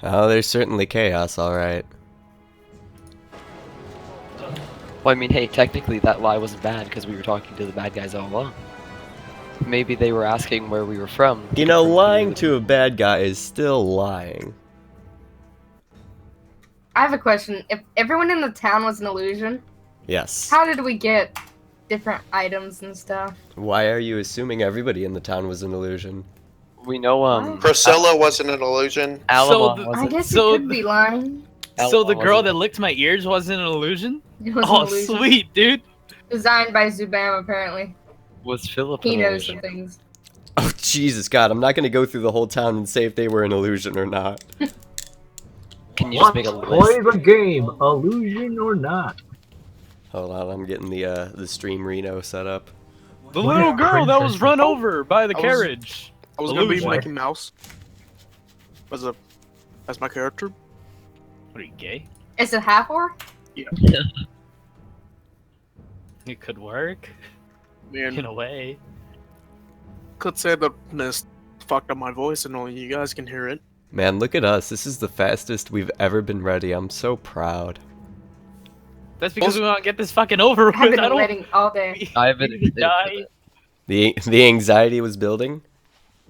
Oh, there's certainly chaos, alright. Well, I mean, hey, technically that lie wasn't bad because we were talking to the bad guys all along. Maybe they were asking where we were from. You know, lying to a bad guy is still lying. I have a question. If everyone in the town was an illusion, Yes. how did we get different items and stuff? Why are you assuming everybody in the town was an illusion? We know, Priscilla wasn't an illusion. Alabama So the- I wasn't. guess So- it could be lying. So the Alabama girl wasn't. that licked my ears wasn't an illusion? It was Oh, an illusion. sweet, dude. Designed by Zubam, apparently. Was Philip He an knows some illusion? things. Oh, Jesus God, I'm not gonna go through the whole town and say if they were an illusion or not. Can you just make a list? Play the game, illusion or not. Hold on, I'm getting the stream Reno set up. The What little a girl that was princess. run over by the I was- carriage. I was gonna be Illusion. Mickey Mouse as my character. What are you, gay? Is it half or? It could work in Man, a way. could say the mist fucked up my voice and only you guys can hear it. Man, look at us. This is the fastest we've ever been ready. I'm so proud. That's because we want to get this fucking over with. I've been I don't. waiting all day. I haven't. We die. The anxiety was building.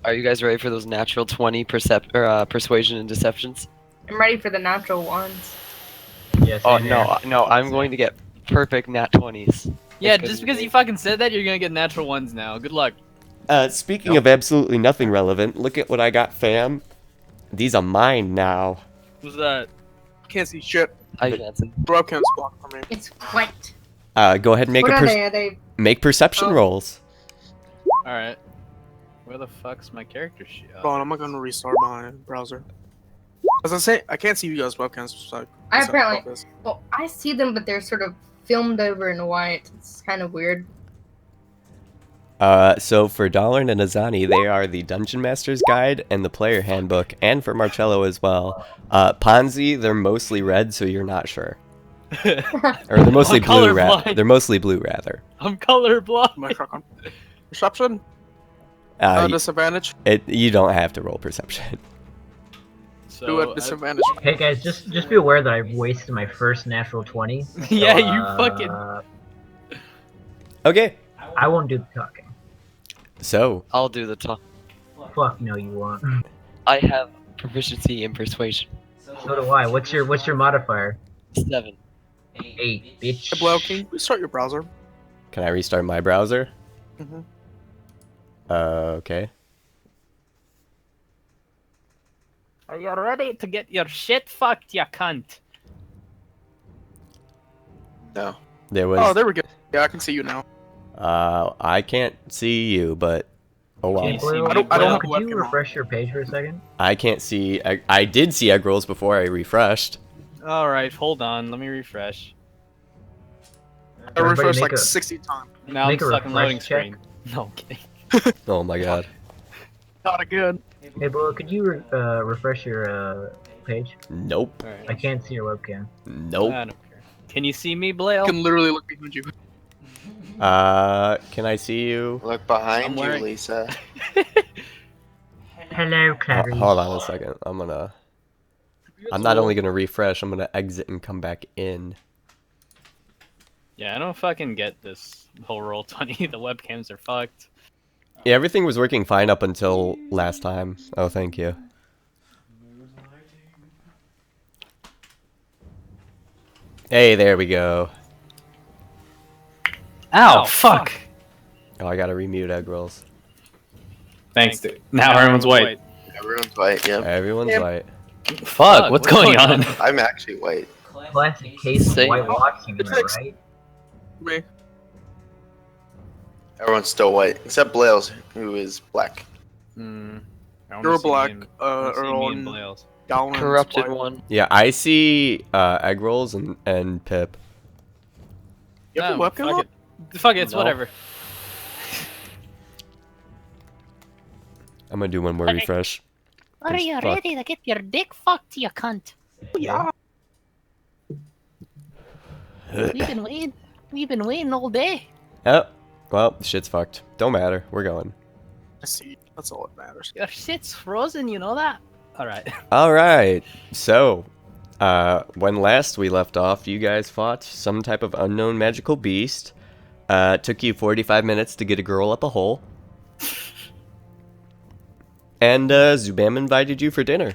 Are you guys ready for those natural 20 persuasion and deceptions? I'm ready for the natural ones. Yes. Oh same here. no, I'm going to get perfect nat 20s. Yeah, It's just gonna because be- you fucking said that, you're gonna get natural ones now. Good luck. Speaking of absolutely nothing relevant, look at what I got, fam. These are mine now. What's that? Can't see shit. Hi, Jansen. Bro can't block for me. It's white. Go ahead and make What a are they? Are they? make perception Oh. rolls. All right. Where the fuck's my character sheet? Hold on, I'm gonna restart my browser. As I say, I can't see you guys' webcams. So I so apparently. focus. Well, I see them, but they're sort of filmed over in white. It's kind of weird. So for Dollar and Azani, they are the Dungeon Master's Guide and the Player Handbook, and for Marcello as well. Ponzi, they're mostly red, so you're not sure. Or they're mostly I'm blue, colorblind. They're mostly blue, rather. I'm colorblind. My truck on. Perception? Y- Disadvantage? you don't have to roll perception. So, Do a disadvantage. Hey guys, just be aware that I wasted my first natural 20. so, Yeah, you fucking- Okay, I won't do the talking. so I'll do the top. Fuck no, you won't. I have proficiency in persuasion. So do I. What's your modifier? 7. 8, bitch. Hey, Blow, can you restart your browser? can I restart my browser? Mhm. Okay. Are you ready to get your shit fucked, you cunt? No. There was. Oh, there we go. Yeah, I can see you now. I can't see you, but oh well. Can you see me? I don't Blue, have a could webcam you on. refresh your page for a second? I can't see. I did see egg rolls before I refreshed. All right, hold on. Let me refresh. I Everybody refreshed make like a- 60 times. Now I'm Make a stuck in refresh loading check. screen. No, I'm kidding. Oh my god. Not a good. Hey, Blue, could you refresh your page? Nope. All I right. can't see your webcam. Nope. I don't care. Can you see me, Blale? You can literally look behind you. Can I see you? Look behind I'm you, wearing- Lisa. Hello, Clarice. Hold on a second. I'm not only gonna refresh. I'm gonna exit and come back in. Yeah, I don't fucking get this whole roll 20. The webcams are fucked. Yeah, everything was working fine up until last time. Oh, thank you. Hey, there we go. Ow, fuck. Oh, I gotta remute egg rolls. Thanks, dude. Now everyone's white. Everyone's white, yep. Everyone's Yep. white. Fuck, what's going on? I'm actually white. Classic case of Same. whitewashing, am I Fixed. right? Me. Everyone's still white, except Blailes, who is black. Hmm. You're black, Earl, and Blales. Dallin is Corrupted white. one. Yeah, I see egg rolls and Pip. You have a No, webcam fuck on? it. Fuck it, it's No. whatever. I'm gonna do one more refresh. Are you Fuck. ready to get your dick fucked, you cunt? Yeah. We've been waiting all day. Oh, well, shit's fucked. Don't matter. We're going. I see. That's all that matters. Your shit's frozen, you know that? All right. All right. So, when last we left off, you guys fought some type of unknown magical beast. It took you 45 minutes to get a girl up a hole. And Zubam invited you for dinner.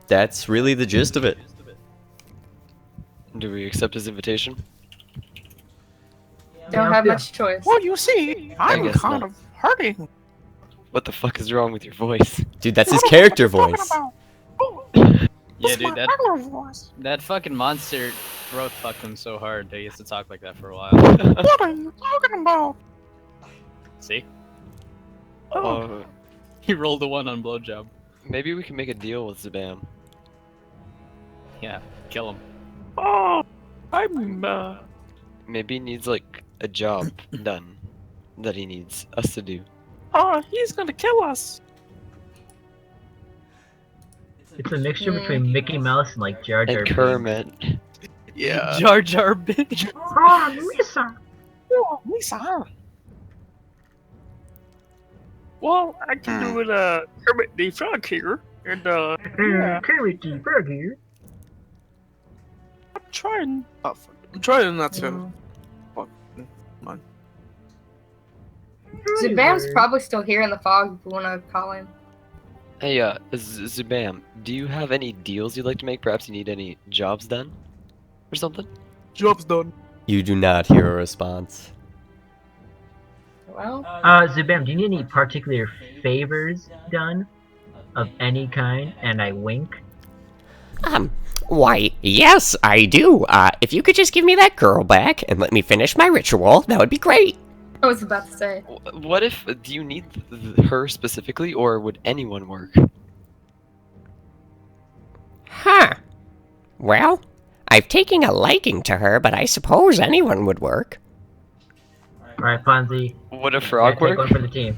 That's really the gist of it. Do we accept his invitation? Don't have much choice. Well, you see, I'm guess kind not. of hurting. What the fuck is wrong with your voice? Dude, that's his character voice. Yeah, dude, that fucking monster throat fucked him so hard that he has to talk like that for a while. What are you talking about? See? Oh, He rolled a 1 on blowjob. maybe we can make a deal with Zubam. Yeah, kill him. Oh, I'm Maybe he needs like a job done that he needs us to do. he's gonna kill us. It's a mixture between Mickey Mouse and like Jar Jar And Binks. Kermit. Yeah. Jar Jar bitch. Oh, Lisa. Oh, Lisa. Well, I can do it, Kermit the Frog here, and, Kermit the Frog here. I'm trying. Oh, fuck. I'm trying not to. Fuck. Come Zubam's probably still here in the fog if we want to call him. Hey, Zubam, do you have any deals you'd like to make? Perhaps you need any jobs done? Or something? Job's done. You do not hear a response. Well, Zubam, do you need any particular favors done? Of any kind? And I wink. Why, yes, I do. If you could just give me that girl back and let me finish my ritual, that would be great. I was about to say. What if, do you need her specifically, or would anyone work? Huh. Well, I've taken a liking to her, but I suppose anyone would work. Alright, Ponzi. Would a Yeah, frog take work? one for the team.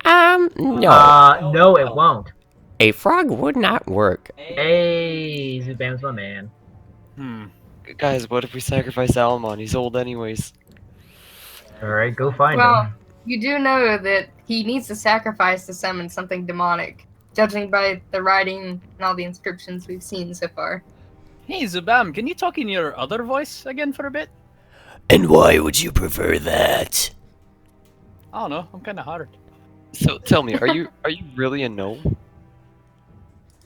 No. No, it won't. A frog would not work. Hey, Zubam's my man. Guys, what if we sacrifice Alamon? He's old anyways. Alright, go find Well, him. you do know that he needs to sacrifice to summon something demonic, judging by the writing and all the inscriptions we've seen so far. Hey, Zubam, can you talk in your other voice again for a bit? And why would you prefer that? I don't know. I'm kind of hard. So tell me, are you really a gnome?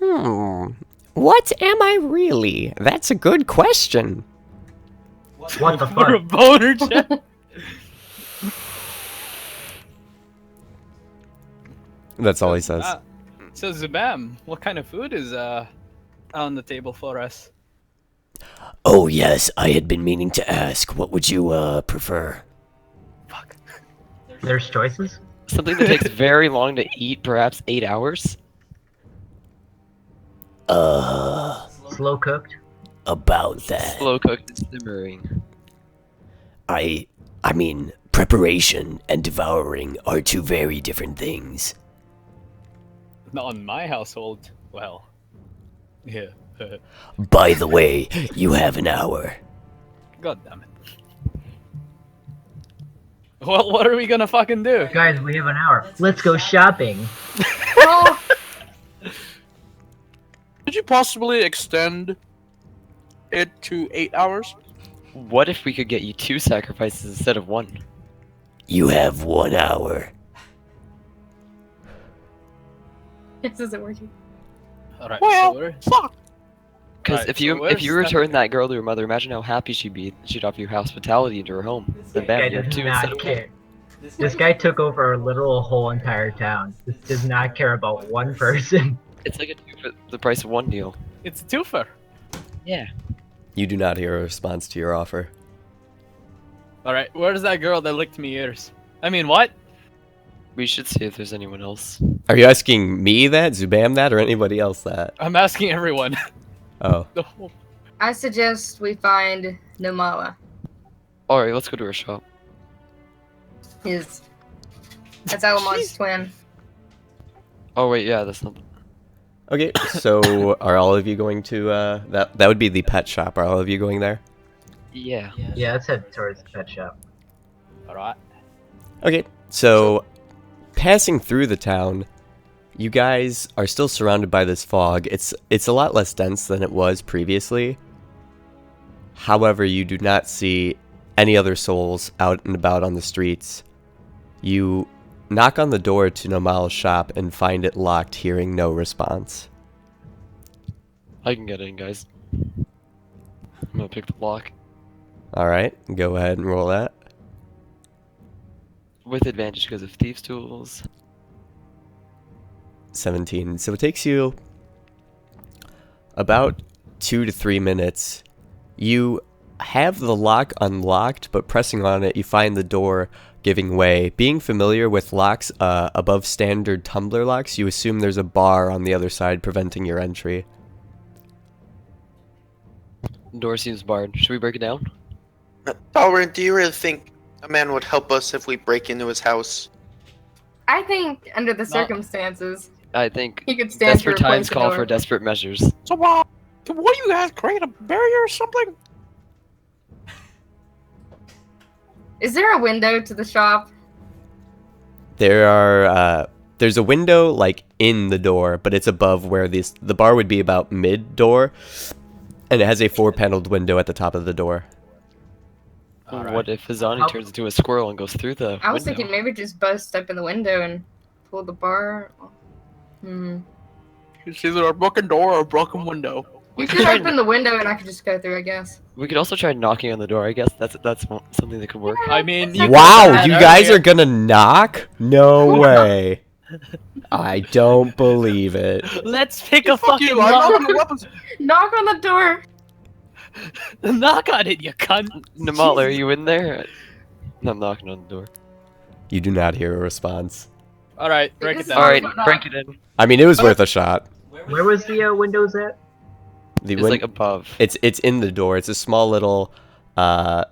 What am I really? That's a good question. What the For a fuck? boner check? That's all he says. So Zubam, what kind of food is on the table for us? Oh yes, I had been meaning to ask. What would you prefer? Fuck. There's choices? Something that takes very long to eat, perhaps 8 hours? Slow cooked? About that. Slow cooked and simmering. I mean, preparation and devouring are two very different things. Not in my household. Well, yeah. By the way, you have an hour. God damn it. Well, what are we gonna fucking do? Guys, we have an hour. Let's go shopping. Oh, Could you possibly extend it to 8 hours? What if we could get you 2 sacrifices instead of 1? You have 1 hour. this isn't working. Alright, Well, so we're... fuck. Because Right, if so you where's return that girl to her mother, imagine how happy she'd be. She'd offer you hospitality into her home. Then Guy bam, you have does 2 instead not of 1. care. This guy took over our literal whole entire town. This does not care about one person. It's like a 2 for the price of 1 deal. It's a twofer. Yeah. You do not hear a response to your offer. Alright, where's that girl that licked me ears? I mean, what? We should see if there's anyone else. Are you asking me that, Zubam that, or anybody else that? I'm asking everyone. Oh. The whole... I suggest we find Nomala. Alright, let's go to her shop. That's Alamon's twin. Oh wait, yeah, that's not... Okay, so are all of you going to, that would be the pet shop. Are all of you going there? Yeah. Yeah, let's head towards the pet shop. Alright. Okay, so passing through the town, you guys are still surrounded by this fog. It's a lot less dense than it was previously. However, you do not see any other souls out and about on the streets. You knock on the door to Nomal's shop and find it locked, hearing no response. I can get in, guys. I'm gonna pick the lock. Alright, go ahead and roll that. With advantage because of Thieves' Tools. 17. So it takes you about 2 to 3 minutes. You have the lock unlocked, but pressing on it, you find the door giving way. Being familiar with locks above standard tumbler locks, you assume there's a bar on the other side preventing your entry. Door seems barred. Should we break it down? Dalrin, do you really think a man would help us if we break into his house? I think under the circumstances, I think he could stand to desperate replace times the call door. for desperate measures. So, what do you guys create a barrier or something? Is there a window to the shop? There's a window like in the door, but it's above where the bar would be about mid door, and it has a 4-paneled window at the top of the door. Alright. What if Azani turns into a squirrel and goes through the I was window? thinking maybe just bust up in the window and pull the bar. It's either a broken door or a broken window. You could could try open the window and I could just go through, I guess. We could also try knocking on the door. I guess that's something that could work. I mean, you Wow, could- you guys are gonna knock? No way. I don't believe it. Let's pick a Fuck fucking you, I'm lock. not gonna weapons. Knock on the door! Knock on it, you cunt. Namal, are you in there? I'm knocking on the door. You do not hear a response. All right, break it This is down. All right, not- break it in. I mean, it was worth a shot. Where was the windows at? The It's win- like above. it's in the door. It's a small little, kind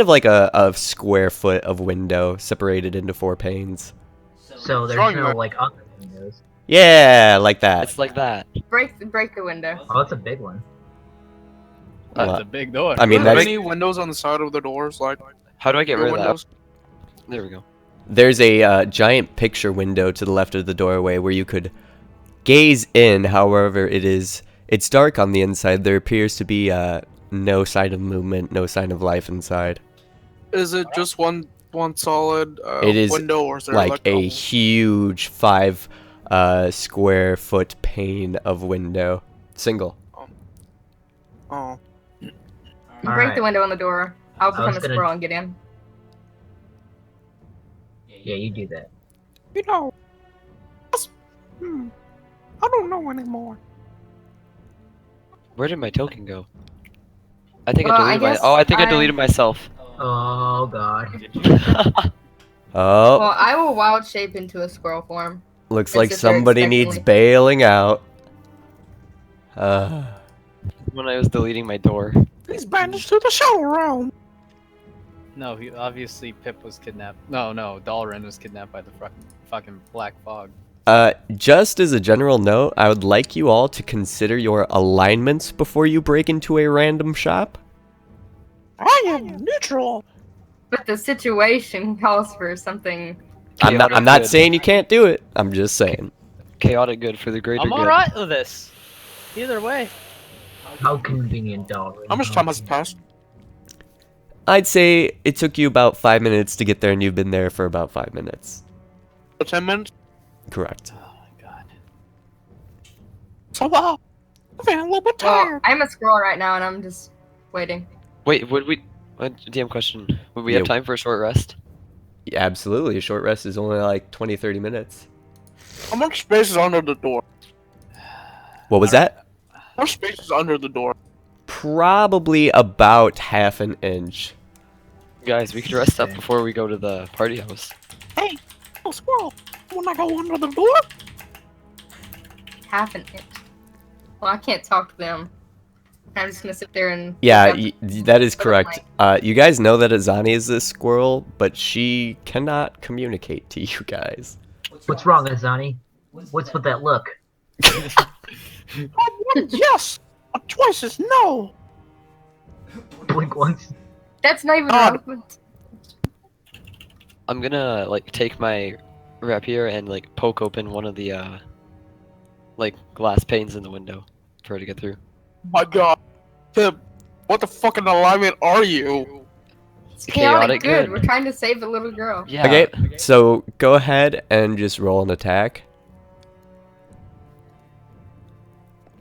of like a square foot of window separated into 4 panes. So there's Strong no enough. like other windows. Yeah, like that. It's like that. Break the window. Oh, that's a big one. That's a big door. I mean, Are there that's, any windows on the side of the doors, like How do I get rid of windows? that? There we go. there's a giant picture window to the left of the doorway where you could gaze in. However, it's dark on the inside. There appears to be no sign of movement, no sign of life inside. Is it just one solid It is window, or is there Like a a huge 5 square foot pane of window, single. Oh, You break the Alright. window on the door. I'll become was a gonna- squirrel and get in. Yeah, you do that. you know, I don't know anymore. Where did my token go? I think Well, I I deleted my. guess Oh, I think I I- deleted myself. Oh god. Oh, Well, I will wild shape into a squirrel form. looks it's like just very somebody needs expectantly. bailing out. When I was deleting my door. He's banished to the shower room. No, he obviously Pip was kidnapped. No, Dalrin was kidnapped by the fucking black fog. Just as a general note, I would like you all to consider your alignments before you break into a random shop. I am neutral. But the situation calls for something. I'm Chaotic not good. saying you can't do it. I'm just saying. Chaotic good for the greater I'm good. alright with this. Either way. How convenient, Dalrin. How much time has passed? I'd say it took you about 5 minutes to get there, and you've been there for about 5 minutes. 10 minutes. Correct. Oh my god. So I'm feeling a little bit Well, tired. I'm a squirrel right now and I'm just waiting. Wait, would we? DM question. Would we have Yeah. time for a short rest? Yeah, absolutely. A short rest is only like 20-30 minutes. How much space is under the door? What was that? How much space is under the door? Probably about half an inch. Guys, we could rest up before we go to the party house. Hey, oh squirrel, when I go under the door? Half an inch. Well, I can't talk to them. I'm just gonna sit there and. Yeah, look up. that is correct. You guys know that Azani is this squirrel, but she cannot communicate to you guys. What's wrong, Azani? What's with that look? One yes, twice is no. Blink once. That's not even God. relevant. I'm gonna like take my rapier and like poke open one of the like glass panes in the window for her to get through. My God, Tim, what the fucking alignment are you? It's chaotic good. good. We're trying to save a little girl. Yeah. Okay, so go ahead and just roll an attack.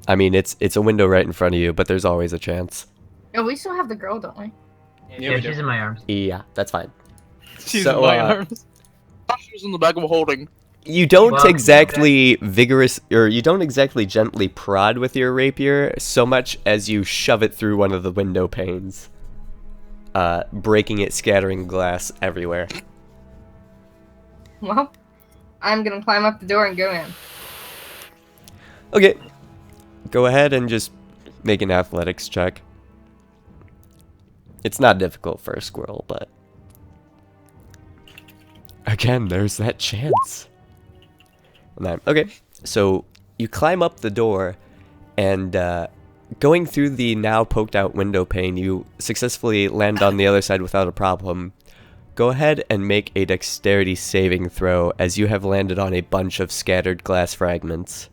I mean, it's a window right in front of you, but there's always a chance. No, we still have the girl, don't we? Yeah, we she's do. in my arms. Yeah, that's fine. She's So, in my uh, arms. I thought she was in the back of a holding. You don't Well, exactly you don't exactly gently prod with your rapier so much as you shove it through one of the window panes, breaking it, scattering glass everywhere. Well, I'm gonna climb up the door and go in. Okay, go ahead and just make an athletics check. It's not difficult for a squirrel, but again, there's that chance. Okay, so you climb up the door, and going through the now poked out window pane, you successfully land on the other side without a problem. Go ahead and make a dexterity saving throw as you have landed on a bunch of scattered glass fragments.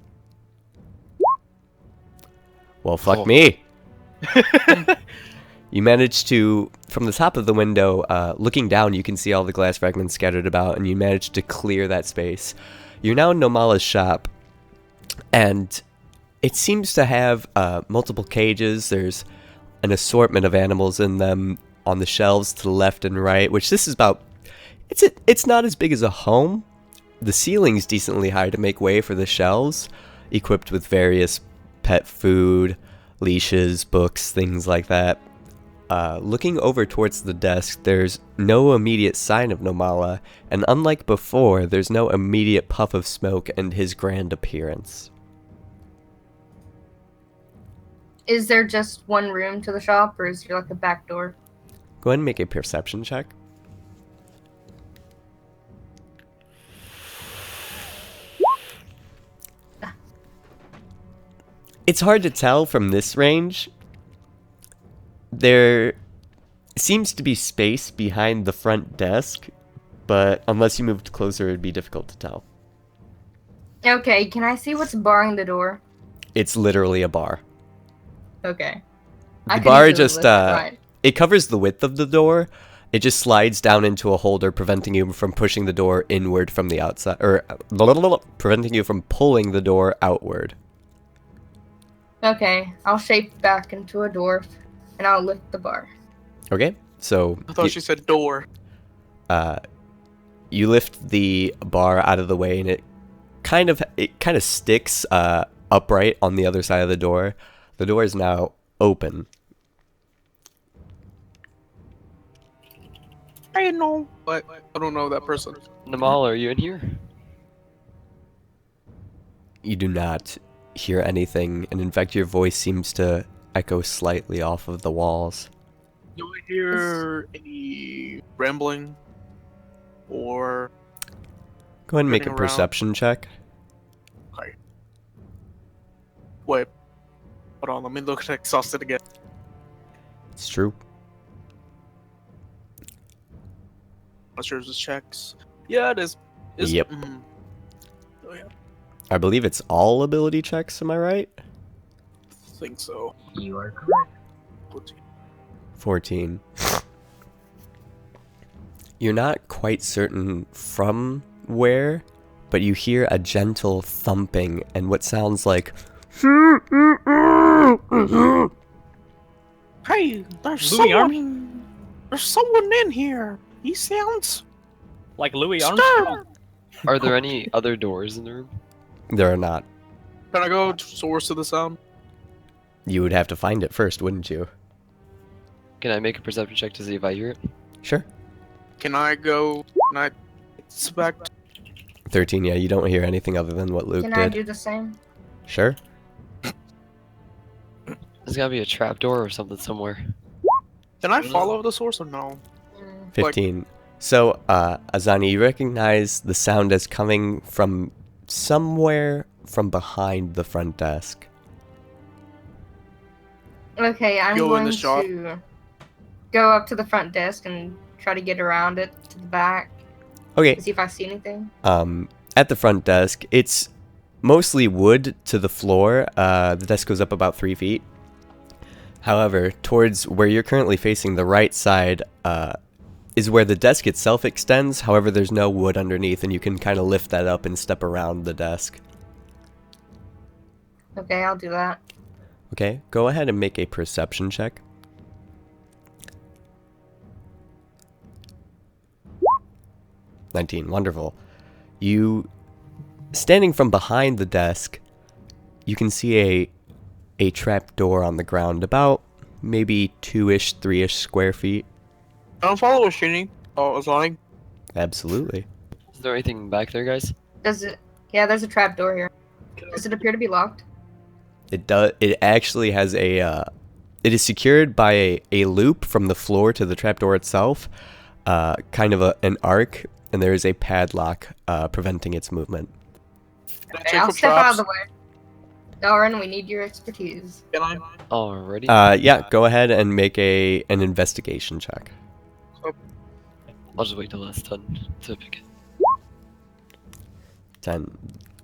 Well, fuck Oh. me. You manage to, from the top of the window, looking down, you can see all the glass fragments scattered about, and you manage to clear that space. You're now in Nomala's shop, and it seems to have multiple cages. There's an assortment of animals in them on the shelves to the left and right, which this is about... It's not as big as a home. The ceiling's decently high to make way for the shelves, equipped with various pet food, leashes, books, things like that. Looking over towards the desk, there's no immediate sign of Nomala, and unlike before, there's no immediate puff of smoke and his grand appearance. Is there just one room to the shop, or is there like a back door? Go ahead and make a perception check. It's hard to tell from this range. There seems to be space behind the front desk, but unless you moved closer, it'd be difficult to tell. Okay, can I see what's barring the door? It's literally a bar. Okay. The bar just, lift it, right. it covers the width of the door. It just slides down into a holder, preventing you from pushing the door inward from the outside, or preventing you from pulling the door outward. Okay, I'll shape back into a dwarf, and I'll lift the bar. Okay, so I thought she said door. you lift the bar out of the way, and it kind of sticks upright on the other side of the door. The door is now open. I know, but I don't know that person. Namal, are you in here? You do not hear anything, and in fact, your voice seems to echo slightly off of the walls. Do I hear any rambling or? Go ahead and make a Running around. perception check. Okay. Wait. Hold on. Let me look at exhausted again. It's true. Not sure if this checks. Yeah, it is. Yep. Oh yeah, I believe it's all ability checks, am I right? I think so. You are correct. 14. You're not quite certain from where, but you hear a gentle thumping and what sounds like... Hey, there's Louis someone. There's someone in here. He sounds. Like Louis Stop! Armstrong. Are there any other doors in the room? There are not. Can I go to source of the sound? You would have to find it first, wouldn't you? Can I make a perception check to see if I hear it? Sure. Can I go? Can I inspect? 13, yeah, you don't hear anything other than what Luke Can I did. do the same? Sure. There's gotta be a trap door or something somewhere. Can I follow the source or no? 15. So, Azani, you recognize the sound as coming from somewhere from behind the front desk. Okay, I'm Go in going the shop. to go up to the front desk and try to get around it to the back. Okay. to see if I see anything. At the front desk, it's mostly wood to the floor. The desk goes up about 3 feet. However, towards where you're currently facing, the right side is where the desk itself extends. However, there's no wood underneath, and you can kind of lift that up and step around the desk. Okay, I'll do that. Okay, go ahead and make a perception check. $19, wonderful. You, standing from behind the desk, you can see a trap door on the ground, about maybe 2-ish, 3-ish square feet. I don't follow Shinny. Oh, I was lying. Absolutely. Is there anything back there, guys? Does it? Yeah, there's a trap door here. Does it appear to be locked? It does. It actually has a. It is secured by a loop from the floor to the trapdoor itself, kind of an arc, and there is a padlock preventing its movement. Can I Okay, check I'll for step out of traps? the way. Darren, we need your expertise. Can I? Alrighty. Yeah, go ahead and make an investigation check. I'll just wait till that's done to pick it. 10.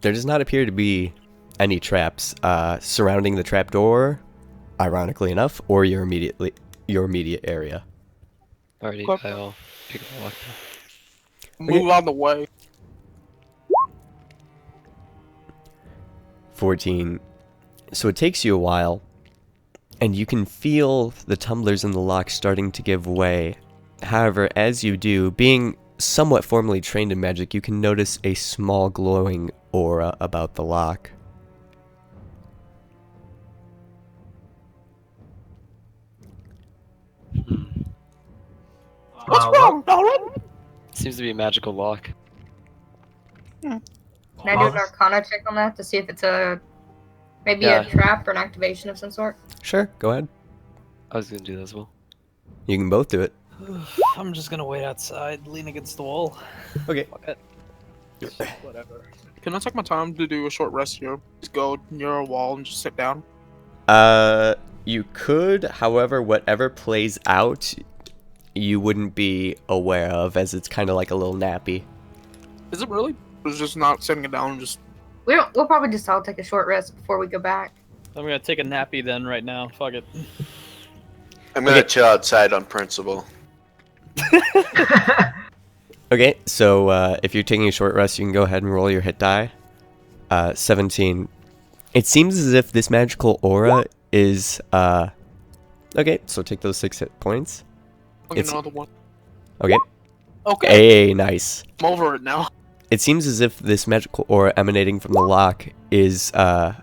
There does not appear to be any traps surrounding the trapdoor, ironically enough, or your immediate area. Alrighty, Okay. I'll pick up the lock now. Move out of the way. 14. So it takes you a while, and you can feel the tumblers in the lock starting to give way. However, as you do, being somewhat formally trained in magic, you can notice a small glowing aura about the lock. What's wrong, Darren? Seems to be a magical lock. Can I do an Arcana check on that to see if it's maybe Yeah. a trap or an activation of some sort? Sure, go ahead. I was gonna do that as well. You can both do it. I'm just gonna wait outside, lean against the wall. Okay. Fuck it. Whatever. Can I take my time to do a short rest here? Just go near a wall and just sit down. You could, however, whatever plays out, you wouldn't be aware of, as it's kind of like a little nappy. Is it really? It's just not sitting it down and just. We'll probably just all take a short rest before we go back. I'm gonna take a nappy then right now. Fuck it. I'm gonna chill outside on principle. Okay, so if you're taking a short rest, you can go ahead and roll your hit die. 17. It seems as if this magical aura is... Okay, so take those 6 hit points. I'll get It's- another one. Okay. Okay. Hey, nice. I'm over it now. It seems as if this magical aura emanating from the lock is an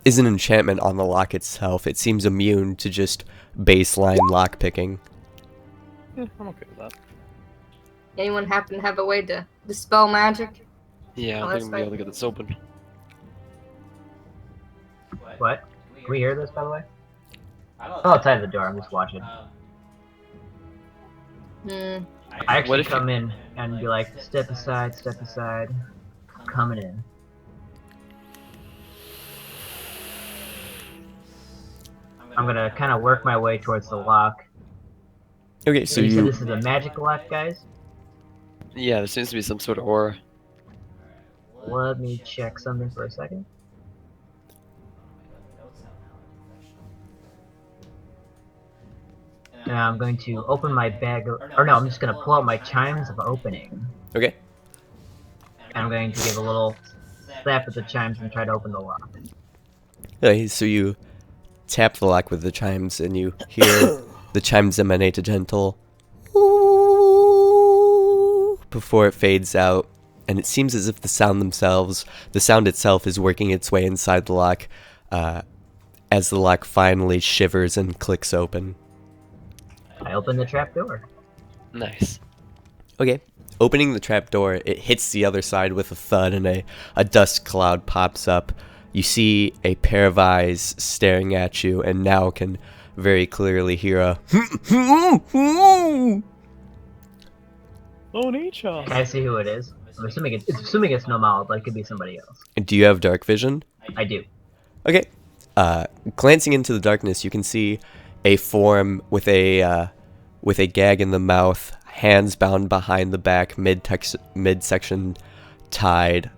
enchantment on the lock itself. It seems immune to just baseline lock picking. Yeah, I'm okay with that. Anyone happen to have a way to dispel magic? Yeah, Oh, I that's think I'm gonna be able to fine. get this open. What? Can we hear this, by the way? Oh, outside the door. I'm just watching. Hmm. I actually if you- come in and be like, step aside, step aside. I'm coming in. I'm gonna kind of work my way towards the lock. Okay, so So you said you... this is a magic lock, guys? Yeah, there seems to be some sort of aura. Let me check something for a second. Now I'm going to open my bag, or no, I'm just going to pull out my chimes of opening. Okay. And I'm going to give a little slap at the chimes and try to open the lock. Okay, so you tap the lock with the chimes, and you hear the chimes emanate a gentle "ooh" before it fades out, and it seems as if the sound itself is working its way inside the lock, as the lock finally shivers and clicks open. I open the trap door. Nice. Okay. Opening the trap door, it hits the other side with a thud, and a dust cloud pops up. You see a pair of eyes staring at you, and now can very clearly hear a Oh, nature. Can I see who it is? I'm assuming it's Nomal, but it could be somebody else. Do you have dark vision? I do. Okay. Glancing into the darkness, you can see a form with a gag in the mouth, hands bound behind the back, midsection tied,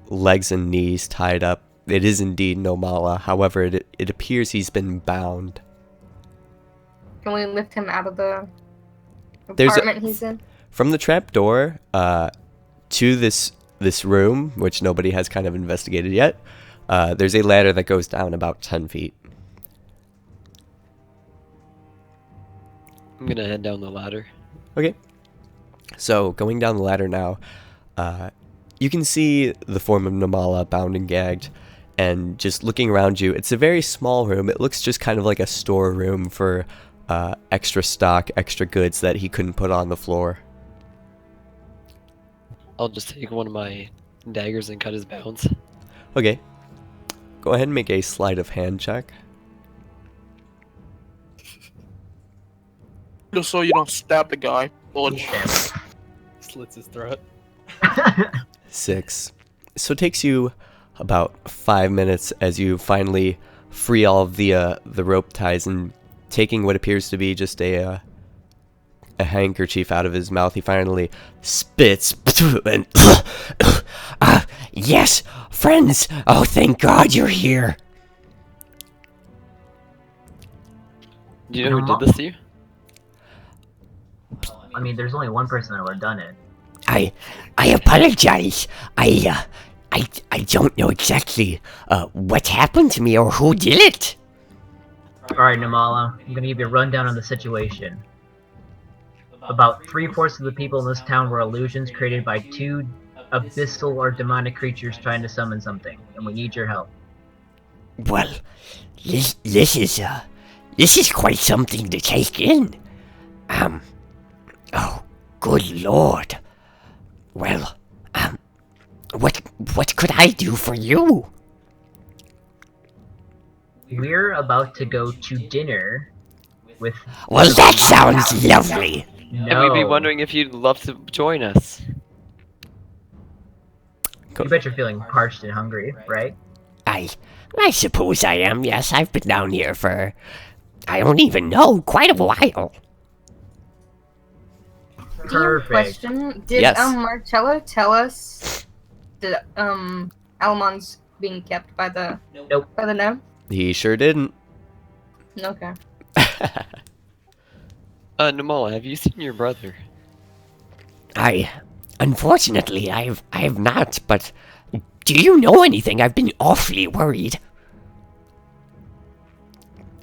legs and knees tied up. It is indeed Nomala. However, it appears he's been bound. Can we lift him out of the There's apartment he's in? From the trap door to this room, which nobody has kind of investigated yet, there's a ladder that goes down about 10 feet. I'm gonna head down the ladder. Okay. So, going down the ladder now, you can see the form of Nomala bound and gagged, and just looking around you, it's a very small room. It looks just kind of like a storeroom for extra stock, extra goods that he couldn't put on the floor. I'll just take one of my daggers and cut his bounds. Okay. Go ahead and make a sleight of hand check. Just so you don't stab the guy. Bullet. Slits his throat. 6. So it takes you about 5 minutes as you finally free all of the rope ties, and taking what appears to be just a handkerchief out of his mouth, he finally spits and Yes, friends. Oh, thank God you're here. Do you know who did this to you? I mean, there's only one person that would have done it. I apologize. I don't know exactly what happened to me or who did it. Alright, Nomala, I'm gonna give you a rundown on the situation. About 3/4 of the people in this town were illusions created by 2 abyssal or demonic creatures trying to summon something, and we need your help. Well, this is quite something to take in. Oh, good Lord. Well, what could I do for you? We're about to go to dinner with... Well, that sounds lovely. No. And we'd be wondering if you'd love to join us. You bet you're feeling parched and hungry, right? I suppose I am, yes. I've been down here for, I don't even know, quite a while. Perfect. Question: Did Yes. Marcella tell us that Alamon's being kept by the gnome? he sure didn't. Okay. Nomala, have you seen your brother? Unfortunately, I have not, but do you know anything? I've been awfully worried.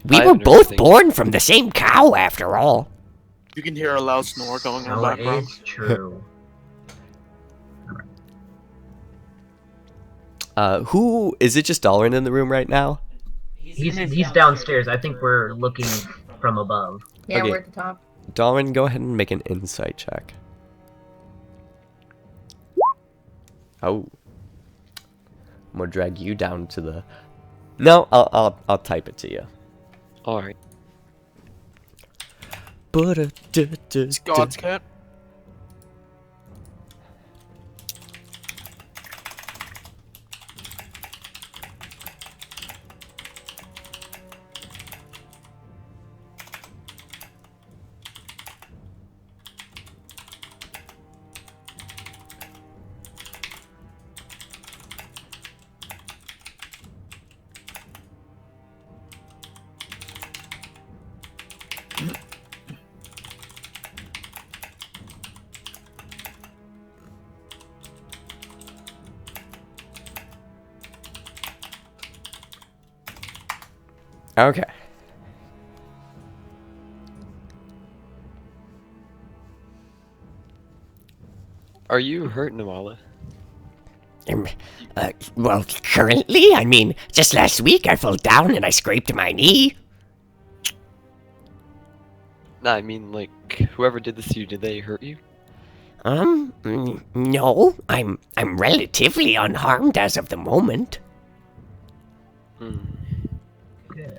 We I were have both nothing. born from the same cow, after all. You can hear a loud snore going on in So the it background. is true. Who is it? Just Dalrin in the room right now? He's downstairs. I think we're looking from above. Yeah, Okay. we're at the top. Dalrin, go ahead and make an insight check. Oh, I'm gonna drag you down to the. No, I'll type it to you. All right. It's God's cat. Okay. Are you hurt, Nomala? Well, currently, I mean, just last week I fell down and I scraped my knee. Nah, I mean, like, whoever did this to you, did they hurt you? No, I'm relatively unharmed as of the moment. Hmm. Good.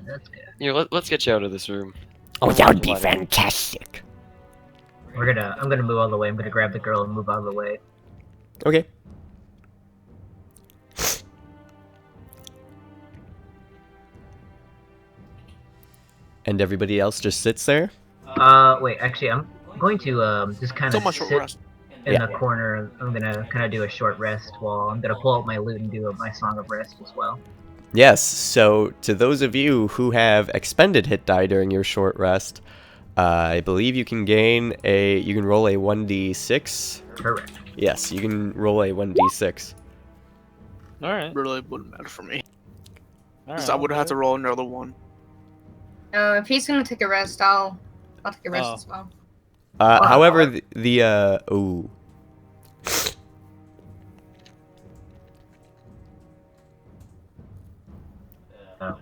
That's good. You know, let's get you out of this room. Oh, that would be Why not? fantastic. I'm gonna move out of the way. I'm gonna grab the girl and move out of the way. Okay. And everybody else just sits there? Wait, actually, I'm going to just kind So of much for sit rest. in Yeah. the corner. I'm gonna kind of do a short rest while I'm gonna pull out my loot and do my song of rest as well. Yes, so to those of you who have expended hit die during your short rest, I believe you can roll a 1d6. Correct. Yes, you can roll a 1d6. Alright. Really wouldn't matter for me. Alright. Because I would have to roll another one. If he's gonna take a rest, I'll take a rest Oh. as well. However, ooh.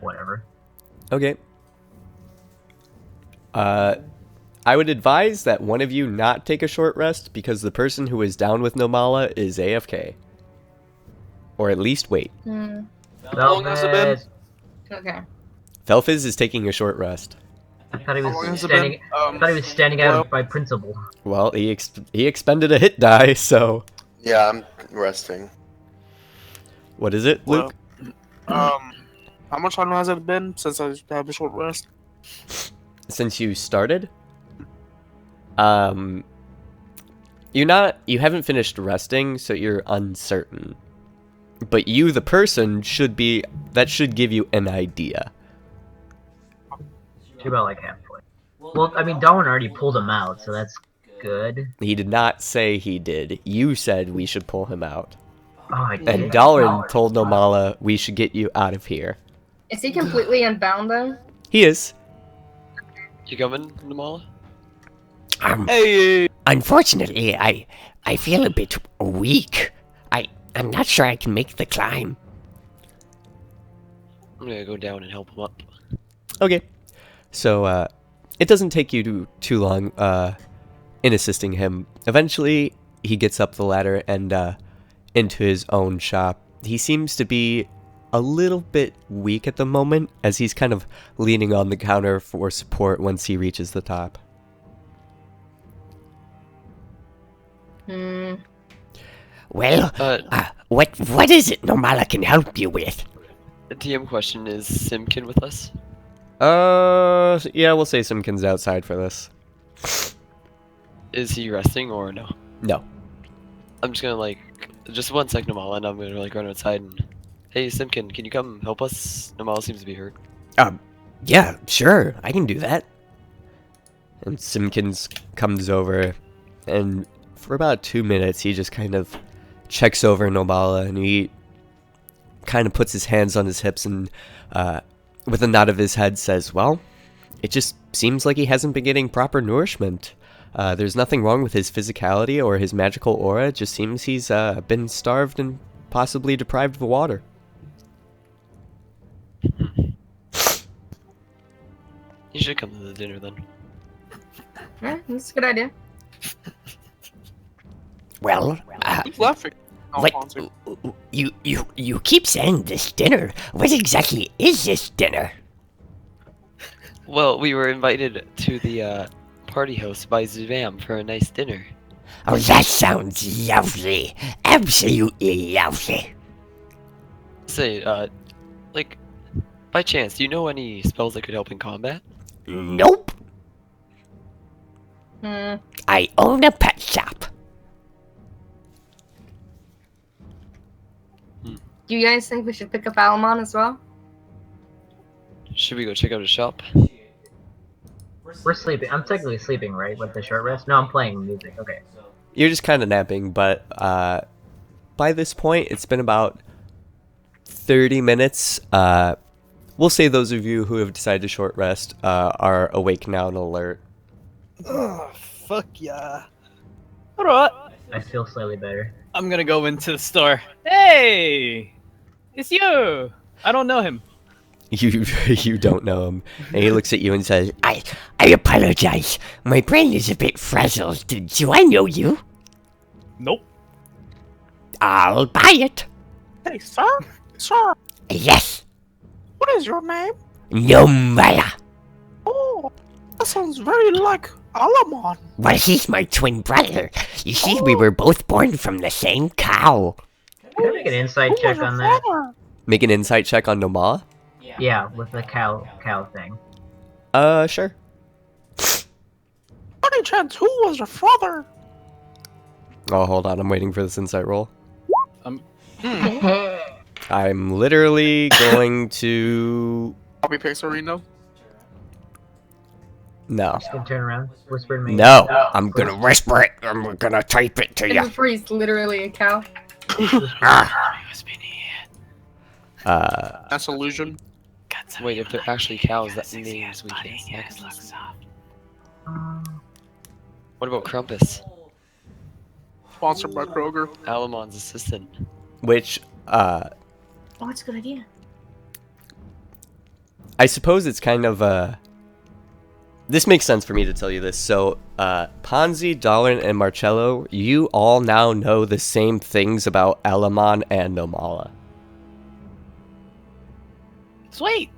Whatever. Okay. I would advise that one of you not take a short rest because the person who is down with Nomala is AFK. Or at least wait. Hmm. How long has it been? Okay. Felfiz is taking a short rest. I thought he How long was has it been? standing. I thought he was standing out by principle. Well, he expended a hit die, so Yeah, I'm resting. what is it, Luke? How much time has it been since I had a short rest? Since you started? You haven't finished resting, so you're uncertain. But you, the person, should give you an idea. You're about like halfway. Well, I mean, Darwin already pulled him out, so that's good. He did not say he did. You said we should pull him out. Oh, I did. And Dalrin told Nomala we should get you out of here. Is he completely unbound though? He is. You coming, Namala? Hey! Unfortunately, I feel a bit weak. I'm not sure I can make the climb. I'm gonna go down and help him up. Okay. So, it doesn't take you too long, in assisting him. Eventually, he gets up the ladder and, into his own shop. He seems to be a little bit weak at the moment, as he's kind of leaning on the counter for support once he reaches the top. Hmm. Well, Uh, what is it Nomala can help you with? The DM question is Simkin with us? Yeah, we'll say Simkin's outside for this. Is he resting or no? No. I'm just gonna just 1 sec, Namala, and I'm gonna run outside and, hey Simkin, can you come help us? Namala seems to be hurt. Yeah, sure, I can do that. And Simkins comes over, and for about 2 minutes, he just kind of checks over Nomala, and he kind of puts his hands on his hips and, with a nod of his head, says, well, it just seems like he hasn't been getting proper nourishment. There's nothing wrong with his physicality or his magical aura, it just seems he's been starved and possibly deprived of water. You should come to the dinner then. Yeah, that's a good idea. Well, Who's laughing? Oh, what? Fonzie. You keep saying this dinner. What exactly is this dinner? Well, we were invited to the party house by Zuvam for a nice dinner. Oh, that sounds lovely. Absolutely lovely. Say, by chance, do you know any spells that could help in combat? Nope. Hmm. I own a pet shop. Do you guys think we should pick up Alamon as well? Should we go check out his shop? We're sleeping. I'm technically sleeping, right? With the short rest? No, I'm playing music. Okay. You're just kind of napping, but by this point, it's been about 30 minutes. We'll say those of you who have decided to short rest are awake now and alert. Ugh, fuck yeah. Alright. I feel slightly better. I'm gonna go into the store. Hey! It's you! I don't know him. You don't know him, and he looks at you and says, I apologize. My brain is a bit frazzled. Do I know you? Nope. I'll buy it. Hey, sir? Sir, Yes. what is your name? Nomala. Oh, that sounds very like Alamon. Well, he's my twin brother. You see, we were both born from the same cow. Can I make an insight Who was check your on that? father? make an insight check on Nomala. Yeah, with the cow thing. Sure. any chance, who was your father? Oh, hold on. I'm waiting for this insight roll. Hmm. I'm literally going to... Copy Pixarino. No. Just gonna turn around, whisper to me. No. I'm gonna... Whisper it, and we're gonna type it to And you. before he's literally a cow. That's illusion. Wait, if they're actually cows, that means we can't. What about Krampus? Sponsored by Kroger. Alamon's assistant. Which, Oh, that's a good idea. I suppose it's kind of, This makes sense for me to tell you this. So, Ponzi, Dalaran, and Marcello, you all now know the same things about Alamon and Nomala. Sweet.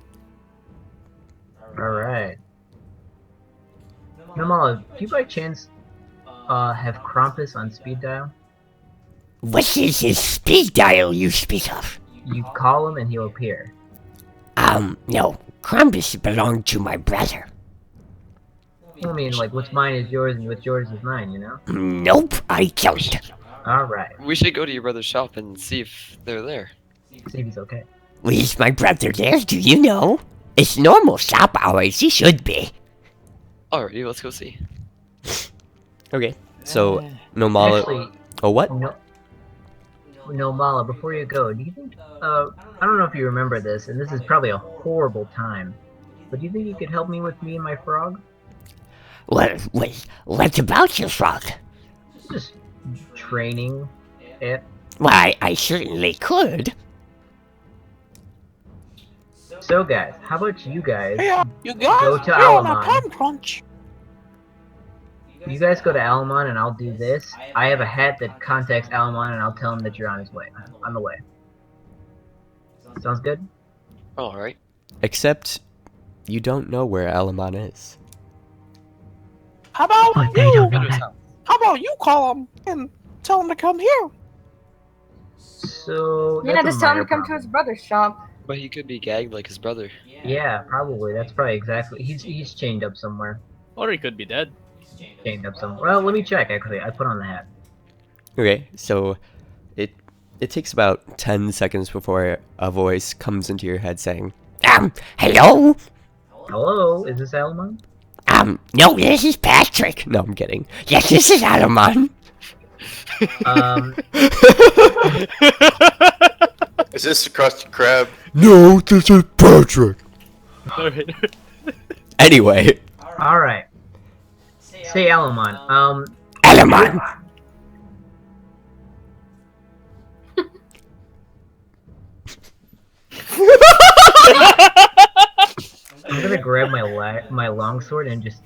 Alright. Nomala, do you by chance have Krampus on speed dial? What is this speed dial you speak of? You call him and he'll appear. No. Krampus belonged to my brother. I mean, like, what's mine is yours and what's yours is mine, you know? Nope, I don't. Alright. We should go to your brother's shop and see if they're there. See if he's okay. Is my brother there? Do you know? It's normal shop hours. He should be. Alrighty, let's go see. Okay. So, Nomala... Actually, Oh, what? Nomala, before you go, do you think, I don't know if you remember this, and this is probably a horrible time, but do you think you could help me with me and my frog? What about your frog? Just training it. Why, I certainly could. So guys, how about you guys Hey, you guys, go to you're on a Alamon? time crunch. You guys go to Alamon and I'll do this. I have a hat that contacts Alamon and I'll tell him that you're on his way. On the way. Sounds good? Alright. Except, you don't know where Alamon is. How about But they you? don't know that. How about you call him and tell him to come here? So Yeah, that's a just tell him minor to come to problem. his brother's shop. But he could be gagged like his brother. Yeah, probably. That's probably exactly. He's chained up somewhere. Or he could be dead. Chained up somewhere. Well, let me check. Actually, I put on the hat. Okay, so it takes about 10 seconds before a voice comes into your head saying, Hello? Hello, is this Alamon? No, this is Patrick. no, I'm kidding. Yes, this is Alamon. Is this the Krusty Krab? No, this is Patrick. Alright. Anyway, All right. Say Alamon. Alamon. I'm gonna grab my longsword and just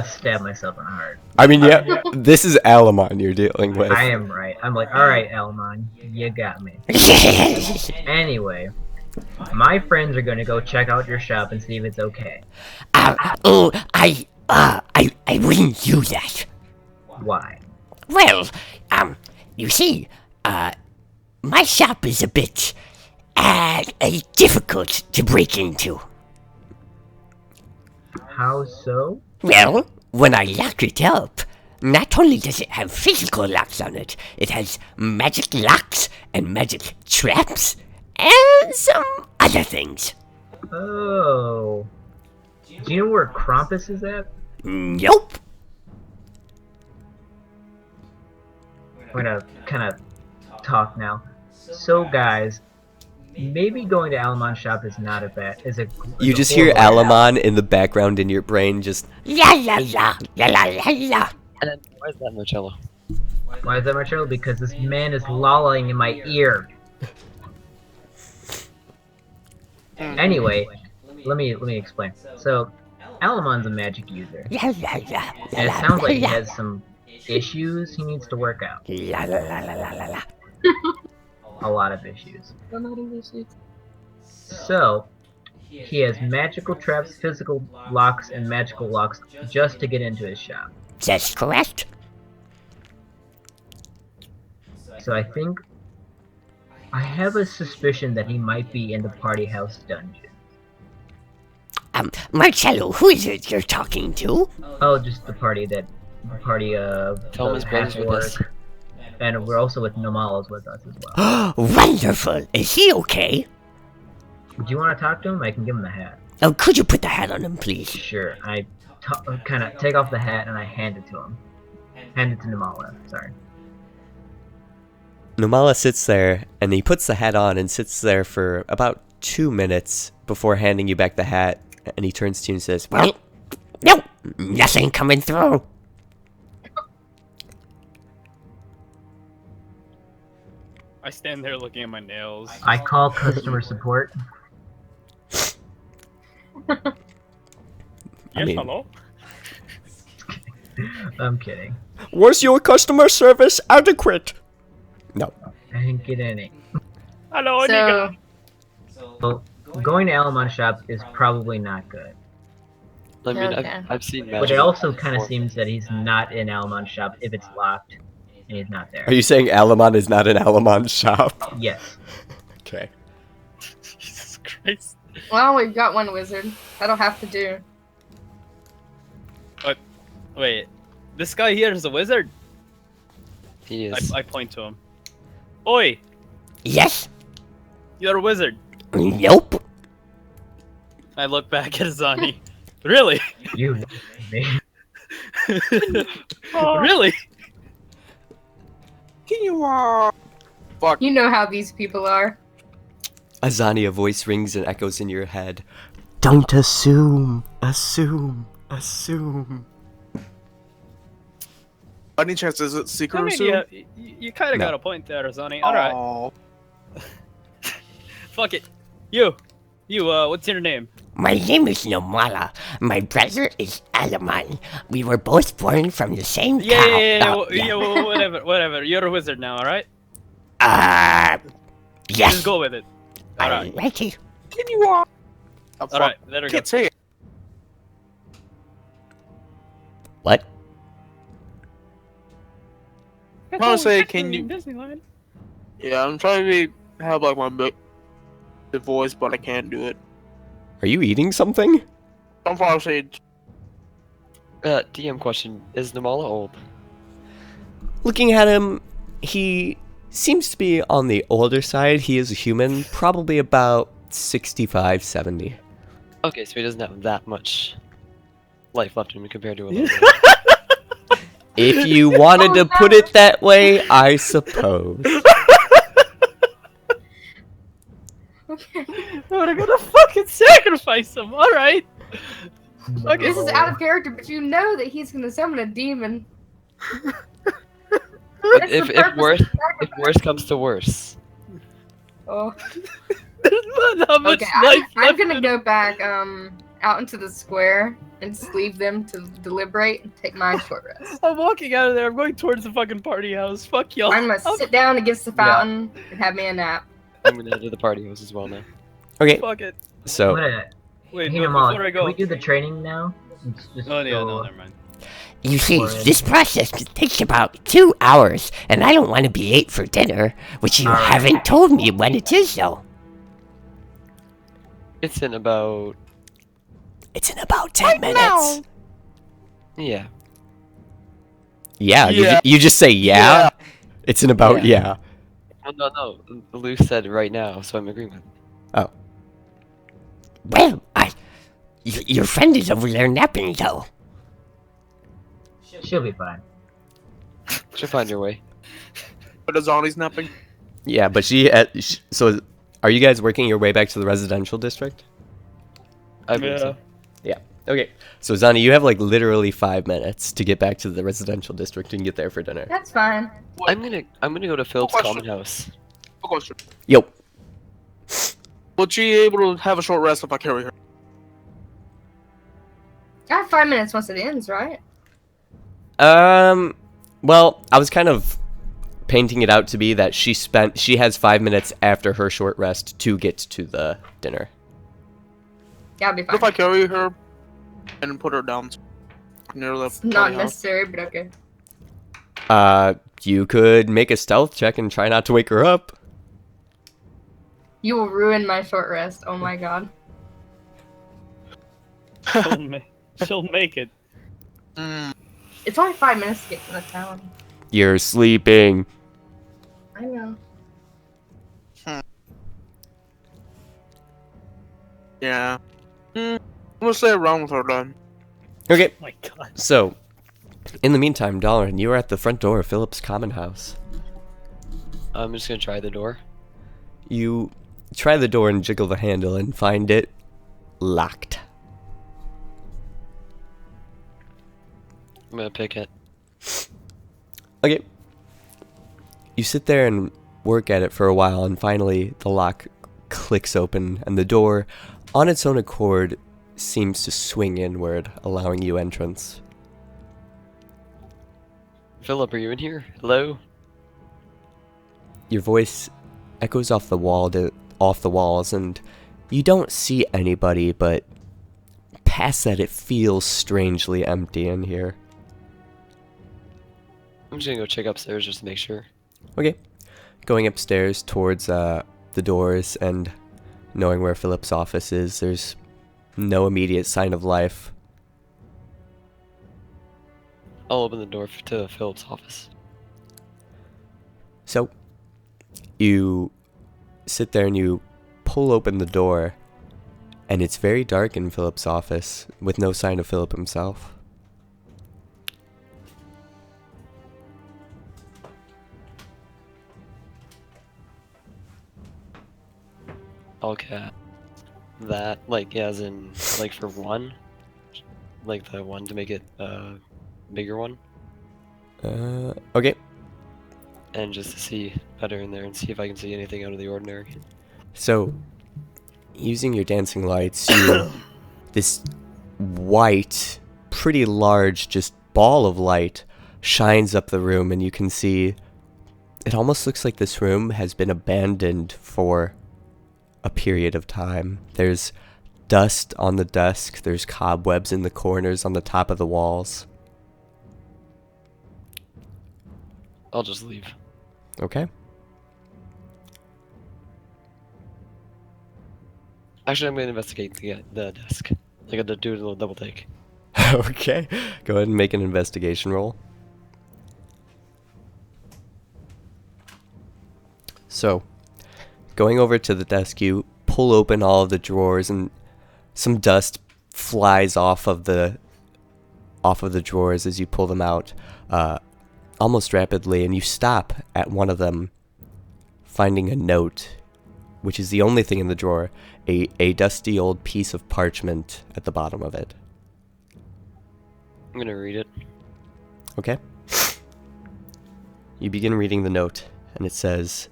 stab myself in the heart. I mean, yeah, this is Alamon you're dealing with. I am right. I'm like, all right, Alamon, you got me. Anyway, my friends are gonna go check out your shop and see if it's okay. Oh, I wouldn't do that. Why? Well, you see, my shop is a bit, difficult to break into. How so? Well, when I lock it up, not only does it have physical locks on it, it has magic locks and magic traps, and some other things. Oh. Do you know where Krampus is at? Nope. I'm gonna kind of talk now. So, guys, maybe going to Alamon's shop is not a bad. You just hear Alamon in the background in your brain just... La la la, la la la la. And then, why is that Marcello? Why is that Marcello? Because this man is lolling in my ear. Anyway, let me explain. So, Alamon's a magic user. La la la. And it sounds like he has some issues he needs to work out. La la la la la la la. A lot of issues. So, he has magical traps, physical locks, and magical locks just to get into his shop. That's correct. So I think I have a suspicion that he might be in the party house dungeon. Marcello, who is it you're talking to? Oh, just the party that party of Tell him his brother's with us. half-orc, and we're also with Nomala's with us as well. Wonderful. Is he okay? Would you want to talk to him? I can give him the hat. Oh, could you put the hat on him, please? Sure. I kind of take off the hat and I hand it to him. Hand it to Nomala. Sorry. Nomala sits there, and he puts the hat on and sits there for about 2 minutes before handing you back the hat, and he turns to you and says, Well, no, nothing coming through. I stand there looking at my nails. I call customer support. Yes, mean- hello? I'm kidding. Was your customer service adequate? No. I didn't get any. Hello, So, Well, going to Alamon shop is probably not good. I mean, Okay. I've seen But magic. it also kind of seems that he's not in Alamon shop if it's locked and he's not there. Are you saying Alamon is not an Alamon shop? Yes. Okay. Jesus Christ. well, we've got one wizard. That'll have to do. Wait, this guy here is a wizard? He is. I point to him. Oi, Yes? you're a wizard. Nope. I look back at Azani. Really? You me. Really? Can you fuck? You know how these people are. Azani, a voice rings and echoes in your head. Don't assume. Assume. Assume. By any chance, is it secret I or mean, soon? yeah, you kind of No. got a point there, Azani. Alright, Oh, fuck it. You, what's your name? My name is Nomala. My brother is Alaman. We were both born from the same Yeah, cow. yeah, Oh, well, whatever. You're a wizard now, alright? Yes. Just go with it. Alright, Alrighty. can you alright, let her go. Can't say it. What? I wanna say, can you- Disneyland. Yeah, I'm trying to have like the voice, but I can't do it. Are you eating something? I'm probably saying DM question: is Namala old? Looking at him, he seems to be on the older side. He is a human, probably about 65, 70. Okay, so he doesn't have that much life left in him compared to a little If you wanted to put it that way, I suppose. Okay. We're gonna fucking sacrifice him, alright? Okay. This is out of character, but you know that he's gonna summon a demon. But That's if the purpose of if worse comes to worse, Oh. There's not that much Okay, life I'm left gonna in go back out into the square and just leave them to deliberate and take my short rest. I'm walking out of there. I'm going towards the fucking party house. Fuck y'all. I'm gonna sit down against the fountain and have me a nap. I'm gonna head to the party house as well now. Okay, Fuck it. so Wait, Hey, no, Nomala, before I can go. we do the training now? Just Oh yeah, go- no, never mind. You see, Alright. this process takes about 2 hours, and I don't want to be late for dinner, which you Alright. haven't told me when it is, though. It's in about It's in about 10 minutes. yeah. yeah, Yeah. You just say yeah? It's in about yeah. No. Luke said right now, so I'm in agreement. Well, your friend is over there napping, though. She'll be fine. She'll find your way. but Azani's napping. Yeah, but so are you guys working your way back to the residential district? I believe so. Okay, so Zani, you have like literally 5 minutes to get back to the residential district and get there for dinner. That's fine. I'm gonna go to Philip's question. common house. Good question. Yo, Would she able to have a short rest if I carry her? I have 5 minutes once it ends, right? well, I was kind of painting it out to be that she has 5 minutes after her short rest to get to the dinner. Yeah, I'll be What if I fine. carry her and put her down near the It's not party house? necessary, but okay. You could make a stealth check and try not to wake her up. You will ruin my short rest. Oh my god. She'll make it. Mm, It's only 5 minutes to get to the town. You're sleeping. I know. Yeah. I'm gonna stay around with her then. Okay. Oh my god. So, in the meantime, Dalaran, you are at the front door of Philip's common house. I'm just gonna try the door. You try the door and jiggle the handle and find it locked. I'm gonna pick it. Okay. You sit there and work at it for a while, and finally the lock clicks open, and the door, on its own accord, seems to swing inward, allowing you entrance. Philip, are you in here? Hello? Your voice echoes off the walls, and you don't see anybody, but past that, it feels strangely empty in here. I'm just gonna go check upstairs just to make sure. Okay. Going upstairs towards the doors and knowing where Philip's office is, there's no immediate sign of life. I'll open the door to Philip's office. So, you sit there and you pull open the door, and it's very dark in Philip's office, with no sign of Philip himself. Okay. That, like, as in, like, for one? Like, the one to make it a bigger one? Okay. And just to see better in there and see if I can see anything out of the ordinary. So, using your dancing lights, you this white, pretty large, just ball of light shines up the room, and you can see it almost looks like this room has been abandoned for a period of time. There's dust on the desk, there's cobwebs in the corners on the top of the walls. I'll just leave. Okay. Actually, I'm gonna investigate the desk. I gotta do a little double take. Okay. Go ahead and make an investigation roll. So, going over to the desk, you pull open all of the drawers, and some dust flies off of the drawers as you pull them out, almost rapidly, and you stop at one of them, finding a note, which is the only thing in the drawer, a dusty old piece of parchment at the bottom of it. I'm gonna read it. Okay. You begin reading the note, and it says,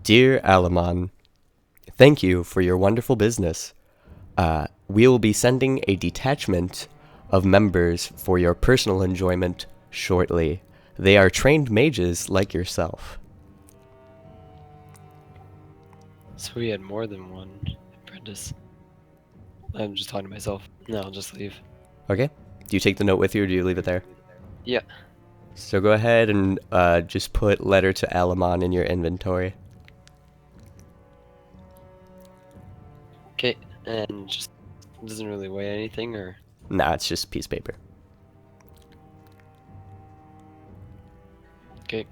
"Dear Alamon, thank you for your wonderful business. We will be sending a detachment of members for your personal enjoyment shortly. They are trained mages like yourself." So we had more than one apprentice. I'm just talking to myself. No, I'll just leave. Okay. Do you take the note with you, or do you leave it there? Yeah. So go ahead and just put letter to Alamon in your inventory. Okay, and just doesn't really weigh anything, or Nah, it's just a piece of paper. okay.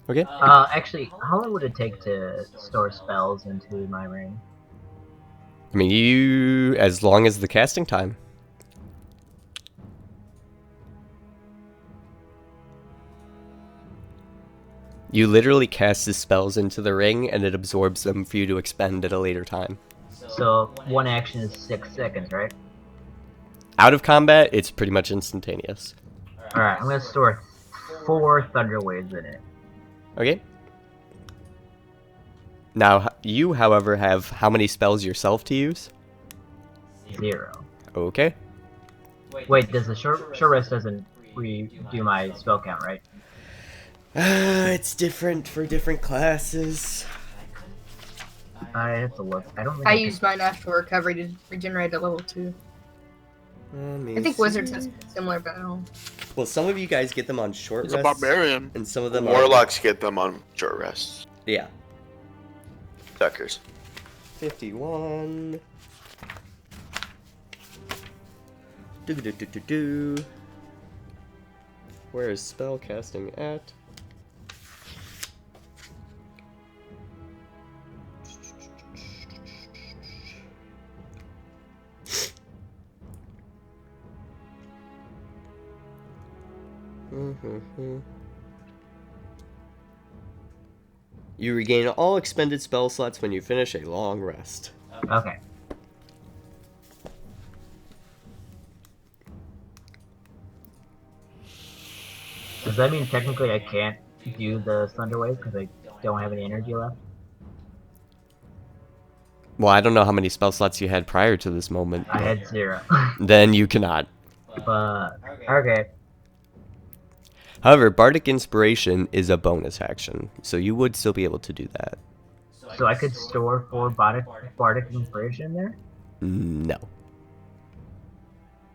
Okay. Actually, how long would it take to store spells into my ring? I mean, you, as long as the casting time. You literally cast the spells into the ring, and it absorbs them for you to expend at a later time. So one action is 6 seconds, right? Out of combat, it's pretty much instantaneous. Alright, I'm gonna store 4 Thunder Waves in it. Okay. Now, you, however, have how many spells yourself to use? 0. Okay. Wait, does the short rest doesn't redo my spell count, right? It's different for different classes. I have to look. I don't think I can- used my natural recovery to regenerate at level 2. I think wizards has similar, but I don't. Well, some of you guys get them on short He's a rests, barbarian. and some of them Warlocks get them on short rests. Yeah. Suckers. 51. Do. Where is spell casting at? You regain all expended spell slots when you finish a long rest. Okay. Does that mean technically I can't do the Thunder Wave because I don't have any energy left? Well, I don't know how many spell slots you had prior to this moment. I had 0. Then you cannot. But, okay. However, Bardic Inspiration is a bonus action, so you would still be able to do that. So I could store 4 Bardic Inspiration there? No.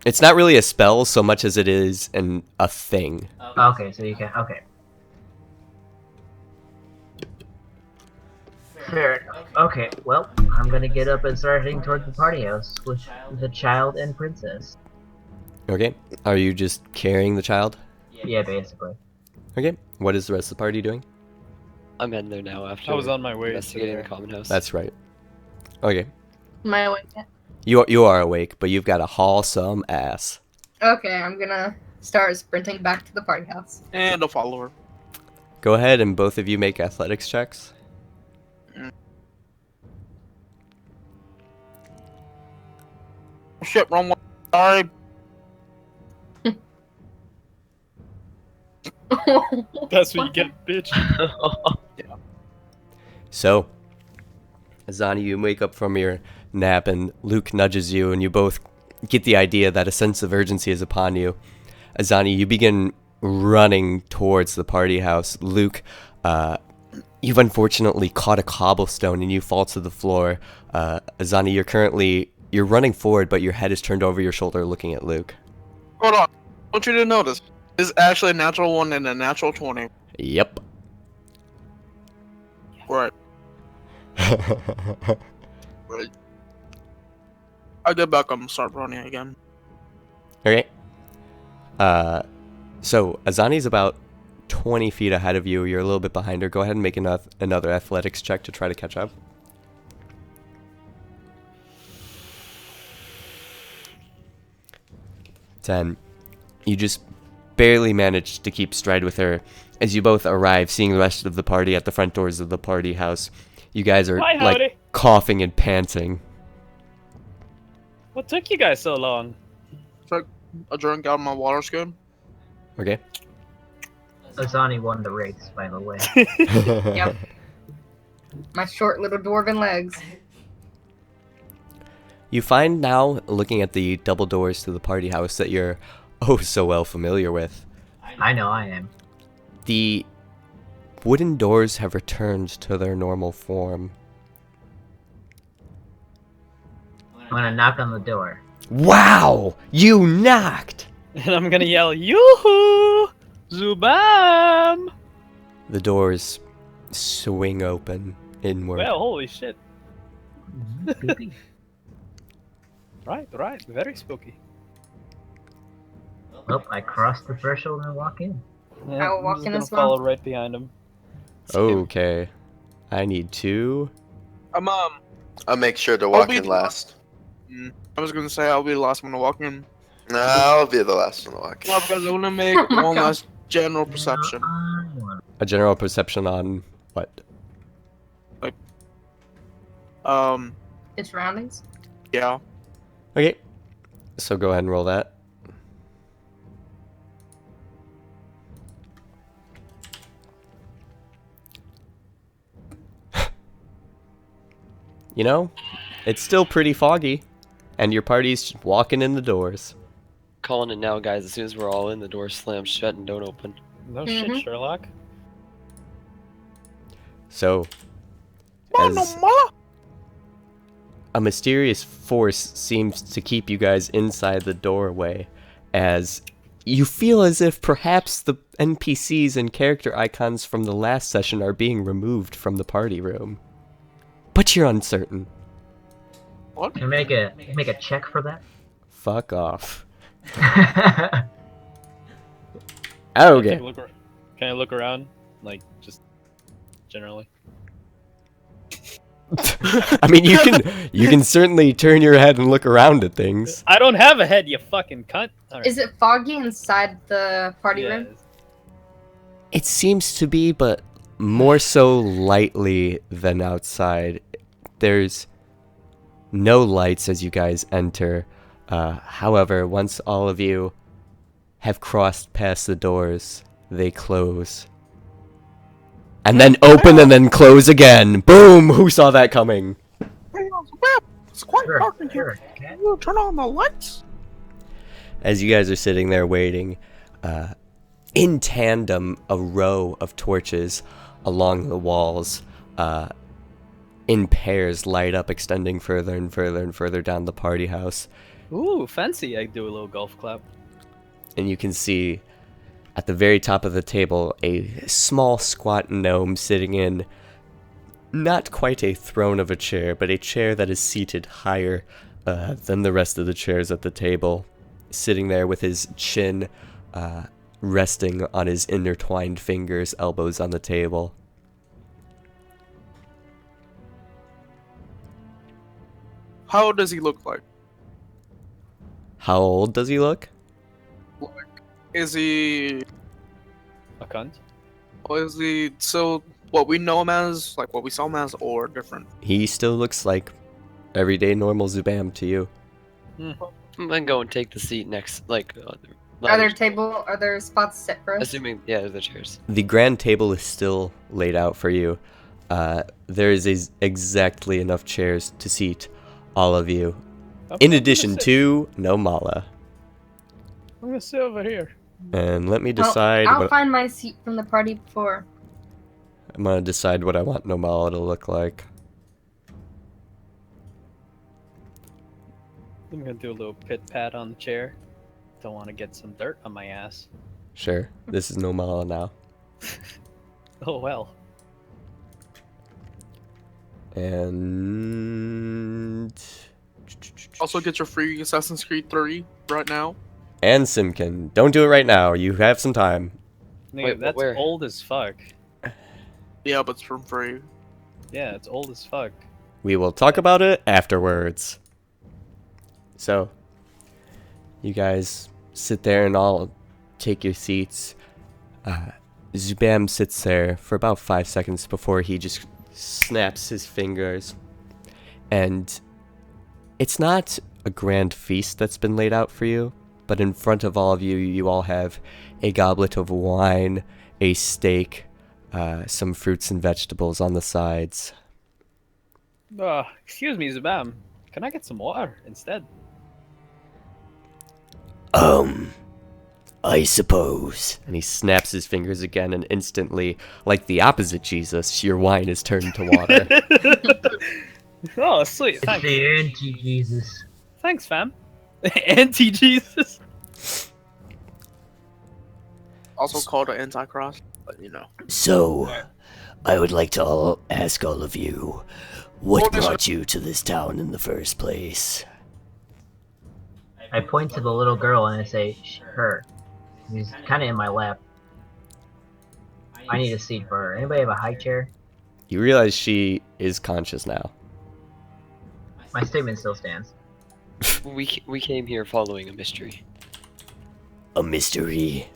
It's not really a spell so much as it is a thing. Okay, so you can, okay. Fair enough. Okay, well, I'm gonna get up and start heading towards the party house with the child and princess. Okay. Are you just carrying the child? Yeah, basically. Okay. What is the rest of the party doing? I'm heading there now after I was on my way to investigating the there. common house. That's right. Okay. Am I awake yet? You are awake, but you've got to haul some ass. Okay, I'm gonna start sprinting back to the party house. And a follower. Go ahead and both of you make athletics checks. Shit, wrong one. Sorry. That's what you get, bitch. So, Azani, you wake up from your nap and Luke nudges you and you both get the idea that a sense of urgency is upon you. Azani, you begin running towards the party house. Luke, you've unfortunately caught a cobblestone and you fall to the floor. Azani, you're running forward, but your head is turned over your shoulder looking at Luke. Hold on. I want you to notice. This is actually a natural 1 and a natural 20. Yep. Right. Right. I get back up and start running again. Okay. So Azani's about 20 feet ahead of you. You're a little bit behind her. Go ahead and make another athletics check to try to catch up. 10. You just barely managed to keep stride with her as you both arrive, seeing the rest of the party at the front doors of the party house. You guys are Hi, howdy. like coughing and panting. What took you guys so long? Took a drink out of my water skin. Okay. Azani won the race, by the way. Yep. My short little dwarven legs. You find now, looking at the double doors to the party house that you're oh so well familiar with, I know I am. the wooden doors have returned to their normal form. I'm gonna knock on the door. Wow! You knocked! And I'm gonna yell, Yoo-hoo! Zubam! The doors swing open inward. Well, holy shit. Spooky. Right, very spooky. Well, I cross the threshold and walk in. Yeah, I will I'm walk just in gonna as well. follow right behind him. Okay. I need 2. I'll make sure to I'll walk be in the last. I was gonna say I'll be the last one to walk in. No, I'll be the last one to walk in. Well, because I'm gonna make Oh my one God. last general perception. A general perception on what? Its surroundings. Yeah. Okay. So go ahead and roll that. You know, it's still pretty foggy, and your party's just walking in the doors. Calling it now, guys. As soon as we're all in, the door slams shut and don't open. No Mhm. shit, Sherlock. So, as a mysterious force seems to keep you guys inside the doorway, as you feel as if perhaps the NPCs and character icons from the last session are being removed from the party room. But you're uncertain. What? Can I make a check for that? Fuck off. Okay. Can I look around? Like, just generally? I mean, you can certainly turn your head and look around at things. I don't have a head, you fucking cunt. Alright. Is it foggy inside the party Yeah, room? It seems to be, but more so lightly than outside. There's no lights as you guys enter. However, once all of you have crossed past the doors, they close. And then open and then close again. Boom! Who saw that coming? It's quite Sure, dark in here. sure. Can you turn on the lights? As you guys are sitting there waiting, in tandem, a row of torches along the walls, in pairs, light up, extending further and further and further down the party house. Ooh, fancy. I do a little golf clap. And you can see at the very top of the table a small squat gnome sitting in not quite a throne of a chair, but a chair that is seated higher than the rest of the chairs at the table, sitting there with his chin resting on his intertwined fingers, elbows on the table. How does he look like? How old does he look? Is he? A cunt? Or is he still what we know him as, like what we saw him as, or different? He still looks like everyday normal Zubam to you. Then go and take the seat next, like. Are there spots set for us? Assuming, yeah, the chairs. The grand table is still laid out for you. There is exactly enough chairs to seat all of you. In addition to no Mala. I'm gonna sit over here. And let me decide I'll what find my seat from the party before. I'm gonna decide what I want Nomala to look like. I'm gonna do a little pit pat on the chair. Don't want to get some dirt on my ass. Sure, this is Nomala now. Oh well. And Also, get your free Assassin's Creed 3 right now. and Simkin. Don't do it right now. You have some time. Nigga, Wait, but that's where? old as fuck. Yeah, but it's for free. Yeah, it's old as fuck. We will talk about it afterwards. So, you guys sit there and all take your seats. Zubam sits there for about 5 seconds before he just snaps his fingers. And it's not a grand feast that's been laid out for you, but in front of all of you, you all have a goblet of wine, a steak, some fruits and vegetables on the sides. Excuse me, Zubam. Can I get some water instead? I suppose. And he snaps his fingers again, and instantly, like the opposite Jesus, your wine is turned to water. Oh, sweet. It's Thanks. the anti-Jesus. Thanks, fam. Anti-Jesus. Also called an Antichrist, but you know. So, I would like to ask all of you, what brought you to this town in the first place? I point to the little girl and I say, her. She's kind of in my lap. I need a seat for her. Anybody have a high chair? You realize she is conscious now. My statement still stands. We came here following a mystery. A mystery?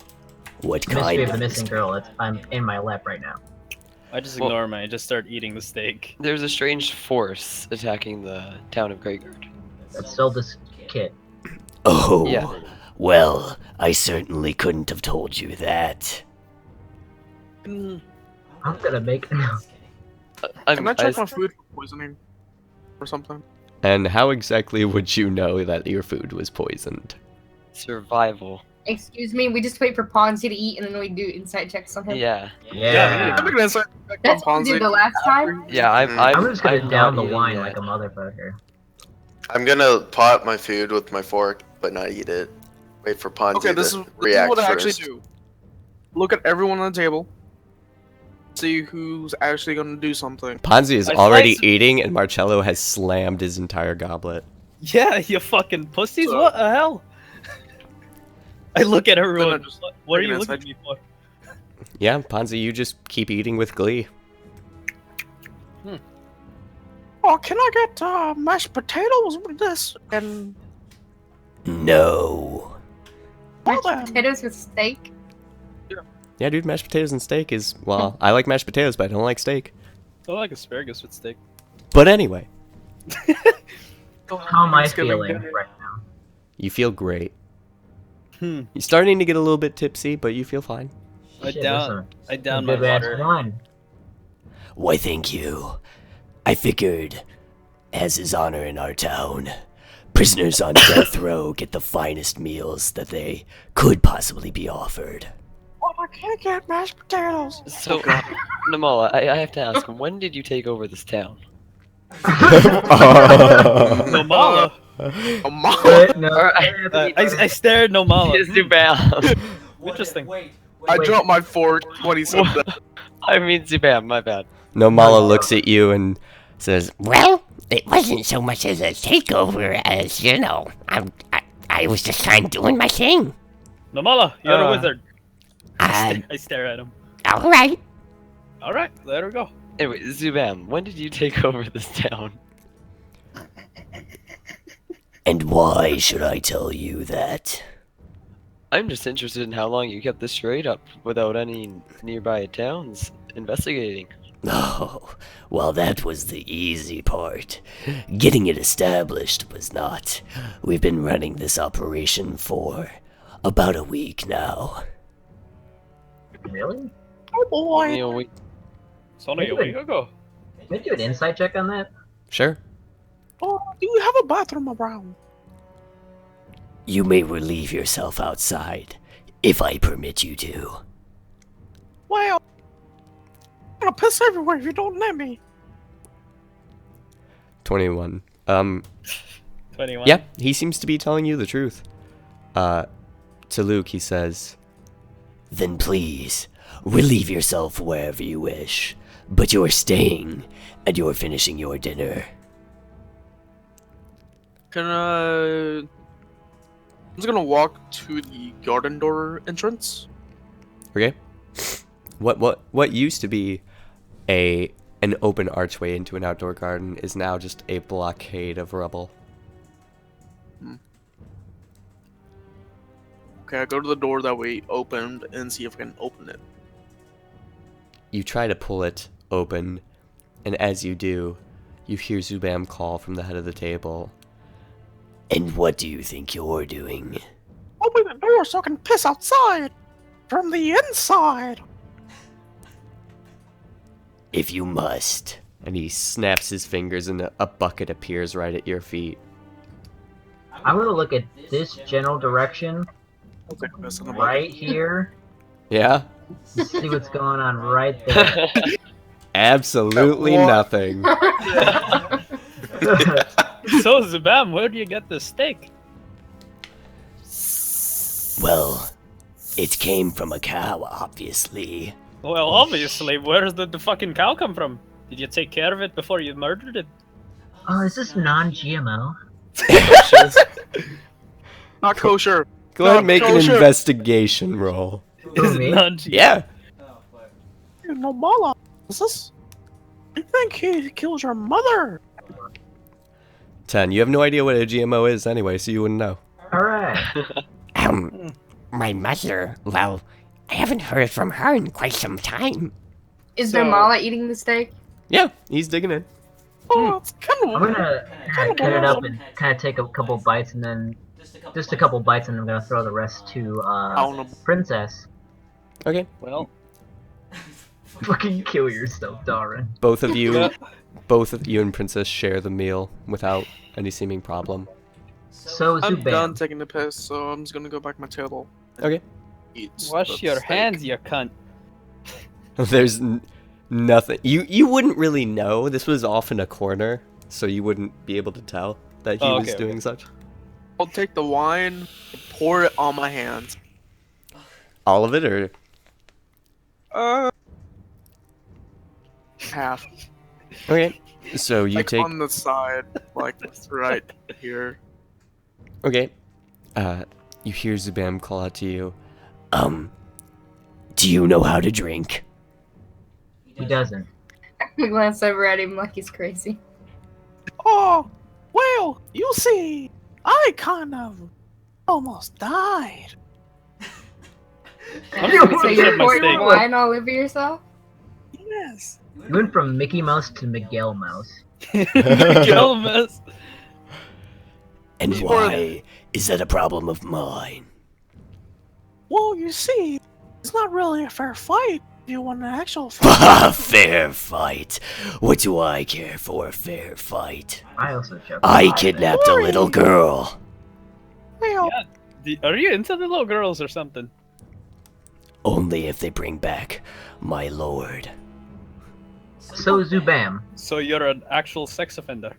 What The mystery kind of the of missing girl. I'm in my lap right now. I just Well- ignore him and I just start eating the steak. There's a strange force attacking the town of Greygard. That's still this kid. Oh, Yeah. well, I certainly couldn't have told you that. Can I'm gonna make. I check my food for poisoning or something? And how exactly would you know that your food was poisoned? Survival. Excuse me, we just wait for Ponzi to eat and then we do insight checks on him. Yeah. Yeah. I'm gonna say That's what we did the last time. Yeah, I'm just gonna I'm down not the eating wine yet. like a motherfucker. I'm gonna pot my food with my fork, but not eat it. Wait for Ponzi Okay, this to is react what I first. actually do. Look at everyone on the table. See who's actually gonna do something. Ponzi is I already slice- eating, and Marcello has slammed his entire goblet. Yeah, you fucking pussies. So- What the hell? I look at everyone. Then I just What are take you an looking at inside- me for? Yeah, Ponzi, you just keep eating with glee. Oh, can I get mashed potatoes with this? And No. Mashed then. potatoes with steak. Yeah, dude, mashed potatoes and steak is, well, I like mashed potatoes, but I don't like steak. I like asparagus with steak. But anyway, How am I Thanksgiving feeling dinner. right now? you feel great. Hmm. You're starting to get a little bit tipsy, but you feel fine. I Shit, down. this is I a down my good ass water. wine. Why, thank you. I figured, as is honor in our town, prisoners on death row get the finest meals that they could possibly be offered. Oh, I can't get mashed potatoes. So, Namala, I have to ask, when did you take over this town? No Mala. No, I stared no Mala. Yes, Zubam. Interesting. I dropped my fork when he said that. I mean Zubam, my bad. No, Mala looks at you and says, Well, it wasn't so much as a takeover as, I was just kind of doing my thing. No Mala, you're a wizard. Uh, I stare at him. alright. All right, let her go. Anyway, Zubam, when did you take over this town? And why should I tell you that? I'm just interested in how long you kept this trade up without any nearby towns investigating. Oh, well, that was the easy part. Getting it established was not. We've been running this operation for about a week now. Really? Oh boy. You know, we, It's only a week ago. Can we do an insight check on that? sure. Oh, do you have a bathroom around? You may relieve yourself outside, if I permit you to. Well, I'm gonna piss everywhere if you don't let me. 21. 21. Yeah, he seems to be telling you the truth. To Luke, he says, Then please, relieve yourself wherever you wish. But you're staying, and you're finishing your dinner. I'm just gonna walk to the garden door entrance. okay. What used to be an open archway into an outdoor garden is now just a blockade of rubble. Okay, I go to the door that we opened and see if I can open it. You try to pull it open, and as you do, you hear Zubam call from the head of the table. And what do you think you're doing? Open the door so I can piss outside from the inside. If you must. And he snaps his fingers and a bucket appears right at your feet. I'm gonna look at this general direction I'll take a piss in the bucket. right here. Yeah? See what's going on right there. Absolutely What? nothing. So, Zubam, where do you get the steak? Well, it came from a cow, obviously. Well, obviously, where did the fucking cow come from? Did you take care of it before you murdered it? Oh, is this non-GMO? Not kosher. Go ahead No, and make an kosher. investigation roll. Who, me? Yeah. No mala. Is this? I think he killed your mother. 10. You have no idea what a GMO is anyway, so you wouldn't know. Alright. My mother, well, I haven't heard from her in quite some time. Is So- Normala eating the steak? Yeah, he's digging in. Oh, it's kind of. I'm gonna kind of cut it up and kind of take a couple bites and then just a couple bites and I'm gonna throw the rest to Princess. Okay. Well, Fucking kill yourself, Darren. Both of you and Princess share the meal without any seeming problem. So I'm done Zubam. taking the piss, so I'm just gonna go back to my table. Okay. Eat wash the your steak. hands, you cunt. There's nothing. You wouldn't really know. This was off in a corner, so you wouldn't be able to tell that he Oh, was okay, doing okay. such. I'll take the wine, and pour it on my hands. All of it, or Half. okay. So you Like take. on the side, like right here. Okay. You hear Zubam call out to you. Do you know how to drink? He doesn't. We glance over at him like he's crazy. Oh, well, you see, I kind of almost died. I'm So pretty you're sure my pouring steak. wine all over yourself? Yes. You went from Mickey Mouse to Miguel Mouse. Miguel Mouse. And why is that a problem of mine? Well, you see, it's not really a fair fight. You want an actual fight. Fair fight. What do I care for a fair fight? I also chuckled. I kidnapped a little girl. Well, Are you into the little girls or something? Only if they bring back my lord. So Zubam. So you're an actual sex offender.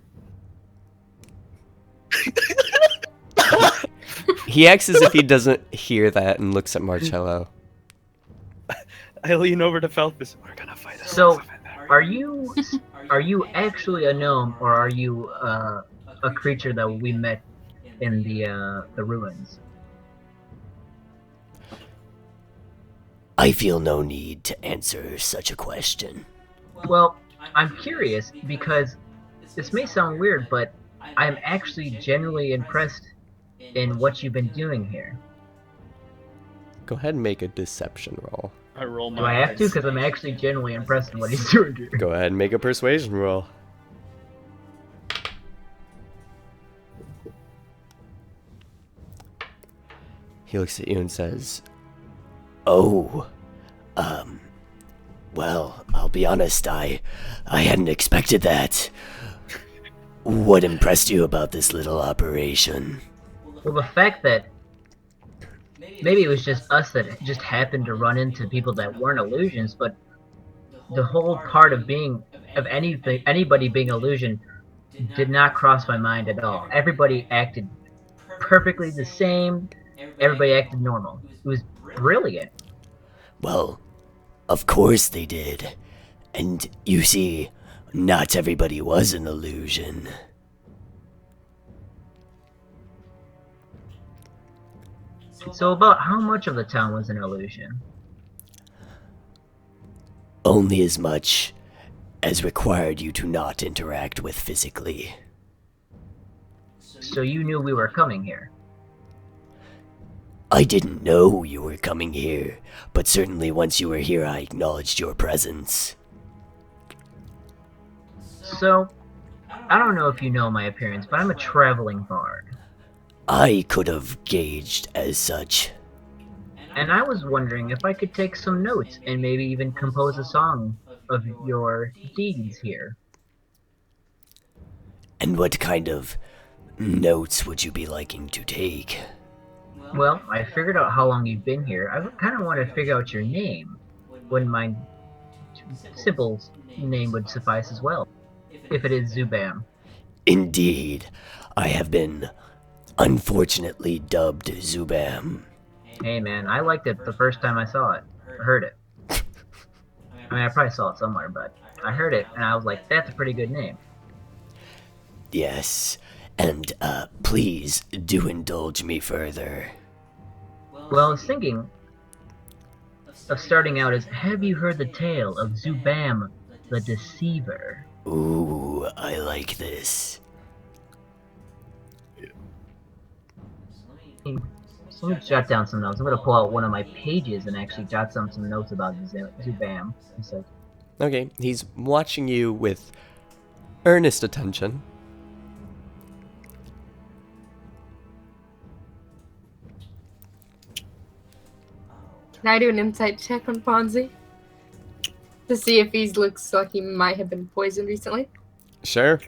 He acts as if he doesn't hear that and looks at Marcello. I lean over to Felthus. We're gonna fight a So, sex offender. are you actually a gnome, or are you a creature that we met in the ruins? I feel no need to answer such a question. Well, I'm curious because this may sound weird, but I'm actually genuinely impressed in what you've been doing here. Go ahead and make a deception roll. I roll my Do I have to? eyes. Because I'm actually genuinely impressed in what he's doing here. Go ahead and make a persuasion roll. He looks at you and says, Oh, well, I'll be honest, I hadn't expected that. What impressed you about this little operation? Well, the fact that maybe it was just us that just happened to run into people that weren't illusions, but the whole part of anybody being illusion did not cross my mind at all. Everybody acted perfectly the same. Everybody acted normal. It was brilliant. Well, of course they did. And you see, not everybody was an illusion. So about how much of the town was an illusion? Only as much as required you to not interact with physically. So you knew we were coming here. I didn't know you were coming here, but certainly once you were here I acknowledged your presence. So, I don't know if you know my appearance, but I'm a traveling bard. I could have gauged as such. And I was wondering if I could take some notes and maybe even compose a song of your deeds here. And what kind of notes would you be liking to take? Well, I figured out how long you've been here. I kind of want to figure out your name. When my simple name would suffice as well. If it is Zubam. Indeed, I have been unfortunately dubbed Zubam. Hey man, I liked it the first time I saw it. I heard it. I mean, I probably saw it somewhere, but I heard it and I was like, that's a pretty good name. Yes, and please do indulge me further. Well, I was thinking of starting out as, have you heard the tale of Zubam the Deceiver? Ooh, I like this. So let me jot down some notes. I'm going to pull out one of my pages and actually jot some notes about Zubam. So, okay, he's watching you with earnest attention. Can I do an insight check on Ponzi? To see if he looks like he might have been poisoned recently? Sure.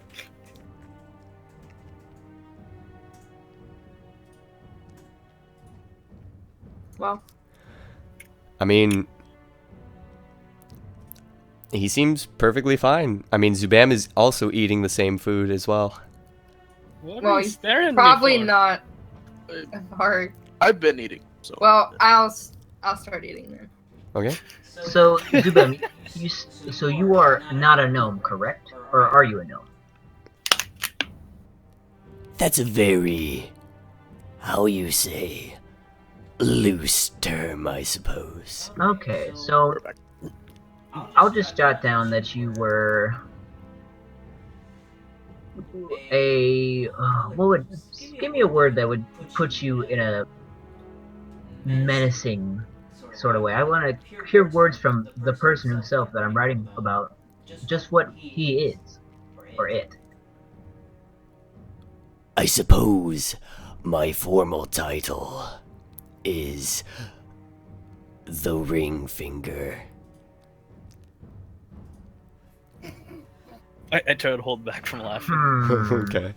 Well, I mean, he seems perfectly fine. I mean, Zubam is also eating the same food as well. What well are you he's staring at me probably for? not hard. I've been eating. So. Well, I'll start eating then. Okay. so Zubam, so you are not a gnome, correct? Or are you a gnome? That's a very, how you say, loose term, I suppose. Okay, so I'll just jot down that you were give me a word that would put you in a menacing sort of way. I want to hear words from the person himself that I'm writing about, just what he is, or it. I suppose my formal title is the Ring Finger. I try to hold back from laughing. Okay.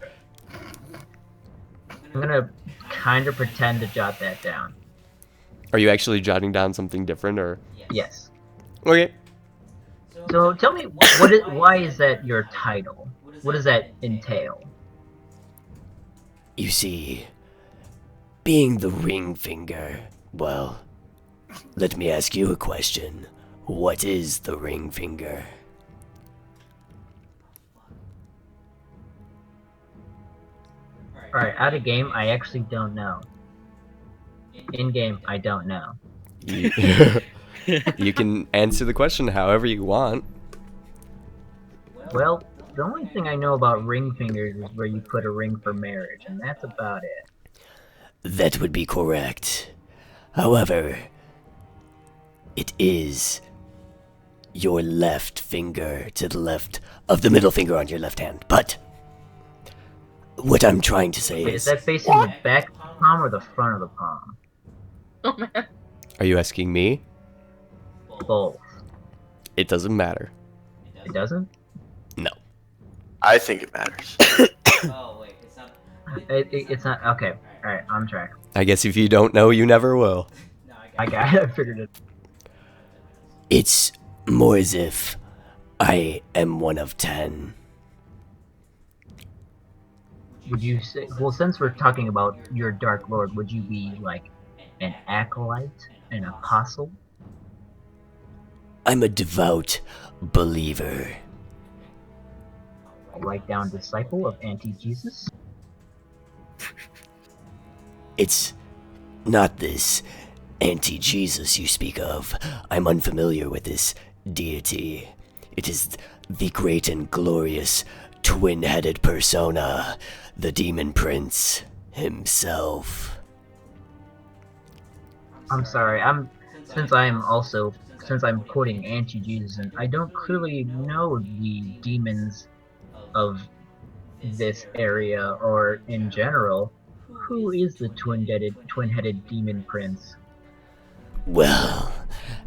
I'm gonna kind of pretend to jot that down. Are you actually jotting down something different, or? Yes. Okay. So tell me, why is that your title? What does that entail? You see, being the Ring Finger, well, let me ask you a question. What is the Ring Finger? Alright, out of game, I actually don't know. In game, I don't know. You can answer the question however you want. Well, the only thing I know about ring fingers is where you put a ring for marriage, and that's about it. That would be correct. However, it is your left finger to the left of the middle finger on your left hand. But what I'm trying to say Wait, is, is that facing the back of the palm or the front of the palm? Oh man. Are you asking me? Both. It doesn't matter. It doesn't? No. I think it matters. It's not. Okay. Alright, on track. I guess if you don't know, you never will. I got it. I figured it. it's more as if I am one of 10. Would you say. Well, since we're talking about your Dark Lord, would you be like an acolyte? An apostle? I'm a devout believer. I'll write down disciple of anti-Jesus? It's not this anti-Jesus you speak of. I'm unfamiliar with this deity. It is the great and glorious twin-headed persona, the Demon Prince himself. I'm sorry, since I'm quoting anti-Jesus, and I don't clearly know the demons of this area or in general. Who is the twin-headed demon prince? Well,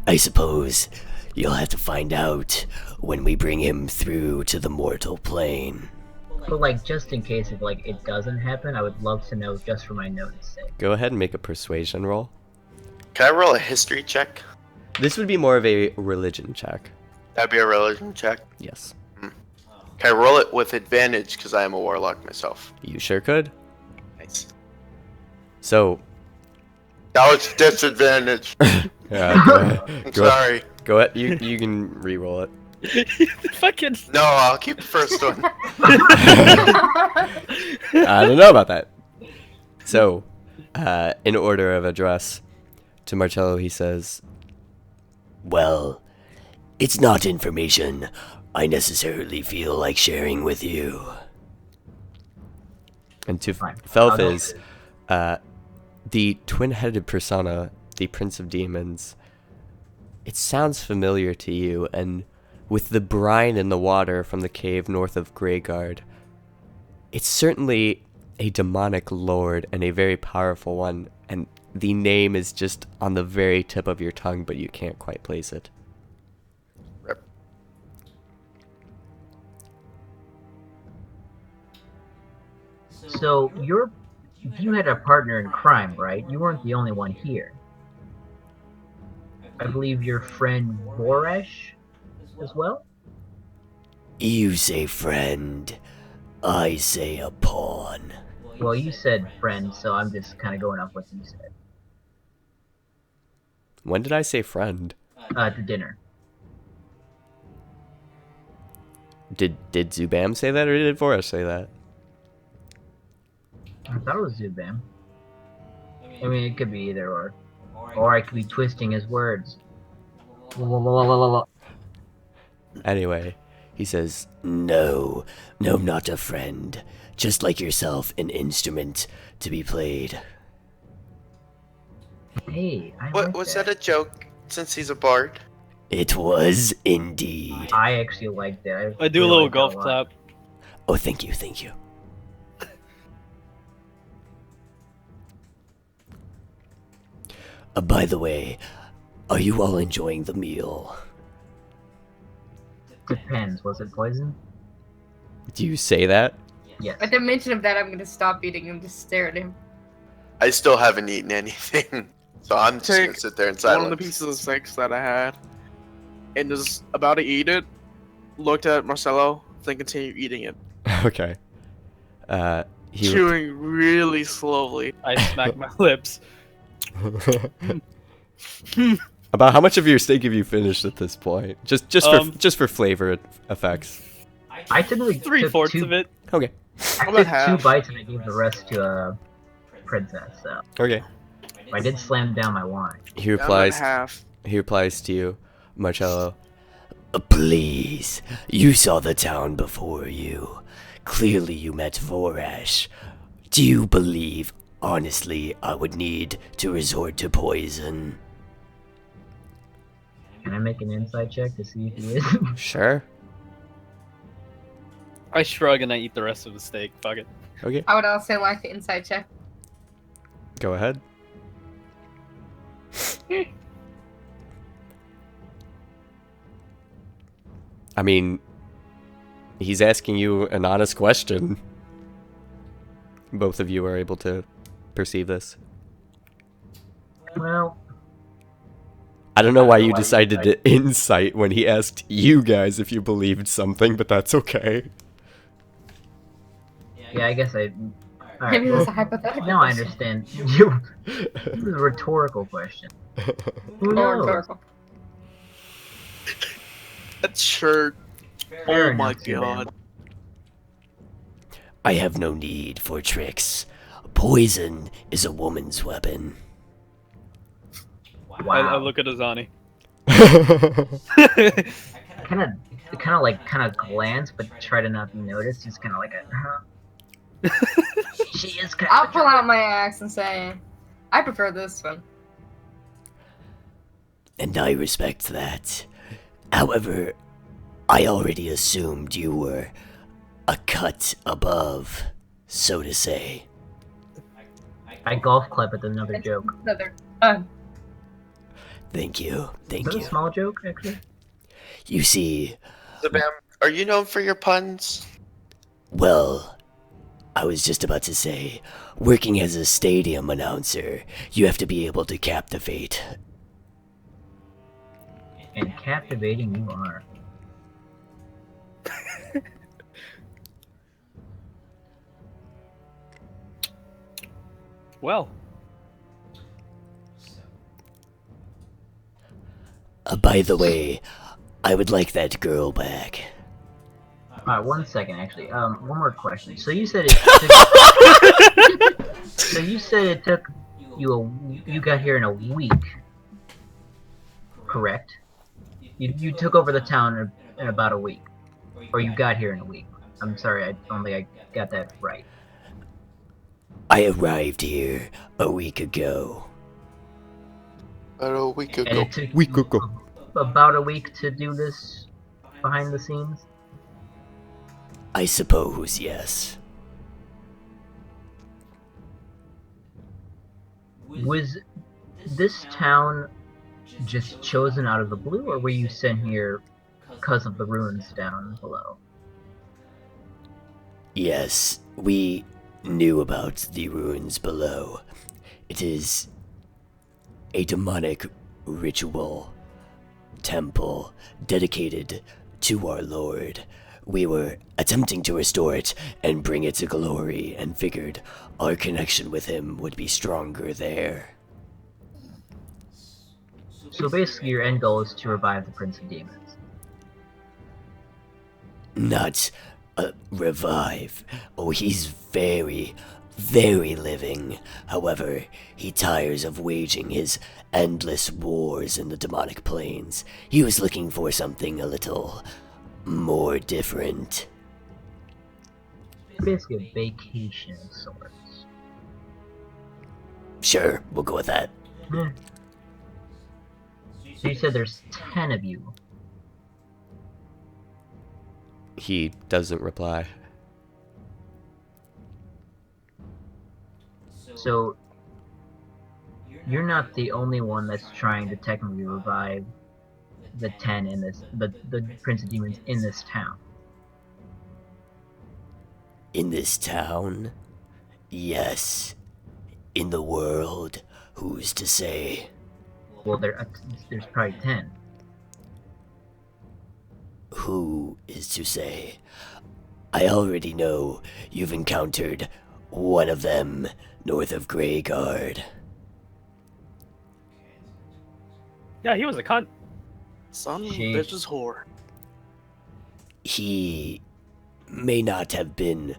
I suppose you'll have to find out when we bring him through to the mortal plane. But like, just in case if like it doesn't happen, I would love to know just for my notice sake. Go ahead and make a persuasion roll. Can I roll a history check? This would be more of a religion check. That'd be a religion check. Yes. Can I roll it with advantage because I am a warlock myself? You sure could. Nice. So, That was disadvantage. yeah, go ahead. I'm Go ahead. sorry. Go ahead. You can re-roll it. Fucking. No, I'll keep the first one. I don't know about that. So, in order of address to Marcello, he says, Well, it's not information I necessarily feel like sharing with you. and to Fine. I'll go with Felthiz, the twin-headed persona, the Prince of Demons, it sounds familiar to you, and with the brine in the water from the cave north of Greyguard, it's certainly a demonic lord and a very powerful one, and the name is just on the very tip of your tongue, but you can't quite place it. Rip. So you had a partner in crime, right? You weren't the only one here. I believe your friend Boresh as well? You say friend, I say a pawn. Well, you said friend, so I'm just kind of going off what you said. When did I say friend? To dinner. Did Zubam say that, or did Vorash say that? I thought it was Zubam. I mean, it could be either or. Or I could be twisting his words. Anyway, he says, No, no, not a friend. Just like yourself, an instrument to be played. Hey, I What like was that a joke? Since he's a bard. It was indeed. I actually like that. I do a really little like that golf lot. clap. Oh, thank you, thank you. By the way, are you all enjoying the meal? Depends. Was it poison? do you say that? Yes. At the mention of that, I'm gonna stop eating and just stare at him. I still haven't eaten anything, so I'm just gonna Take sit there in One silence. of the pieces of steaks that I had, and just about to eat it, looked at Marcelo, then continued eating it, Okay. He chewing really slowly. I smack my lips. About how much of your steak have you finished at this point? Just for flavor effects. I typically took 3/4 two, of it. Okay. I About took half. 2 bites and I gave the rest to Princess. So Okay. I did slam down my wine. He I'm at replies. half. He replies to you, Marcello. Please, you saw the town before you. Clearly you met Vorash. Do you believe, honestly, I would need to resort to poison? Can I make an insight check to see if he is? Sure. I shrug and I eat the rest of the steak. Fuck it. Okay. I would also like the inside check. Go ahead. I mean, he's asking you an honest question. Both of you are able to perceive this. Well, I don't know why you why you decided to insight when he asked you guys if you believed something, but that's okay. yeah, I guess I. Alright, Maybe well, that's a hypothetical. now I question. understand. You. This is a rhetorical question. Who Or knows? rhetorical. That shirt. Fair Oh my enough, Sudan. god. I have no need for tricks. Poison is a woman's weapon. Wow. I look at Azani. kind of glance, but try to not be noticed. Just kind of like a. She is kind I'll of. pull out my axe and say, I prefer this one. And I respect that. However, I already assumed you were a cut above, so to say. I golf clap at another joke. Another. Thank you, Is thank that a you. small joke, actually? You see, Zabam, are you known for your puns? well, I was just about to say, working as a stadium announcer, you have to be able to captivate. And captivating you are. Well, By the way, I would like that girl back. Alright, 1 second, actually. One more question. So you said it took... So you said it took you got here in a week, correct? You took over the town in about a week. Or you got here in a week. I'm sorry, I don't think I got that right. I arrived here a week ago. About a week And ago. it took Week you ago. about a week to do this behind the scenes? I suppose, yes. Was this town just chosen out of the blue, or were you sent here because of the ruins down below? Yes, we knew about the ruins below. It is a demonic ritual temple dedicated to our Lord. We were attempting to restore it and bring it to glory, and figured our connection with him would be stronger there. So basically, your end goal is to revive the Prince of Demons. Not revive. Oh, he's very, very living. However, he tires of waging his endless wars in the demonic planes. He was looking for something a little more different. Basically a vacation of sorts. Sure, we'll go with that. Hmm. So you said there's 10 of you. He doesn't reply. So you're not the only one that's trying to technically revive the 10 in this, the Prince of Demons in this town. In this town? Yes. In the world? Who's to say? Well, there's probably 10. Who is to say? I already know you've encountered one of them north of Greyguard. Yeah, he was a cunt. Son of a She- bitch's whore. He may not have been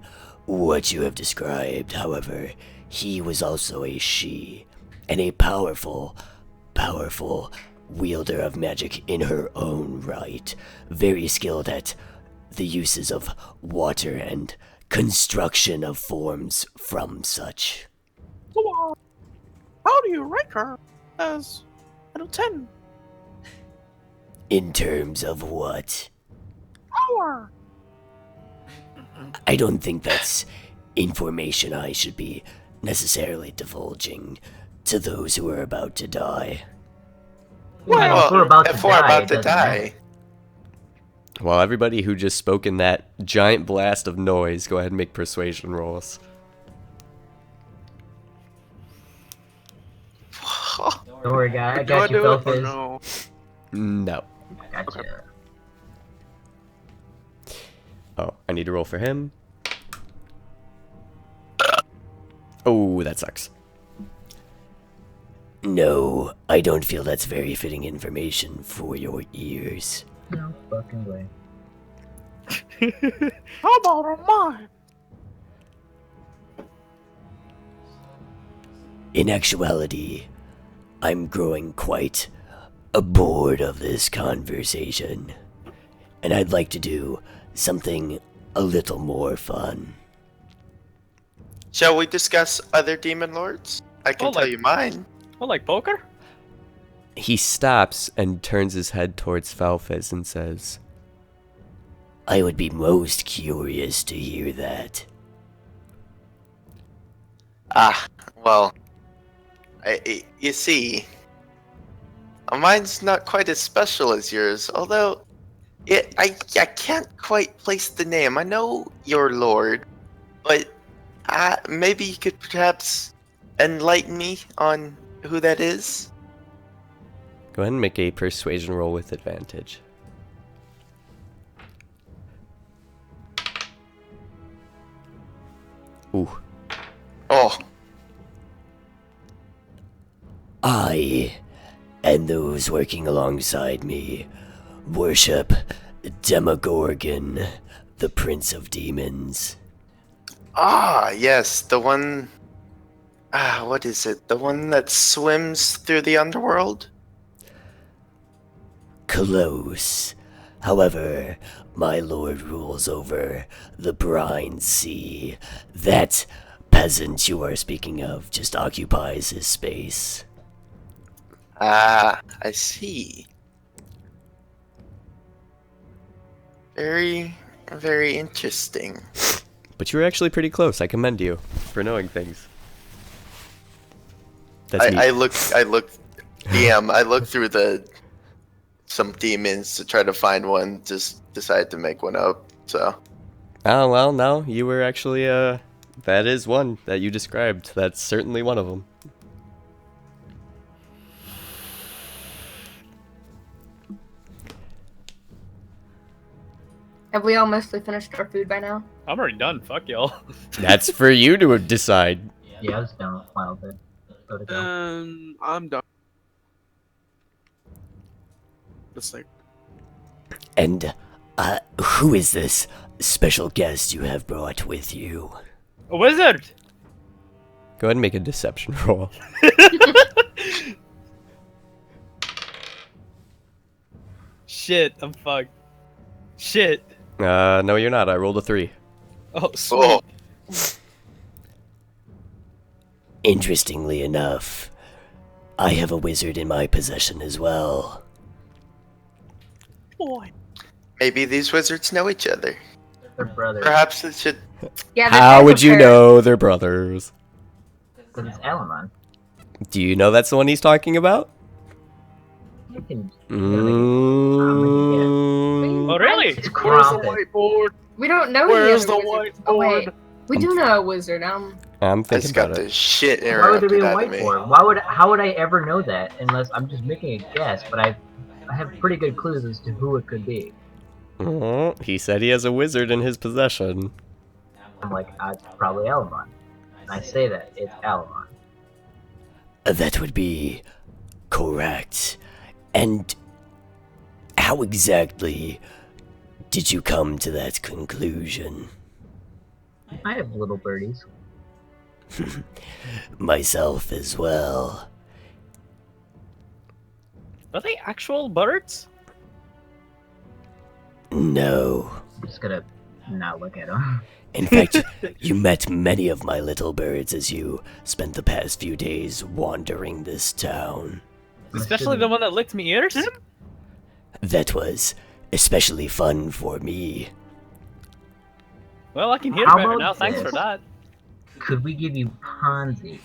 what you have described, however, he was also a she, and a powerful wielder of magic in her own right, very skilled at the uses of water and construction of forms from such. So, how do you rank her as out of 10? In terms of what? Power! I don't think that's information I should be necessarily divulging to those who are about to die. Well, if we're about to if we're die, about it to doesn't matter. die, Well, everybody who just spoke in that giant blast of noise, go ahead and make persuasion rolls. Don't worry, guy. I Do I got you, do it or Felfizz. no? No. Gotcha. Oh, I need to roll for him. Oh, that sucks. No, I don't feel that's very fitting information for your ears. No fucking way. How about on mine? In actuality, I'm growing quite bored of this conversation, and I'd like to do something a little more fun. shall we discuss other demon lords? I can Oh, tell like- you mine. Oh, like poker? He stops and turns his head towards Felfizz and says, I would be most curious to hear that. Well, you see, mine's not quite as special as yours, although I can't quite place the name. I know your lord, but maybe you could perhaps enlighten me on who that is? go ahead and make a persuasion roll with advantage. Ooh. Oh, I, and those working alongside me, worship Demogorgon, the Prince of Demons. yes, the one... what is it? The one that swims through the underworld? Close. However, my lord rules over the Brine Sea. That peasant you are speaking of just occupies his space. I see. Very, very interesting. But you were actually pretty close. I commend you for knowing things. That's me. I looked, DM, I looked through some demons to try to find one, just decided to make one up, so. Oh, well, no, you were actually, that is one that you described. That's certainly one of them. Have we all mostly finished our food by now? I'm already done. Fuck y'all. That's for you to decide. Yeah, I was done with a while bit. Go to go. I'm done. Just like, And, who is this special guest you have brought with you? A wizard! Go ahead and make a deception roll. Shit, I'm fucked. Shit. No, you're not. I rolled a 3. Oh, sweet. Oh, Interestingly enough, I have a wizard in my possession as well. Boy. maybe these wizards know each other. They're brothers. Perhaps it should. Yeah, they're How would you prepared. know they're brothers? Because it's Alamon. Do you know that's the one he's talking about? You can. Mm, Oh, really? It's Where's the Krampus. whiteboard? We don't know Where's the the other wizards. Oh, wait. whiteboard? We do know a wizard. I'm I thinking just got about the it. shit Why would there be interrupted a out of me. whiteboard? How would I ever know that unless I'm just making a guess? But I have pretty good clues as to who it could be. He said he has a wizard in his possession. I'm like, it's probably Alamon. And I say that it's Alamon. That would be correct. And how exactly did you come to that conclusion? I have little birdies. Myself as well. Are they actual birds? No. I'm just gonna not look at them. In fact, you met many of my little birds as you spent the past few days wandering this town. Especially the one that licked me ears? That was especially fun for me. Well, I can hear How better about now, thanks for this? that. Could we give you Ponzi?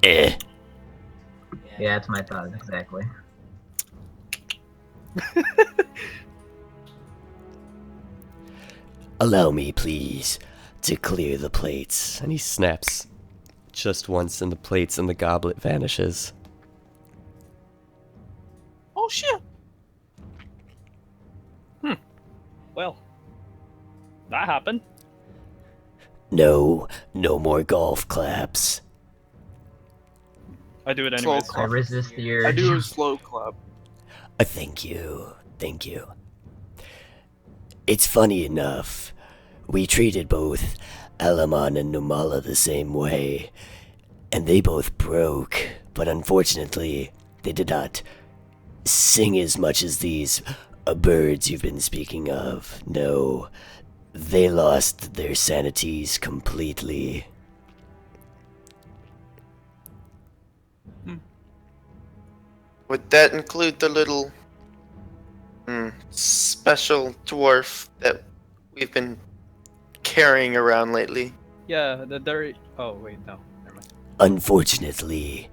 Eh. Yeah, that's my thought, exactly. Allow me, please, to clear the plates. And he snaps just once, and the plates and the goblet vanishes. Oh shit! Well, that happened. No, no more golf claps. I do it Slow anyways. I clap. resist the urge. I do a slow clap. Thank you, thank you. It's funny enough, we treated both Alamon and Numala the same way, and they both broke, but unfortunately, they did not sing as much as these birds you've been speaking of. No, they lost their sanities completely. Would that include the little special dwarf that we've been carrying around lately? Yeah, the dirt. Oh, wait, no. Never mind. Unfortunately,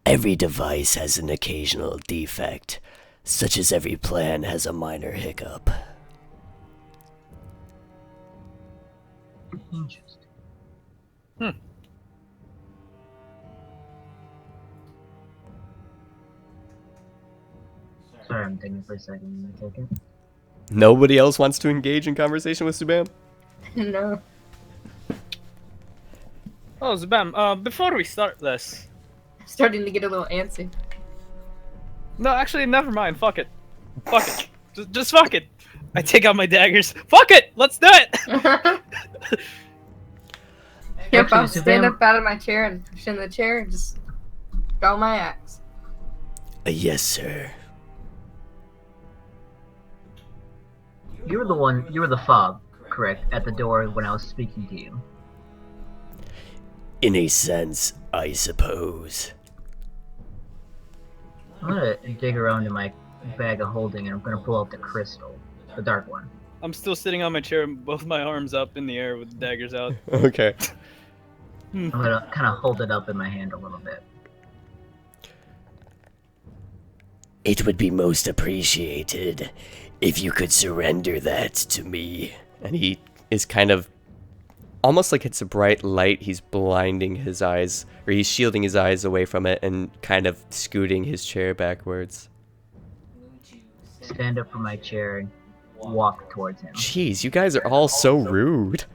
every device has an occasional defect, such as every plan has a minor hiccup. Interesting. Sorry, I'm thinking for a second. I take it. Nobody else wants to engage in conversation with Subam? No. Oh, Zabam, before we start this. Starting to get a little antsy. No, actually, never mind. Fuck it. Fuck it. Just fuck it. I take out my daggers. Fuck it! Let's do it! Yep, I'll Actually, stand Savannah- up out of my chair and push in the chair and just draw my axe. Yes, sir. You were the fob, correct, at the door when I was speaking to you. In a sense, I suppose. I'm gonna dig around in my bag of holding and I'm gonna pull out the crystal. The dark one. I'm still sitting on my chair, both my arms up in the air with the daggers out. Okay. I'm gonna kind of hold it up in my hand a little bit. It would be most appreciated if you could surrender that to me. And he is kind of almost like it's a bright light. He's blinding his eyes, or he's shielding his eyes away from it and kind of scooting his chair backwards. Stand up from my chair and walk towards him. Jeez, you guys are all so rude.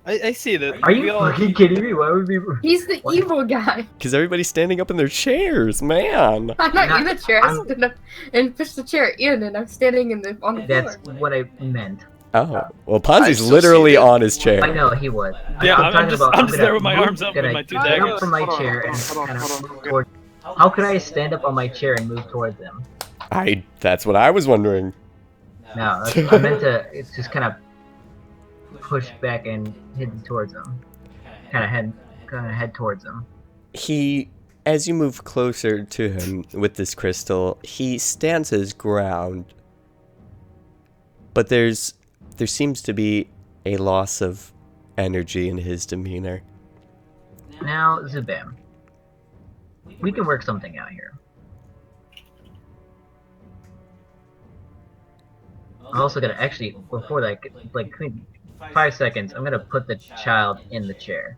I see that. Are we you all- fucking kidding me? Why would we? He's the What? evil guy. Because everybody's standing up in their chairs, man. I'm not in the chair. I I'm- stood up and pushed the chair in, and I'm standing on the That's floor. what I meant. Oh, well, Ponzi's still literally seated. on his I chair. know he would. Yeah, I'm talking just- about, I'm just gonna there with my move- arms up with gonna my two get up daggers. from my Hold on, chair hold on, and hold on, kind hold of on, move okay. toward. How can I stand up on my chair and move towards him? That's what I was wondering. No, I meant to. It's just kind of push back and head towards him. Kind of head towards him. As you move closer to him with this crystal, he stands his ground. But there seems to be a loss of energy in his demeanor. Now, Zubam, we can work something out here. I'm also gonna actually, before that, like 5 seconds, I'm gonna put the child in the chair.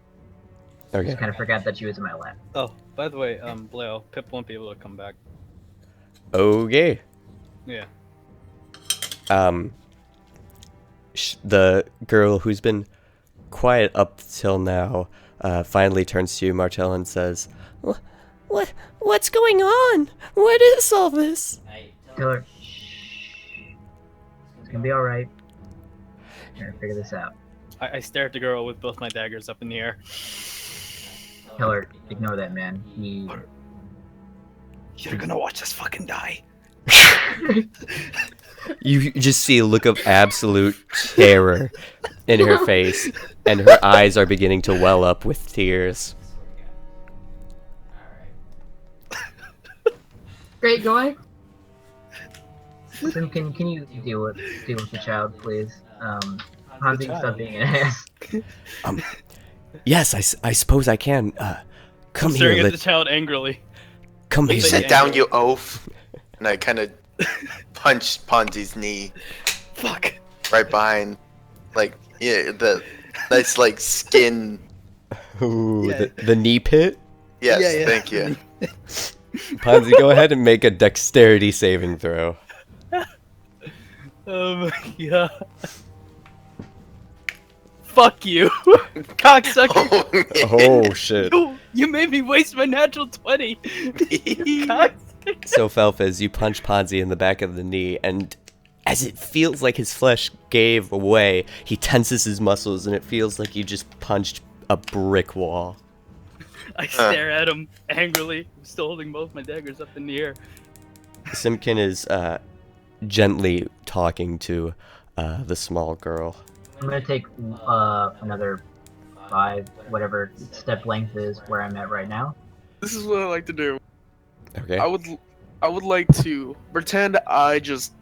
Okay. Just kind of forgot that she was in my lap. Oh, by the way, Bleo, Pip won't be able to come back. Okay. Yeah. The girl who's been quiet up till now finally turns to you, Martel, and says, What's going on? What is all this? Tell her, shh. It's gonna be alright. We're gonna figure this out. I stare at the girl with both my daggers up in the air. Tell her, ignore that man. You're gonna watch us fucking die. you just see a look of absolute terror in her face, and her eyes are beginning to well up with tears. Great Goy. Sim, can you deal with the child, please? Hansi, stop being an ass. Yes, I suppose I can. Come here, Staring at the child angrily. come here. Sit down, you oaf. And I kind of punched Ponzi's knee. Fuck. Right behind, like, yeah, the nice, like, skin. Ooh, Yeah. the knee pit. Yes, Yeah, yeah. thank you. Ponzi, go ahead and make a dexterity saving throw. Yeah. Fuck you, cocksucker. Oh, man. Oh shit. You made me waste my natural 20. Cocksucker. So Felfez, you punch Ponzi in the back of the knee, and as it feels like his flesh gave away, he tenses his muscles, and it feels like you just punched a brick wall. I stare at him angrily, still holding both my daggers up in the air. Simkin is gently talking to the small girl. I'm gonna take another 5, whatever step length is where I'm at right now. This is what I like to do. Okay. I would like to pretend I just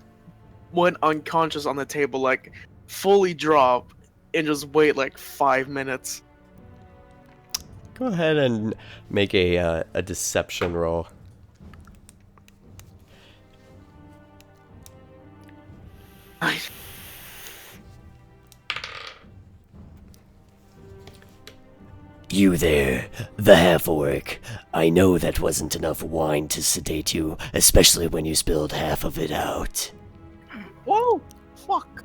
went unconscious on the table, like fully drop, and just wait like 5 minutes. Go ahead and make a deception roll. You there, the half-orc. I know that wasn't enough wine to sedate you, especially when you spilled half of it out. Whoa! Fuck!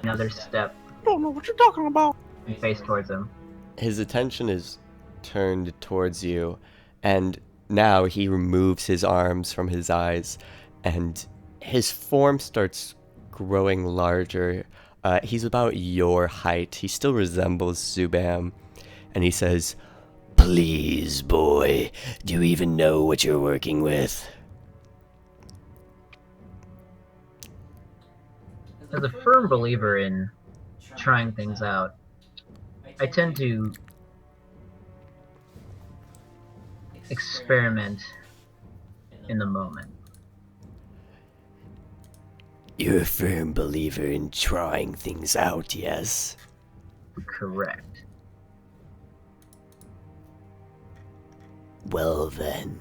Another step I don't know what you're talking about. and face towards him. His attention is turned towards you, and now he removes his arms from his eyes, and his form starts growing larger. He's about your height. He still resembles Zubam, and he says, Please, boy, do you even know what you're working with? As a firm believer in trying things out, I tend to experiment in the moment. You're a firm believer in trying things out, yes? Correct. Well then,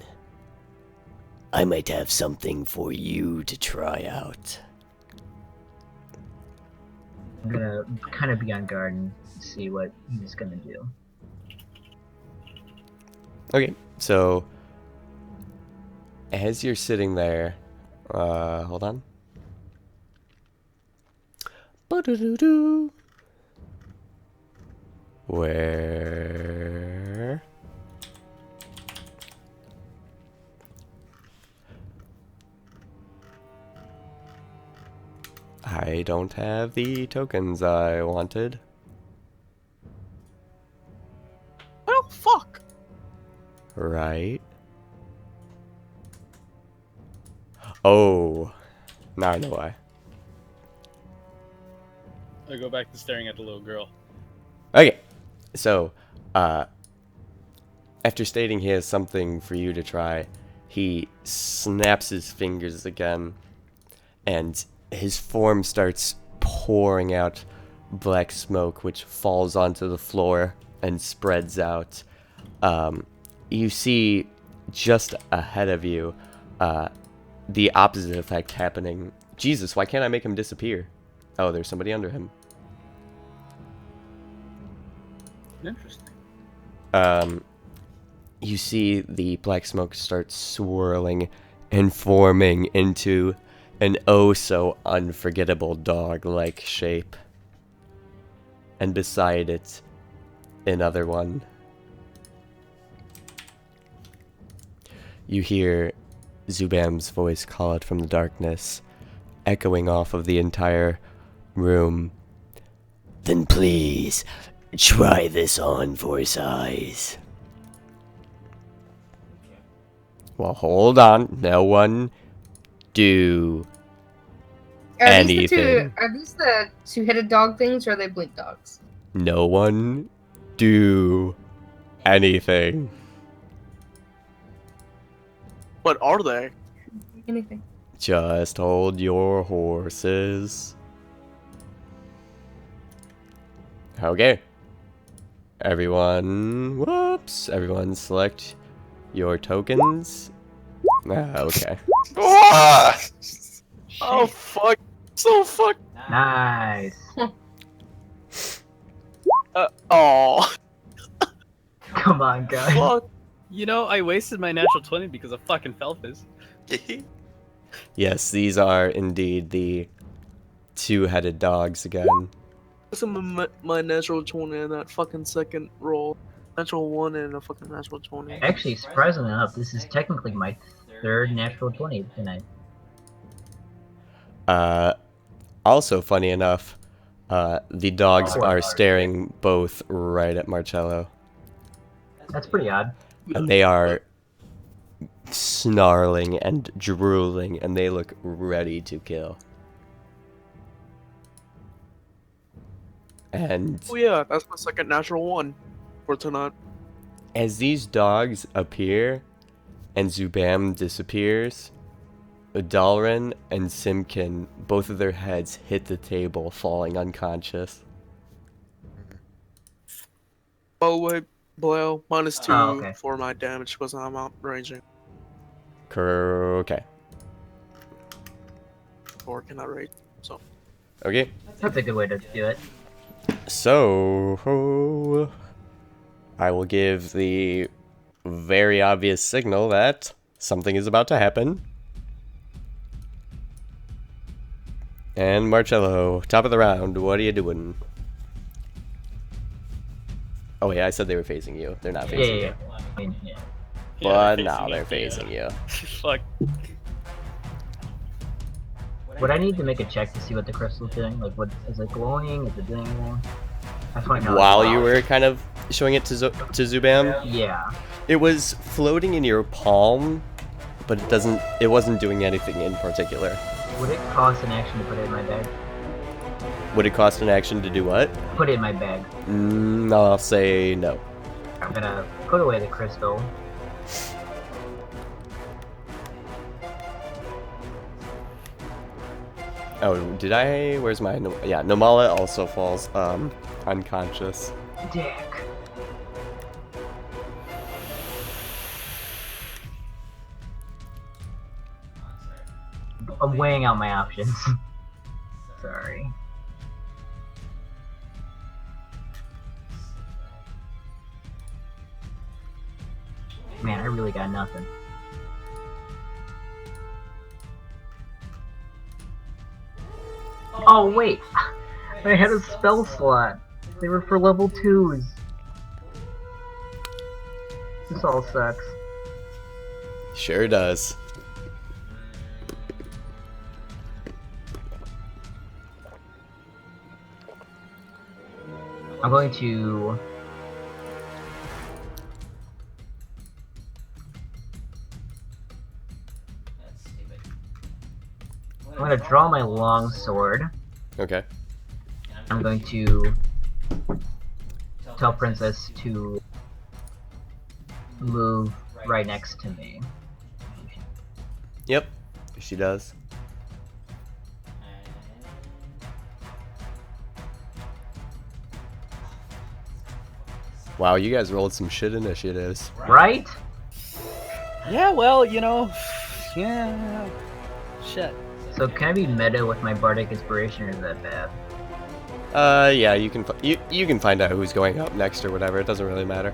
I might have something for you to try out. I'm gonna kind of be on guard and see what he's gonna do. Okay, so as you're sitting there, hold on. Ba-do-do-do. Where? I don't have the tokens I wanted. Well, fuck. Right. Oh. Now I know why. I go back to staring at the little girl. Okay. So, after stating he has something for you to try, he snaps his fingers again, and his form starts pouring out black smoke, which falls onto the floor and spreads out. You see just ahead of you the opposite effect happening. Jesus, why can't I make him disappear? Oh, there's somebody under him. Interesting. You see the black smoke start swirling and forming into an oh so unforgettable dog-like shape. And beside it, another one. You hear Zubam's voice call out from the darkness, echoing off of the entire room. Then please, try this on for size. Well, hold on. No one do anything. Are these the two-headed dog things, or are they blink dogs? No one do anything. What are they? Anything. Just hold your horses. Okay. Everyone select your tokens. Okay. Ah! Oh fuck! So fuck. Nice. Oh. Come on, guys. Fuck. You know, I wasted my natural 20 because of fucking Felphis. Yes, these are indeed the two-headed dogs again. What's my natural 20 in that fucking second roll? Natural 1 and a fucking natural 20. Actually, surprisingly enough, this is technically my third natural 20 tonight. Also funny enough, the dogs Oh, are wow. staring both right at Marcello. That's pretty odd. And they are snarling and drooling, and they look ready to kill. And Oh yeah, that's my second natural 1 for tonight. as these dogs appear and Zubam disappears, Dalrin and Simkin, both of their heads hit the table, falling unconscious. Oh wait, Blow, -2 Oh, okay. for my damage because I'm out ranging. Okay. Or cannot rage. So Okay. That's a good way to do it. So, I will give the very obvious signal that something is about to happen. And Marcello, top of the round, what are you doing? Oh yeah, I said they were facing you. They're not Yeah, facing yeah, you. yeah. I mean, yeah. But now they're facing you. Fuck. Would I need to make a check to see what the crystal's doing? Like, what is it glowing? Is it doing anything? I find out. While you were kind of showing it to Zubam, Yeah. it was floating in your palm, but it wasn't doing anything in particular. Would it cost an action to put it in my bag? Would it cost an action to do what? Put it in my bag. I'll say no. I'm gonna put away the crystal. Oh, did I? Where's my? Yeah, Nomala also falls unconscious. Dick. I'm weighing out my options. Sorry. Man, I really got nothing. Oh wait! I had a spell slot. They were for level 2s. This all sucks. Sure does. I'm going to... I'm going to draw my long sword. Okay. I'm going to tell Princess to move right next to me. Yep, she does. Wow, you guys rolled some shit initiatives. Right? Yeah, well, you know, yeah, shit. So can I be meta with my bardic inspiration, or is that bad? Yeah, you can you can find out who's going up next or whatever. It doesn't really matter.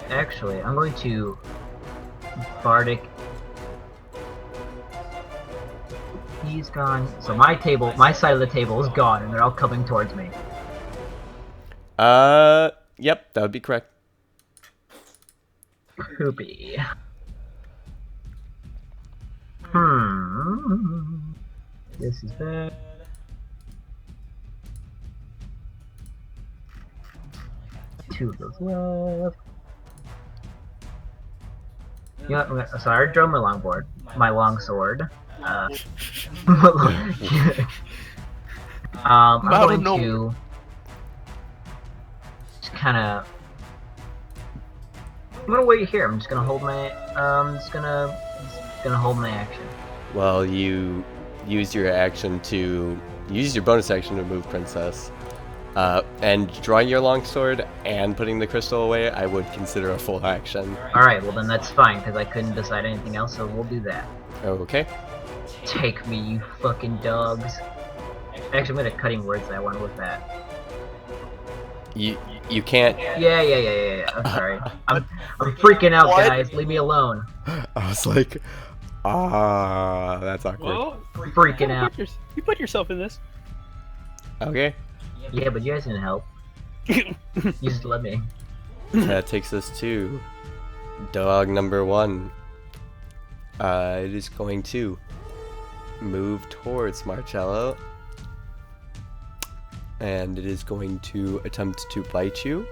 Actually, I'm going to bardic. He's gone. So my side of the table is gone, and they're all coming towards me. Yep, that would be correct. Poopy. This is bad. Two of those left. You know what, so I already drew my longboard. My long sword. I'm going to just kind of. I'm gonna wait here. I'm just gonna hold my. Just gonna hold my action. Well, you used your action to use your bonus action to move Princess, and drawing your longsword and putting the crystal away, I would consider a full action. All right. Well, then that's fine because I couldn't decide anything else, so we'll do that. Okay. Take me, you fucking dogs. Actually, I'm gonna cutting words that one with that. You can't. Yeah. I'm sorry. I'm freaking out, What? guys. Leave me alone. I was like, that's awkward. Well, Freaking out. you put yourself in this. Okay. Yeah, but you guys didn't help. You just let me. That takes us to dog number 1. It is going to move towards Marcello, and it is going to attempt to bite you.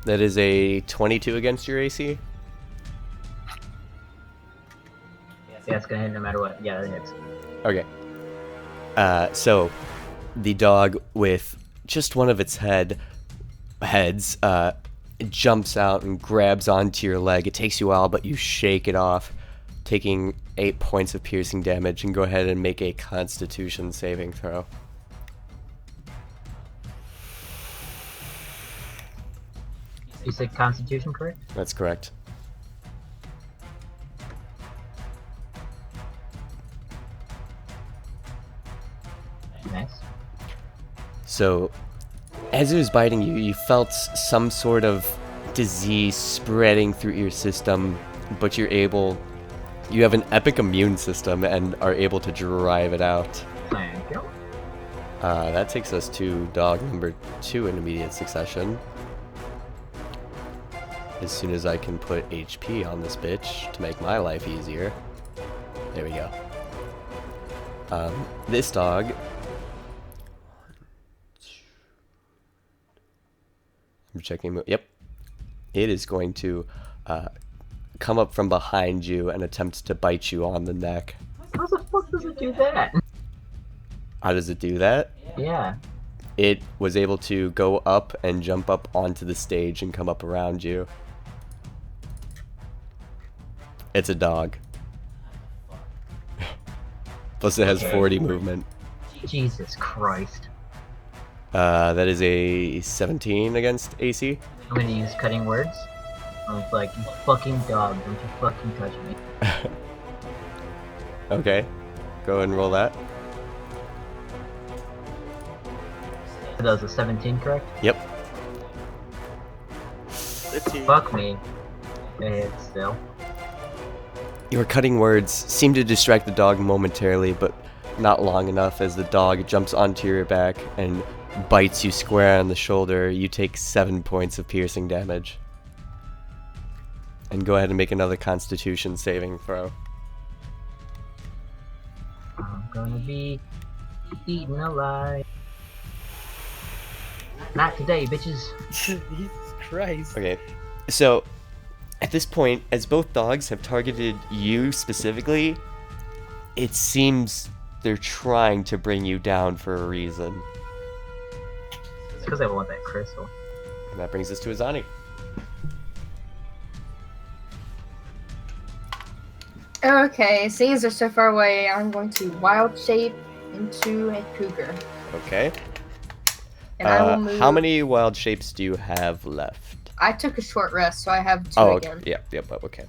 That is a 22 against your AC. Yeah, it's gonna hit no matter what. Yeah, it hits. Okay. So the dog, with just one of its heads, jumps out and grabs onto your leg. It takes you a while, but you shake it off, taking 8 points of piercing damage, and go ahead and make a Constitution saving throw. You said Constitution, correct? That's correct. Nice. So, as it was biting you, you felt some sort of disease spreading through your system, but you have an epic immune system and are able to drive it out. Thank you. That takes us to dog number 2 in immediate succession. As soon as I can put HP on this bitch to make my life easier. There we go. This dog... I'm checking... Yep. It is going to come up from behind you and attempt to bite you on the neck. How the fuck does it do that? How does it do that? Yeah. It was able to go up and jump up onto the stage and come up around you. It's a dog. Plus it has 40 movement. Jesus Christ. That is a 17 against AC. I'm gonna use cutting words. I'm like, you fucking dog, don't you fucking touch me. Okay. Go ahead and roll that. That was a 17, correct? Yep. 15. Fuck me. It hits still. Your cutting words seem to distract the dog momentarily, but not long enough. As the dog jumps onto your back and bites you square on the shoulder, you take 7 points of piercing damage. And go ahead and make another Constitution saving throw. gonna be eaten alive. Not today, bitches. Jesus Christ. Okay, so at this point, as both dogs have targeted you specifically, it seems they're trying to bring you down for a reason. It's because I want that crystal. And that brings us to Azani. Okay, seeing as they're so far away, I'm going to wild shape into a cougar. Okay. And I will move. How many wild shapes do you have left? I took a short rest, so I have 2 Oh, again. yep, okay.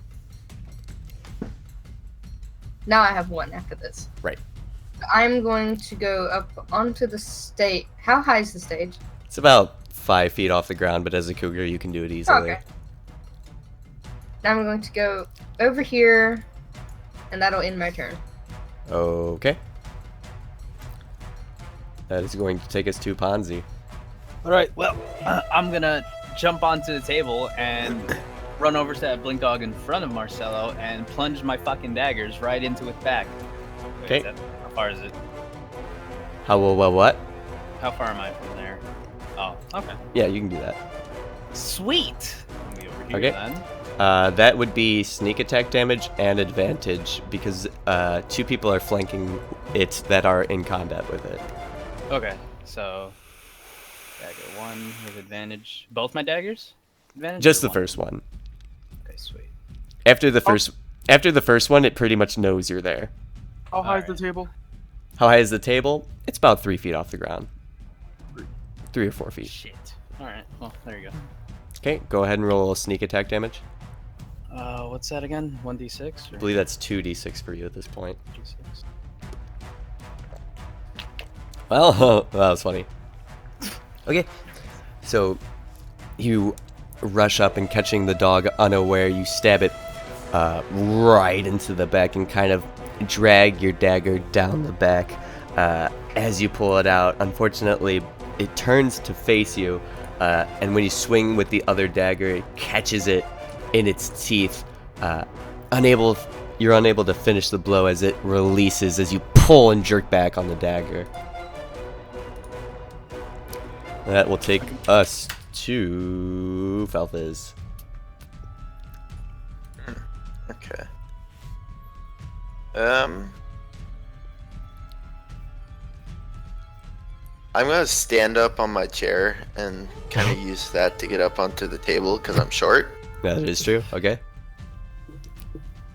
Now I have 1 after this. Right. I'm going to go up onto the stage. How high is the stage? It's about 5 feet off the ground, but as a cougar, you can do it easily. Okay. Now I'm going to go over here, and that'll end my turn. Okay. That is going to take us to Ponzi. Alright, well, I'm gonna jump onto the table and run over to that blink dog in front of Marcelo and plunge my fucking daggers right into its back. Wait, Okay. how far is it? What? How far am I from there? Oh, okay. Yeah, you can do that. Sweet! I'm gonna be over here Okay. then. That would be sneak attack damage and advantage because 2 people are flanking it that are in combat with it. Okay, so dagger 1 with advantage. Both my daggers? Advantage Just or the one? first one. Okay, sweet. After the first one, it pretty much knows you're there. How high is the Alright. table? How high is the table? It's about 3 feet off the ground. 3 or 4 feet. Shit. Alright, well, there you go. Okay, go ahead and roll sneak attack damage. What's that again? 1d6? I Or believe that's 2d6 for you at this point. d6? Well, that was funny. Okay, so you rush up and catching the dog unaware, you stab it right into the back and kind of drag your dagger down the back. As you pull it out, unfortunately, it turns to face you, and when you swing with the other dagger, it catches it in its teeth. You're unable to finish the blow as it releases as you pull and jerk back on the dagger. That will take us to Felthiz. Okay. I'm gonna stand up on my chair and kind of use that to get up onto the table because I'm short. That is true. Okay.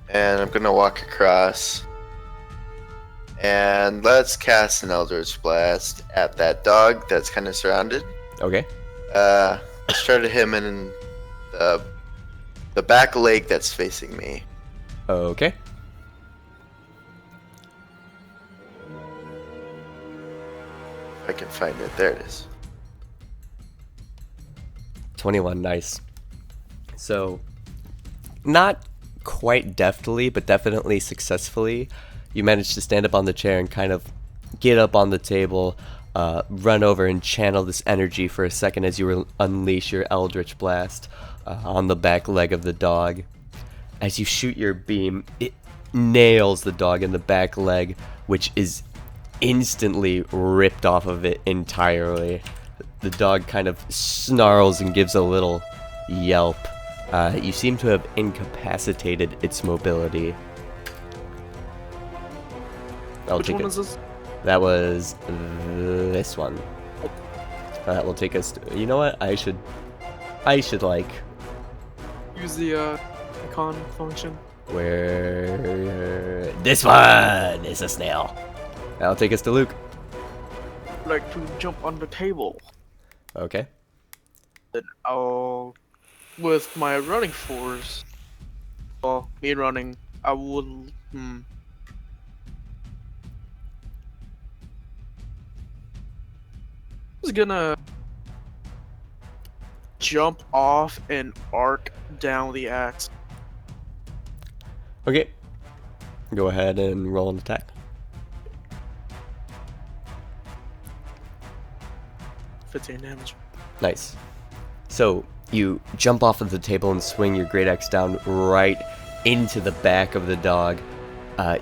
And I'm gonna walk across. And let's cast an Eldritch Blast at that dog that's kind of surrounded. Okay. Let's try to hit him in the back leg that's facing me. Okay. If I can find it. There it is. 21. Nice. So, not quite deftly, but definitely successfully, you managed to stand up on the chair and kind of get up on the table, run over and channel this energy for a second as you unleash your Eldritch Blast on the back leg of the dog. As you shoot your beam, it nails the dog in the back leg, which is instantly ripped off of it entirely. The dog kind of snarls and gives a little yelp. You seem to have incapacitated its mobility. Which one is this? That was this one. That will take us to, you know what? I should like Use the icon function. where this one is a snail. That'll take us to Luke. Like to jump on the table. Okay. Then I'll, with my running force, well, me running, I will, I was gonna jump off and arc down the axe. Okay. Go ahead and roll an attack. 15 damage. Nice. So you jump off of the table and swing your great axe down right into the back of the dog.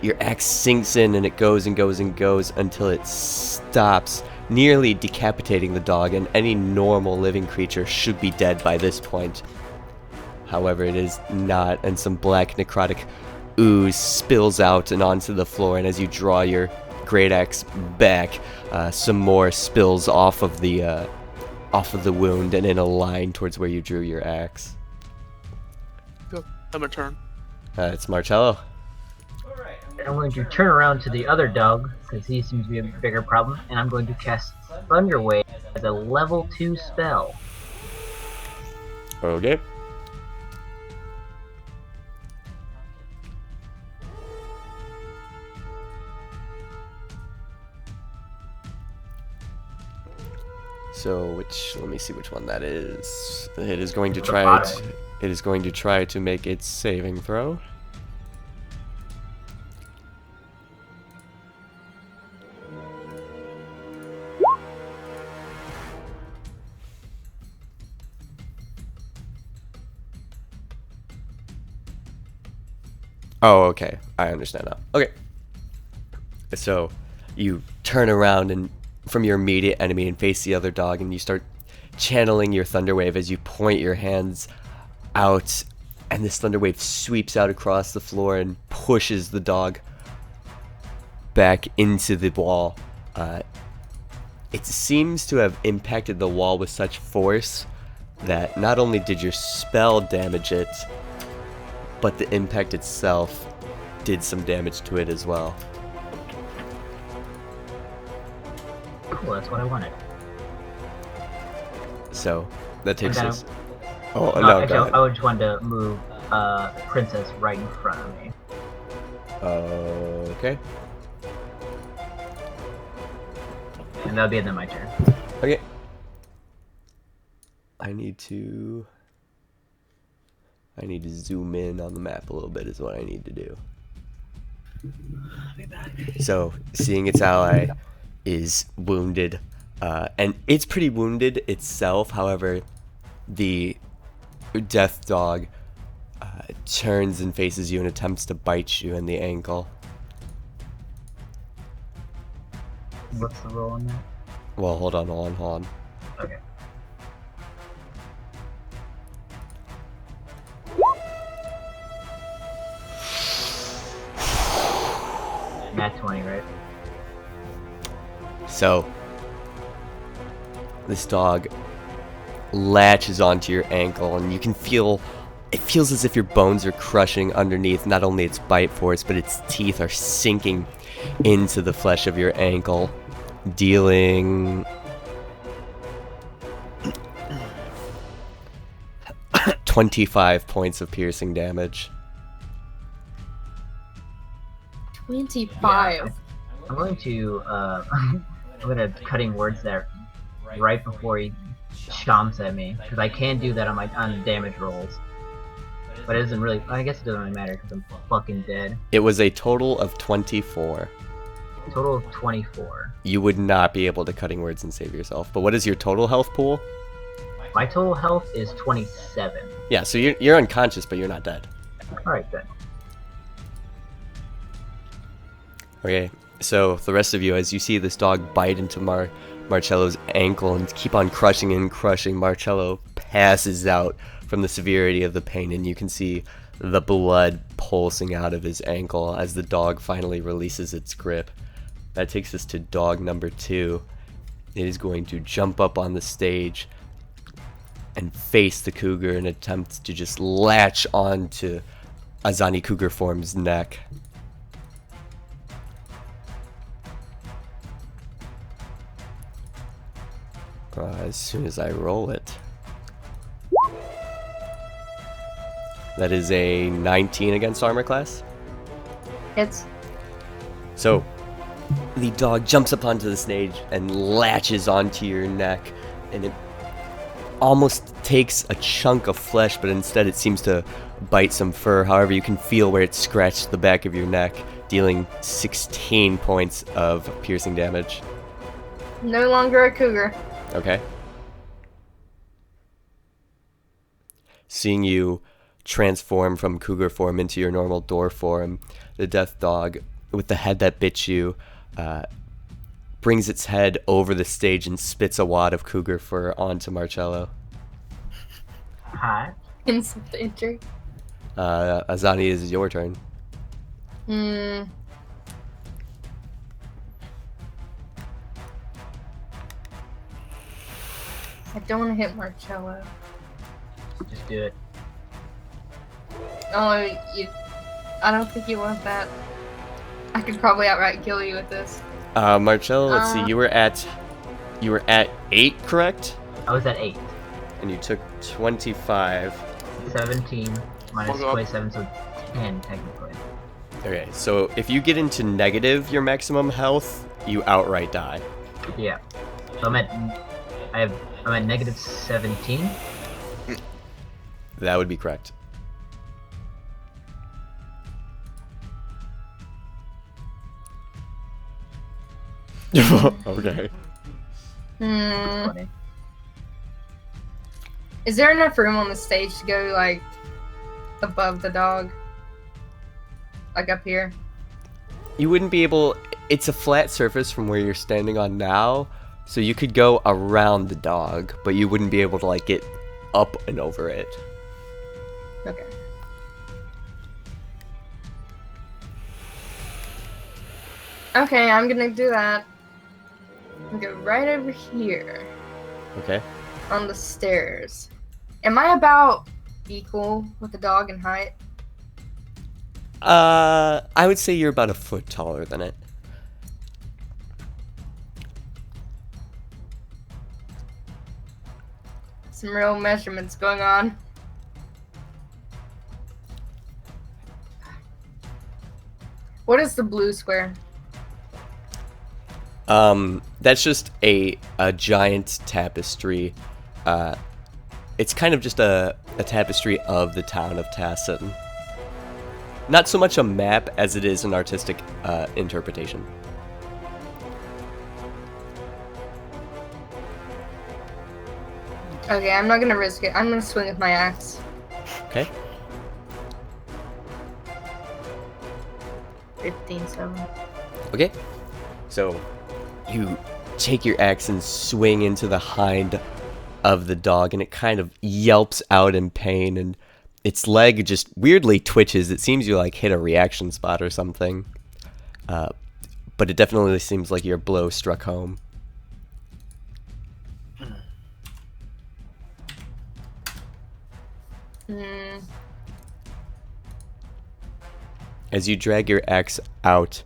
Your axe sinks in and it goes and goes and goes until it stops, nearly decapitating the dog, and any normal living creature should be dead by this point. However, it is not, and some black necrotic ooze spills out and onto the floor, and as you draw your great axe back, some more spills off of the wound and in a line towards where you drew your axe. Go. I'm a turn. It's Marcello. I'm going to turn around to the other dog, because he seems to be a bigger problem, and I'm going to cast Thunder Wave as a level 2 spell. Okay. So let me see which one that is. It is going to try to make its saving throw. Oh, okay. I understand now. Okay. So, you turn around and from your immediate enemy and face the other dog, and you start channeling your thunder wave as you point your hands out, and this thunder wave sweeps out across the floor and pushes the dog back into the wall. It seems to have impacted the wall with such force that not only did your spell damage it, but the impact itself did some damage to it as well. Cool, that's what I wanted. So that takes And then us. Oh no, actually, go ahead. I just wanted to move Princess right in front of me. Okay. And that'll be then my turn. Okay. I need to zoom in on the map a little bit is what I need to do. So, seeing its ally is wounded, and it's pretty wounded itself. However, the death dog turns and faces you and attempts to bite you in the ankle. What's the roll on that? Well, hold on. Okay. Nat 20, right? So, this dog latches onto your ankle, and you can feel, it feels as if your bones are crushing underneath not only its bite force, but its teeth are sinking into the flesh of your ankle, dealing 25 points of piercing damage. 25. I'm going to, I'm gonna cutting words there right before he stomps at me, because I can do that on damage rolls. But it doesn't really, I guess it doesn't really matter, because I'm fucking dead. It was a total of 24. Total of 24. You would not be able to cutting words and save yourself. But what is your total health pool? My total health is 27. Yeah, so you're unconscious, but you're not dead. Alright then. Okay, so the rest of you, as you see this dog bite into Marcello's ankle and keep on crushing and crushing, Marcello passes out from the severity of the pain, and you can see the blood pulsing out of his ankle as the dog finally releases its grip. That takes us to dog number 2. It is going to jump up on the stage and face the cougar and attempt to just latch onto Azani Cougar Form's neck. As soon as I roll it. That is a 19 against armor class. Hits. So, the dog jumps up onto the stage and latches onto your neck, and it almost takes a chunk of flesh, but instead it seems to bite some fur. However, you can feel where it scratched the back of your neck, dealing 16 points of piercing damage. No longer a cougar. Okay. Seeing you transform from cougar form into your normal door form, the death dog, with the head that bit you, brings its head over the stage and spits a wad of cougar fur onto Marcello. Hi. Insult danger. Azani, this is your turn. Hmm. I don't want to hit Marcello. Just do it. Oh, I don't think you want that. I could probably outright kill you with this. Marcello, let's see, you were at 8, correct? I was at 8. And you took 25. 17 minus Oh, God. 27, so 10 technically. Okay, so if you get into negative your maximum health, you outright die. Yeah. So I'm at negative 17. That would be correct. Okay. Hmm. Funny. Is there enough room on the stage to go, like, above the dog? Like up here? You wouldn't be able... It's a flat surface from where you're standing on now, so you could go around the dog, but you wouldn't be able to, like, get up and over it. Okay. Okay, I'm gonna do that. I'm gonna go right over here Okay. on the stairs. Am I about equal with the dog in height? I would say you're about a foot taller than it. Some real measurements going on. What is the blue square? That's just a giant tapestry. It's kind of just a tapestry of the town of Tassin. Not so much a map as it is an artistic interpretation. Okay, I'm not gonna risk it. I'm gonna swing with my axe. Okay. 15-7. Okay. So you take your axe and swing into the hind of the dog, and it kind of yelps out in pain, and its leg just weirdly twitches. It seems you like hit a reaction spot or something. But it definitely seems like your blow struck home. Hmm. As you drag your axe out,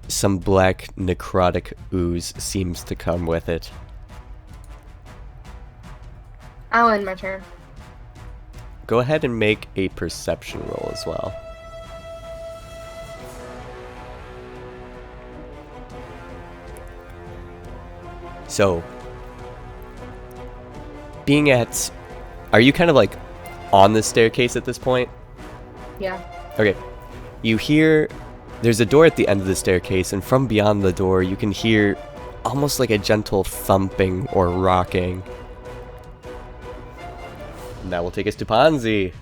some black necrotic ooze seems to come with it. I'll end my turn. Go ahead and make a perception roll as well. So, being at... Are you kind of like on the staircase at this point? Yeah. Okay. You hear... There's a door at the end of the staircase, and from beyond the door, you can hear almost like a gentle thumping or rocking. And that will take us to Ponzi.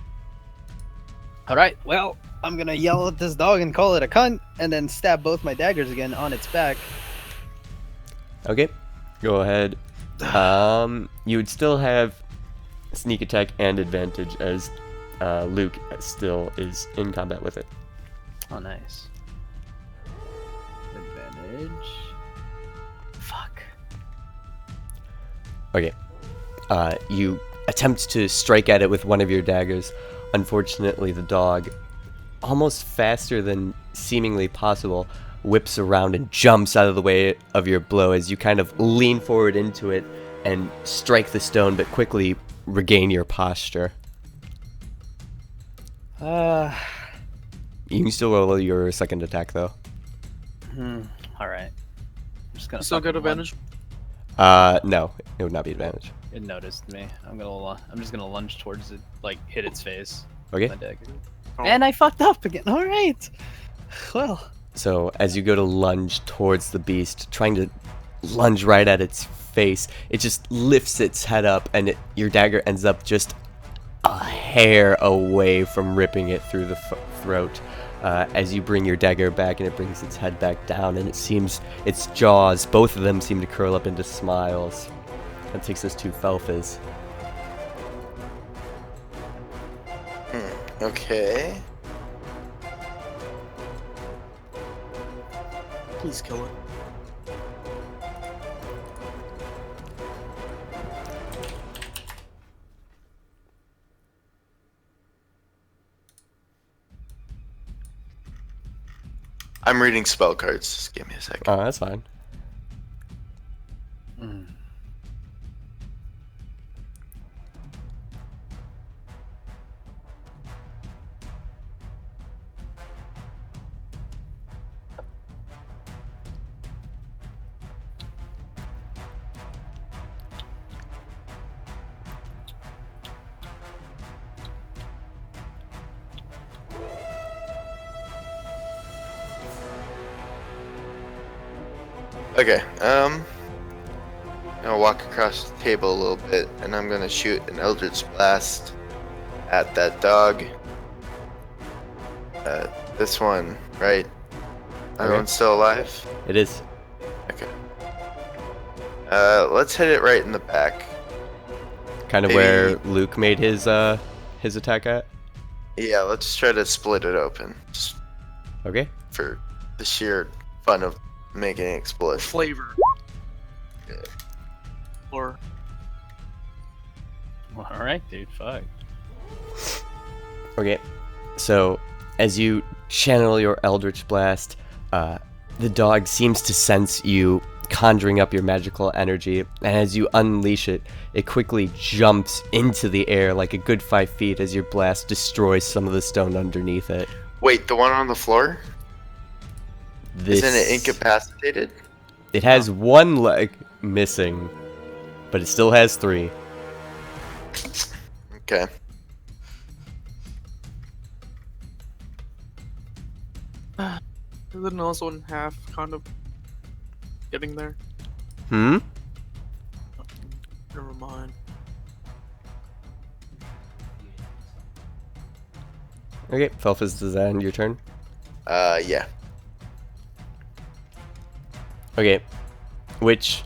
Alright, well, I'm gonna yell at this dog and call it a cunt, and then stab both my daggers again on its back. Okay. Go ahead. You would still have sneak attack and advantage as Luke still is in combat with it. Oh, nice. Advantage. Fuck. Okay. You attempt to strike at it with one of your daggers. Unfortunately, the dog, almost faster than seemingly possible, whips around and jumps out of the way of your blow as you kind of lean forward into it and strike the stone, but quickly regain your posture. You can still roll your second attack, though. Alright. I'm just gonna Still fucking good advantage. No, it would not be advantage. It noticed me. I'm just gonna lunge towards it, like hit its face. Okay. with my dagger. Oh. And I fucked up again. All right. Well. So as you go to lunge towards the beast, trying to lunge right at its face, it just lifts its head up, and your dagger ends up just a hair away from ripping it through the throat. As you bring your dagger back and it brings its head back down, and it seems its jaws, both of them seem to curl up into smiles. That takes us to Felphis. Okay. Please kill it. I'm reading spell cards. Just give me a second. Oh, that's fine. Okay, I'm gonna walk across the table a little bit, and I'm gonna shoot an Eldritch Blast at that dog. This one, right? Everyone's still alive? It is. Okay. Let's hit it right in the back. Kind of Maybe- where Luke made his attack at. Yeah, let's try to split it open. Just Okay. for the sheer fun of making it explode. Flavor. Or All right, dude. Fuck. Okay. So, as you channel your Eldritch Blast, the dog seems to sense you conjuring up your magical energy, and as you unleash it, it quickly jumps into the air like a good 5 feet as your blast destroys some of the stone underneath it. Wait, the one on the floor? This, Isn't it incapacitated? It has one leg missing, but it still has 3. Okay. isn't also in half, kind of getting there. Hmm? Never mind. Okay, Felphis, does that end your turn? Yeah. Okay, which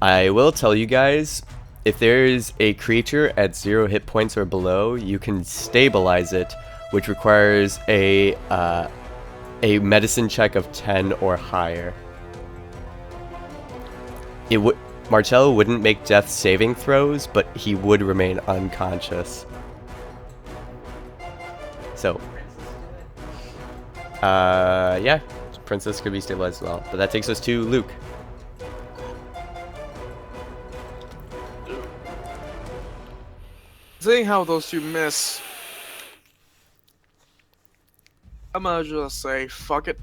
I will tell you guys, if there is a creature at 0 hit points or below, you can stabilize it, which requires a medicine check of 10 or higher. It would Marcello wouldn't make death saving throws, but he would remain unconscious. So, yeah, Princess could be stabilized as well. But that takes us to Luke. Seeing how those two miss, I'm gonna just say fuck it.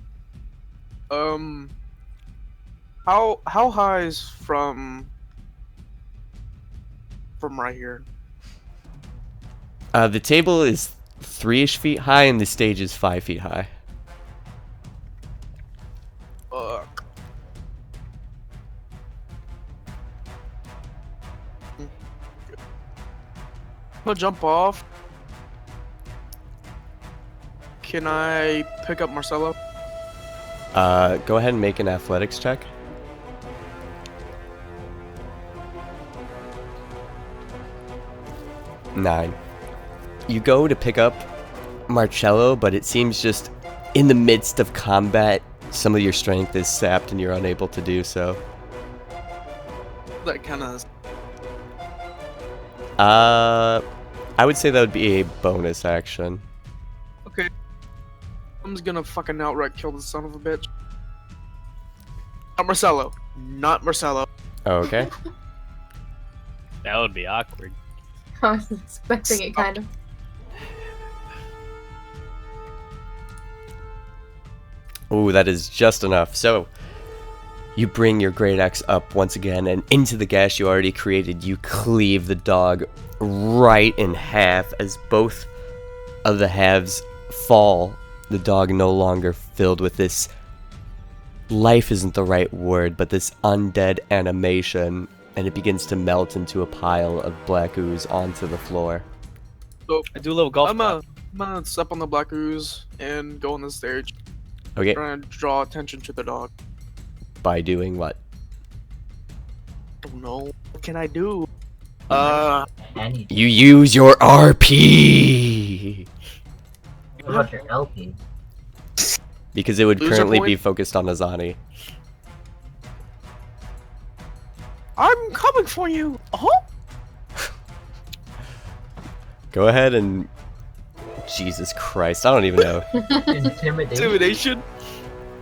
How high is from right here? The table is 3-ish feet high, and the stage is 5 feet high. Fuck. I'm gonna jump off. Can I pick up Marcello? Go ahead and make an athletics check. Nine. You go to pick up Marcello, but it seems just in the midst of combat, some of your strength is sapped and you're unable to do so. That kind of. I would say that would be a bonus action. Okay. I'm just gonna fucking outright kill this son of a bitch. Not Marcello. Not Marcello. Okay. That would be awkward. I was expecting it, kind of. Ooh, that is just enough. So, you bring your great axe up once again, and into the gash you already created, you cleave the dog right in half as both of the halves fall. The dog no longer filled with this, life isn't the right word, but this undead animation, and it begins to melt into a pile of black ooze onto the floor. So I do a little golf I'm clap. gonna step on the black ooze and go on the stage, Okay, trying to draw attention to the dog. by doing what? Don't know. What can I do? Anything. You use your RP! What about your LP? Because it would Loser currently point? be focused on Azani. I'm coming for you. Oh, Go ahead and... Jesus Christ, I don't even know. Intimidation.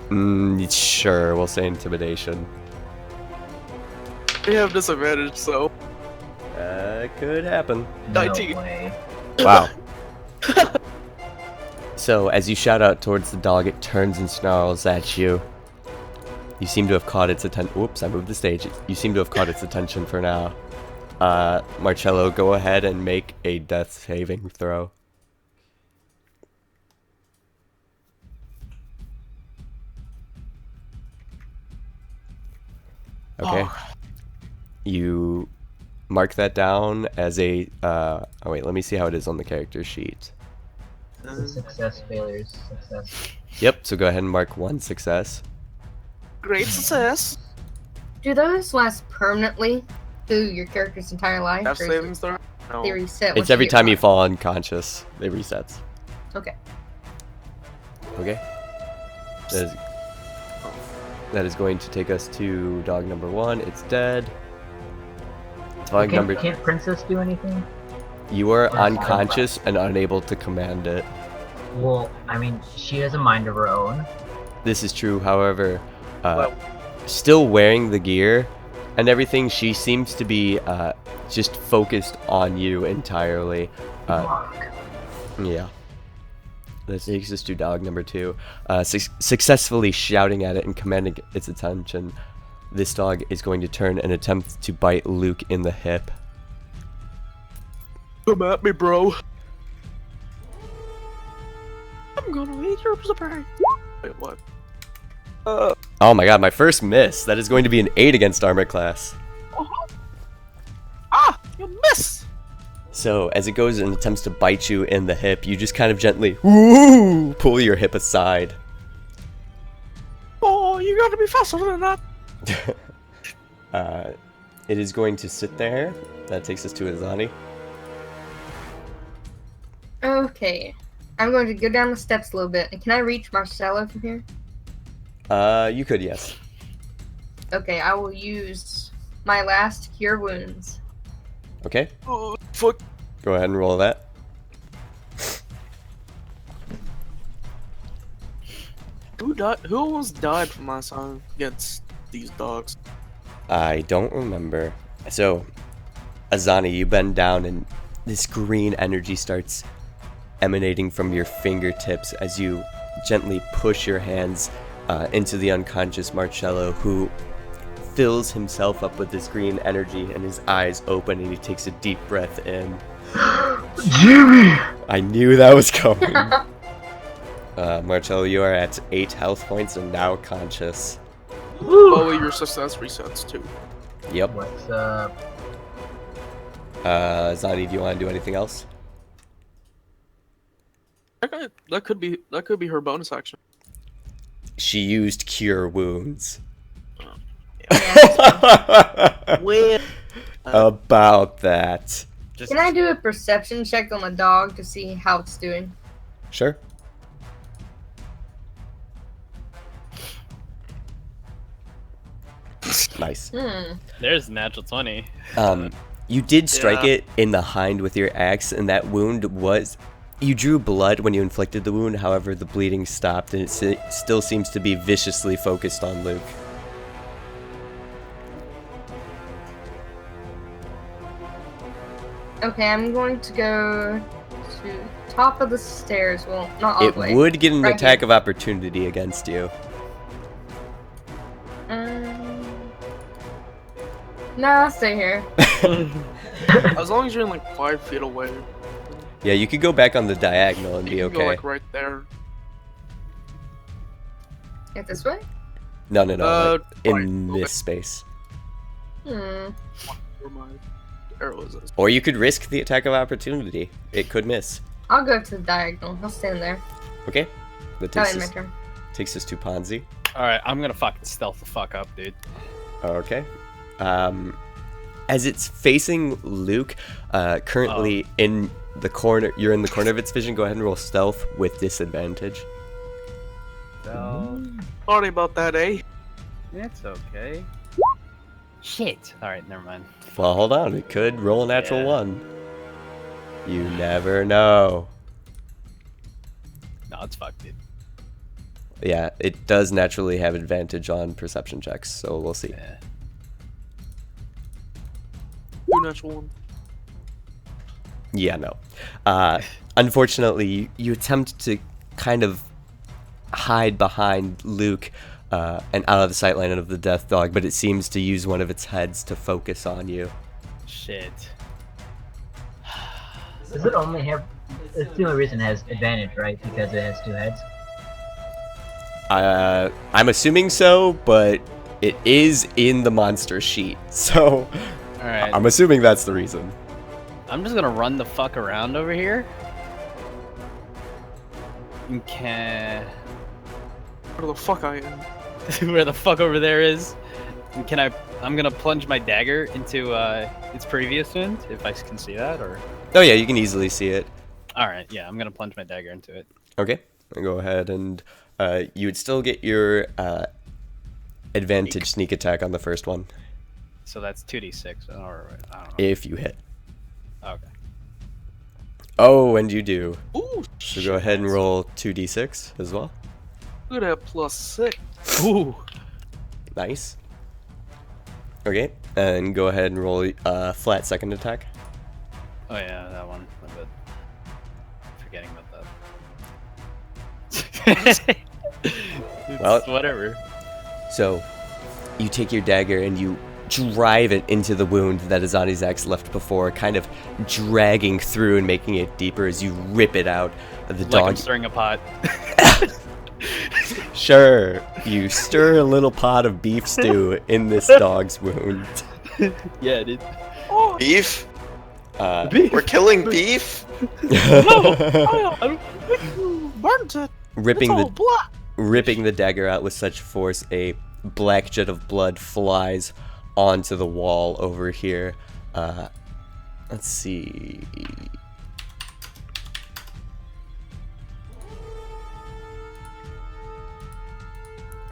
intimidation. Sure, we'll say intimidation. We have disadvantage, so Could happen. No 19. way. Wow. So, as you shout out towards the dog, it turns and snarls at you. You seem to have caught its attention. Whoops, I moved the stage. You seem to have caught its attention for now. Marcello, go ahead and make a death saving throw. Okay. You mark that down as a, oh wait, let me see how it is on the character sheet. Success, failures, success. Yep, so go ahead and mark 1 success. Great success. Do those last permanently through your character's entire life? Have or is savings throw? No. they reset? It's once every get time you caught? fall unconscious, it resets. Okay. Okay? That is going to take us to dog number 1. It's dead. Dog number... Can't Princess do anything? You are Or is it unconscious and unable to command it. Well, I mean, she has a mind of her own. This is true, however, Well- still wearing the gear and everything, she seems to be just focused on you entirely. Fuck. Yeah. That takes us to dog number 2. Successfully shouting at it and commanding its attention, this dog is going to turn and attempt to bite Luke in the hip. Come at me, bro. I'm gonna eat your surprise. Wait, what? Oh my god, my first miss. That is going to be an 8 against armor class. Ah, you miss. So, as it goes and attempts to bite you in the hip, you just kind of gently pull your hip aside. Oh, you gotta be faster than that. It is going to sit there. That takes us to Azani. Okay. I'm going to go down the steps a little bit. And can I reach Marcello from here? You could, yes. Okay, I will use my last cure wounds. Okay, Oh, fuck. go ahead and roll that. Who died? Who almost died from last time against these dogs? I don't remember. So, Azani, you bend down and this green energy starts emanating from your fingertips as you gently push your hands into the unconscious Marcello, who fills himself up with this green energy and his eyes open and he takes a deep breath in. Jimmy! I knew that was coming. Marcello, you are at 8 health points and now conscious. Oh, your success resets too. Yep. What's up? Azani, do you want to do anything else? That could be her bonus action. She used Cure Wounds. Well, About that. Just Can I do a perception check on the dog to see how it's doing? Sure. Nice. There's a natural 20. You did strike Yeah. it in the hind with your axe, and that wound was... You drew blood when you inflicted the wound, however, the bleeding stopped, and it still seems to be viciously focused on Luke. Okay, I'm going to go to top of the stairs. Well, not all It the way. would get an Right attack here. of opportunity against you. No, I'll stay here. As long as you're in like 5 feet away. Yeah, you could go back on the diagonal and be You can okay. go like right there. Get this way? No, like, in fine, okay. this space. Hmm. Never mind. arrow is this? Or you could risk the attack of opportunity. It could miss. I'll go to the diagonal. I'll stand there. Okay. That Go takes ahead, my us, turn. takes us to Ponzi. Alright, I'm gonna fucking stealth the fuck up, dude. Okay. As it's facing Luke, currently in the corner, you're in the corner of its vision. Go ahead and roll stealth with disadvantage. Stealth. Sorry about that, eh? It's okay. Shit. Alright, never mind. Well, hold on. It could roll a natural Yeah. 1. You never know. No, it's fucked, dude. Yeah, it does naturally have advantage on perception checks, so we'll see. Yeah. 2 natural 1. Yeah, no. Unfortunately, you attempt to kind of hide behind Luke and out of the sightline of the death dog, but it seems to use one of its heads to focus on you. Shit. Does it only have? It's the only reason it has advantage, right? Because it has 2 heads. I'm assuming so, but it is in the monster sheet, so Alright. I'm assuming that's the reason. I'm just gonna run the fuck around over here. Okay. Where the fuck I am? Where the fuck over there is? Can I'm gonna plunge my dagger into its previous wound, if I can see that, or... Oh yeah, you can easily see it. Alright, yeah, I'm gonna plunge my dagger into it. Okay, go ahead and you would still get your advantage sneak attack on the first one So that's 2d6, or I don't know. if you hit. Okay. Oh, and you do. Ooh, So go ahead and roll 2d6 as well. look at that +6. Ooh! Nice. Okay, and go ahead and roll a flat second attack. Oh yeah, that one. My bad. Forgetting about that. Well- It's whatever. So you take your dagger and you drive it into the wound that Azani's axe left before, kind of dragging through and making it deeper as you rip it out. The Like I'm dog. stirring a pot. Sure, you stir a little pot of beef stew in this dog's wound. Yeah, dude. Beef? Beef. We're killing beef? Burnt it. ripping It's all the black. ripping the dagger out with such force, a black jet of blood flies onto the wall over here. Let's see.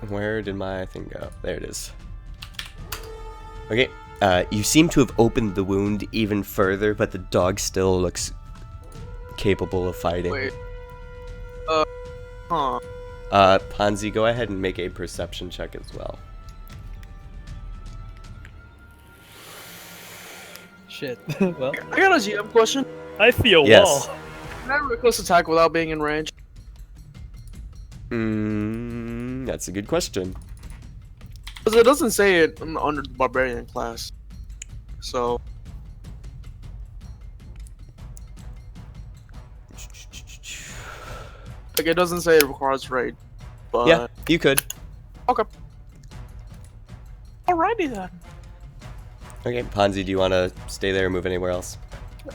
Where did my thing go? There it is. Okay, you seem to have opened the wound even further, but the dog still looks capable of fighting. Wait. Huh. Ponzi, go ahead and make a perception check as well. Shit. Well, I got a GM question. I feel Yes. Can I reckless attack without being in range? That's a good question. Because it doesn't say it under the barbarian class. So. Like, it doesn't say it requires raid. But. Yeah, you could. Okay. Alrighty then. Okay, Ponzi, do you want to stay there or move anywhere else?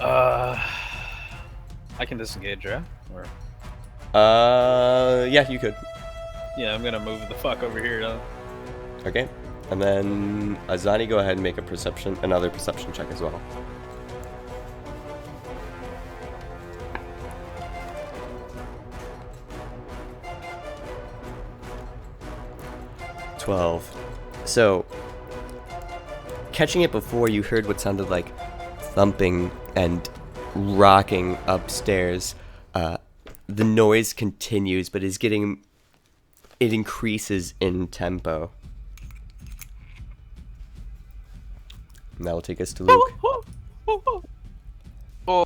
I can disengage, right? Or Yeah, you could. yeah, I'm gonna move the fuck over here though. Okay, and then Azani, go ahead and make another perception check as well. So, catching it before, you heard what sounded like thumping and rocking upstairs. The noise continues, but it increases in tempo. And that will take us to Luke. Oh,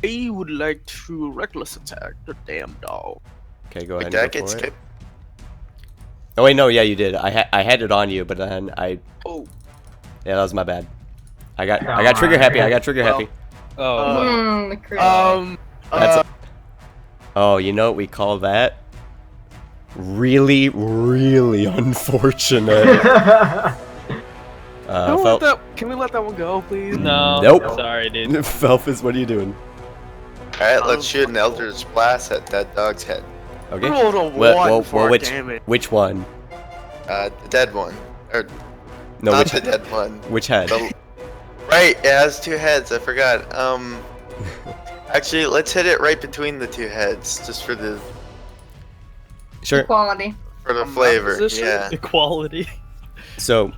I would like to reckless attack the damn dog. Okay, go Wait, ahead did I and go get for it. skipped? Oh wait, no, yeah, you did. I had it on you, but then Oh. yeah, that was my bad. I got trigger happy. I got trigger Well, happy. Oh, The crit. That's Oh, you know what we call that? Really, really unfortunate. Can we let that one go, please? No. Nope. Sorry, dude. Felphus, what are you doing? Alright, let's shoot an Eldritch Blast at that dog's head. Okay. Rolled a one for damage. which one? The dead one. Or, No, not which the dead one. which head? Right, it has 2 heads, I forgot. Actually, let's hit it right between the 2 heads, just for the Sure. Quality. flavor. position? Yeah. Equality. So,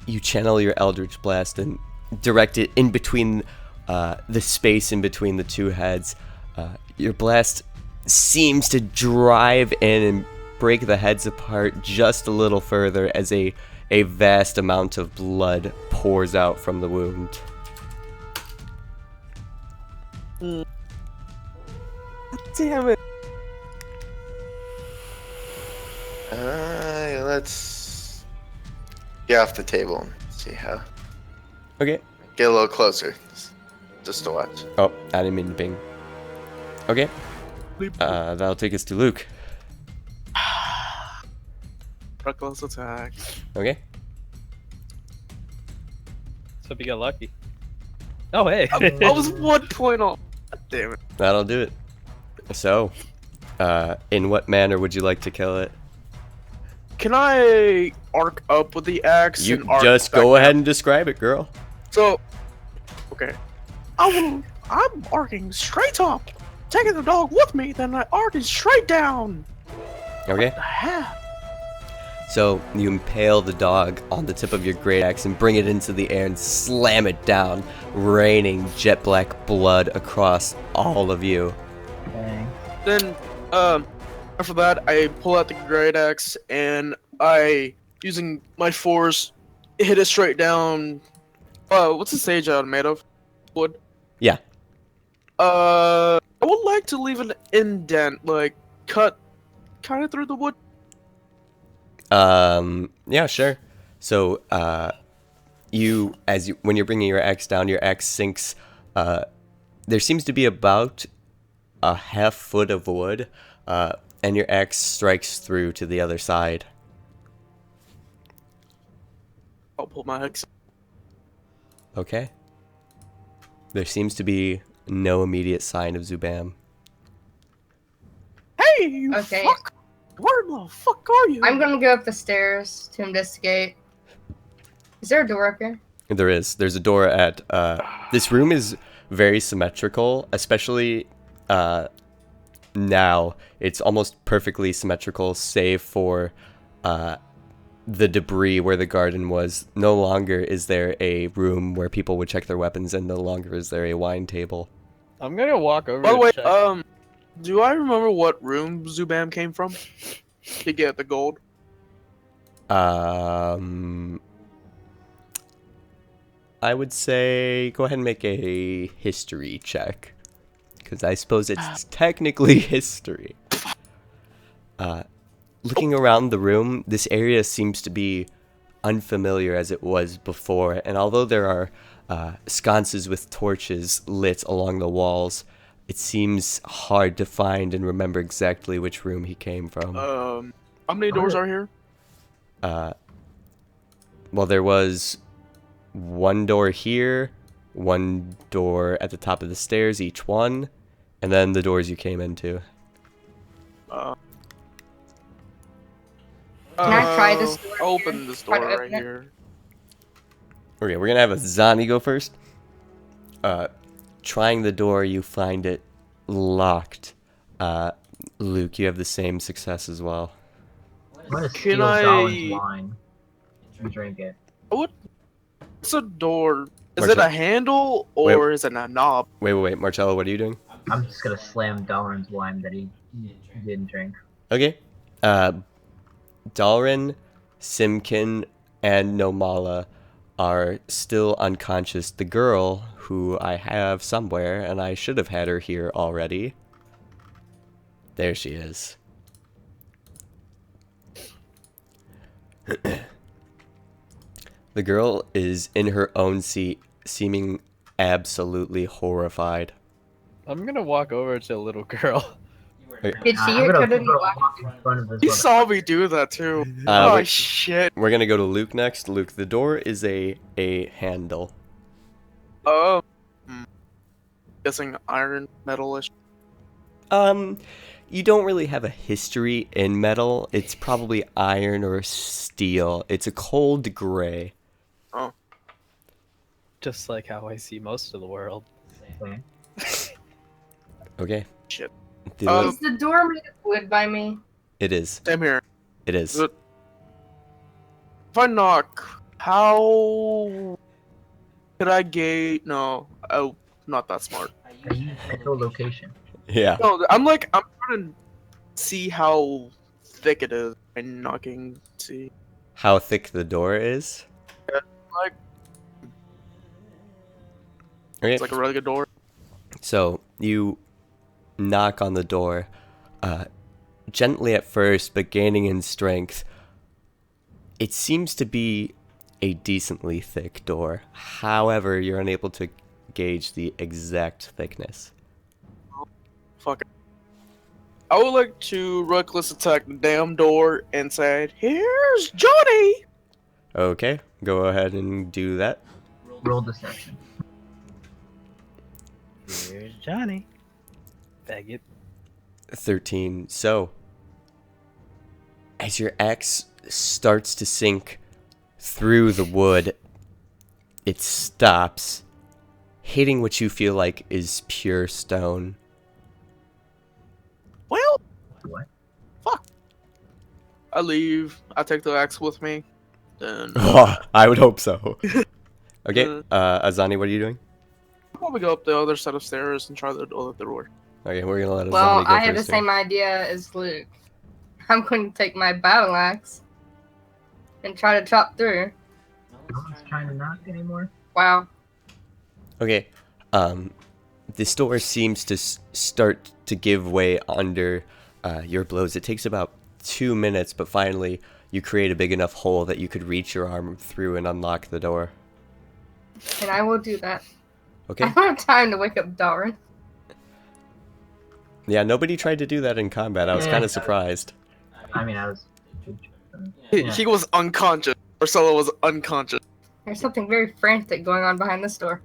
you channel your Eldritch Blast and direct it in between the space in between the 2 heads. Your blast seems to drive in and break the heads apart just a little further as a vast amount of blood pours out from the wound. Damn it. Let's get off the table and see how. Okay. Get a little closer, just to watch. Oh, I didn't mean to ping. Okay. That'll take us to Luke. Reckless attack. Okay. So if you got lucky. Oh, hey. I was 1 point off. God damn it. That'll do it. So, in what manner would you like to kill it? Can I arc up with the axe? You and arc just back go down? ahead and describe it, girl. So, okay. I'm arcing straight up, taking the dog with me, then I arcing straight down. Okay. The hell? So you impale the dog on the tip of your great axe and bring it into the air and slam it down, raining jet black blood across all of you. Dang. Then, after that, I pull out the great axe and I, using my force, hit it straight down. What's the sage out made of? Wood. Yeah. I would like to leave an indent, like cut, kind of through the wood. Yeah, sure. So, when you're bringing your axe down, your axe sinks. There seems to be about a half foot of wood, and your axe strikes through to the other side. I'll pull my axe. Okay. There seems to be no immediate sign of Zubam. Hey, you Okay. fuck! Where the fuck are you? I'm gonna go up the stairs to investigate. Is there a door up here? There is. There's a door at. This room is very symmetrical, especially now. It's almost perfectly symmetrical, save for the debris where the garden was. No longer is there a room where people would check their weapons, and no longer is there a wine table. I'm gonna walk over. By the to way, check. do I remember what room Zubam came from to get the gold? I would say go ahead and make a history check, because I suppose it's technically history. Looking around the room, this area seems to be unfamiliar as it was before, and although there are sconces with torches lit along the walls, it seems hard to find and remember exactly which room he came from. How many doors are here? Well, there was one door here, one door at the top of the stairs, each one, and then the doors you came into. Can I try this door Open here? this Try door to right open it? here. Okay, we're gonna have a Zani go first. Trying the door, you find it locked. Luke, you have the same success as well. I'm gonna Can steal I- Dalin's wine and drink it. What's a door? Is Marcel- it a handle or is it a knob? Wait, Marcello, what are you doing? I'm just gonna slam Dalin's wine that he didn't drink. Okay. Dalrin, Simkin, and Nomala are still unconscious. The girl, who I have somewhere, and I should have had her here already. There she is. The girl is in her own seat, seeming absolutely horrified. I'm gonna walk over to the little girl. Did she I'm or gonna could he walk in front of this He motherfucker. saw me do that too. Uh, Oh wait. shit. We're gonna go to Luke next. Luke, the door is a handle. Oh. Guessing iron, metalish. You don't really have a history in metal. It's probably iron or steel. It's a cold gray. Just like how I see most of the world. Okay. Okay. Shit. The- Is the door made of wood by me? it is. Same here. It is. If I knock, how could I gauge? No, oh, not that smart. I use echolocation. Yeah. No, I'm trying to see how thick it is by knocking. See, How thick the door is. like Okay. it's like a really good door. So you knock on the door, gently at first, but gaining in strength. It seems to be a decently thick door. However, you're unable to gauge the exact thickness. Fuck it. I would like to reckless attack the damn door and say, "Here's Johnny." Okay, go ahead and do that. Roll deception. Here's Johnny. Bag it. 13. So, as your axe starts to sink through the wood, it stops, hitting what you feel like is pure stone. Well, What? fuck. I leave. I take the axe with me. Then I would hope so. Okay, Azani, what are you doing? I'll probably go up the other set of stairs and try the other door. Okay, we're gonna let Azani Well, go I had the first here. same idea as Luke. I'm going to take my battle axe and try to chop through. No one's trying to knock anymore. Wow. Okay, this door seems to start to give way under your blows. It takes about 2 minutes, but finally you create a big enough hole that you could reach your arm through and unlock the door. And I will do that. Okay? I don't have time to wake up Darwin. Yeah, nobody tried to do that in combat. I was Yeah. kind of surprised. I mean, I was. He was unconscious. Marcelo was unconscious. There's something very frantic going on behind this door.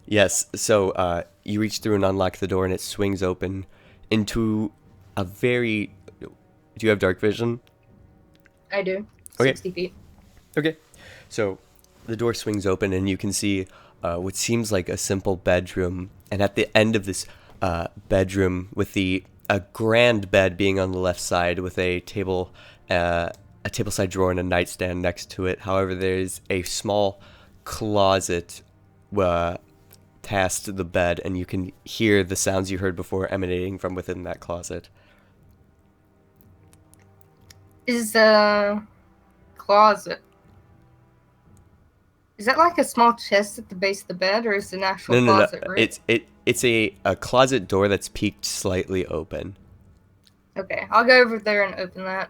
Yes, so you reach through and unlock the door, and it swings open into a very... Do you have dark vision? I do. Okay. 60 feet. Okay. So the door swings open, and you can see what seems like a simple bedroom. And at the end of this bedroom, with a grand bed being on the left side, with a tableside drawer and a nightstand next to it. However, there's a small closet past the bed, and you can hear the sounds you heard before emanating from within that closet. Is the closet... Is that like a small chest at the base of the bed, or is it an actual No. closet room? It's a closet door that's peeked slightly open. Okay, I'll go over there and open that.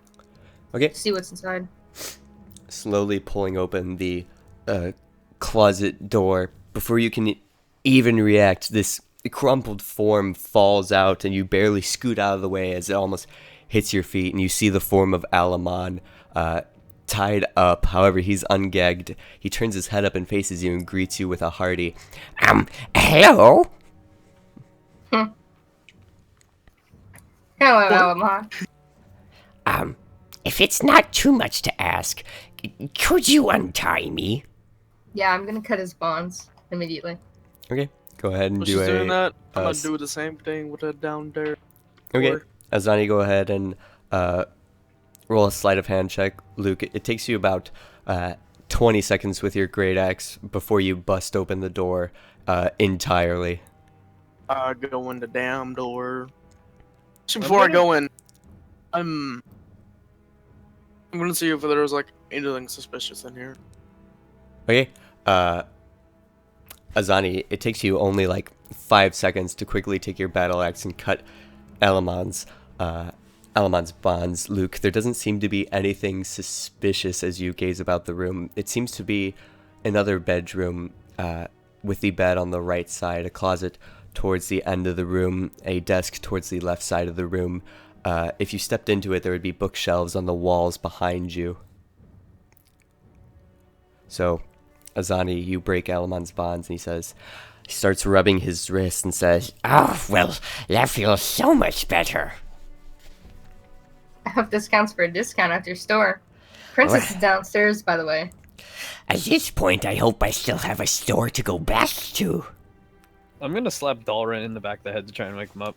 Okay. See what's inside. Slowly pulling open the closet door. Before you can even react, this crumpled form falls out, and you barely scoot out of the way as it almost hits your feet, and you see the form of Alamon tied up. However, he's ungagged. He turns his head up and faces you and greets you with a hearty, Hello? Hello, Alamon. If it's not too much to ask, could you untie me? Yeah, I'm gonna cut his bonds immediately. Okay, go ahead and Which do is doing that. I'm uh, gonna do the same thing with a down there. Okay, Or- Azani, go ahead and roll a sleight of hand check. Luke, it takes you about 20 seconds with your great axe before you bust open the door entirely. I go in the damn door. Actually, before I go in, I'm gonna see if there's like anything suspicious in here. Okay, Azani, it takes you only like 5 seconds to quickly take your battle axe and cut Alamon's bonds. Luke, there doesn't seem to be anything suspicious as you gaze about the room. It seems to be another bedroom with the bed on the right side, a closet towards the end of the room, a desk towards the left side of the room. If you stepped into it, there would be bookshelves on the walls behind you. So, Azani, you break Alamon's bonds, and he starts rubbing his wrist and says, Oh, well, that feels so much better. I hope this counts for a discount at your store. Princess is downstairs, by the way. At this point, I hope I still have a store to go back to. I'm gonna slap Dalrin in the back of the head to try and wake him up.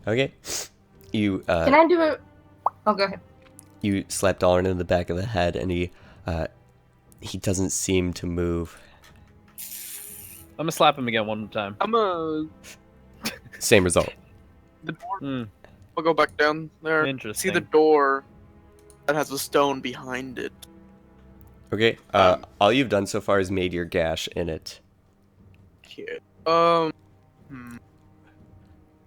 okay. You, Can I do it? Oh, go ahead. you slap Dalrin in the back of the head, and he doesn't seem to move. I'm gonna slap him again one more time. I'm a. Same result. The door. Hmm. I'll go back down there. See Interesting. the door that has a stone behind it. Okay. All you've done so far is made your gash in it. Okay.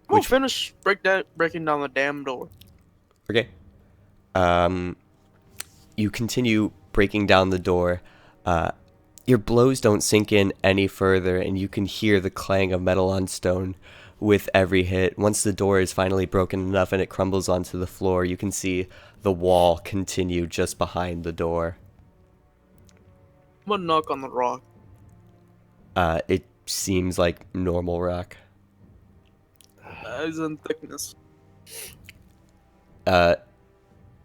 We'll finish breaking down the damn door. Okay. You continue breaking down the door. Your blows don't sink in any further, and you can hear the clang of metal on stone with every hit. Once the door is finally broken enough and it crumbles onto the floor, you can see the wall continue just behind the door. I'm gonna knock on the rock. It seems like normal rock. As in thickness.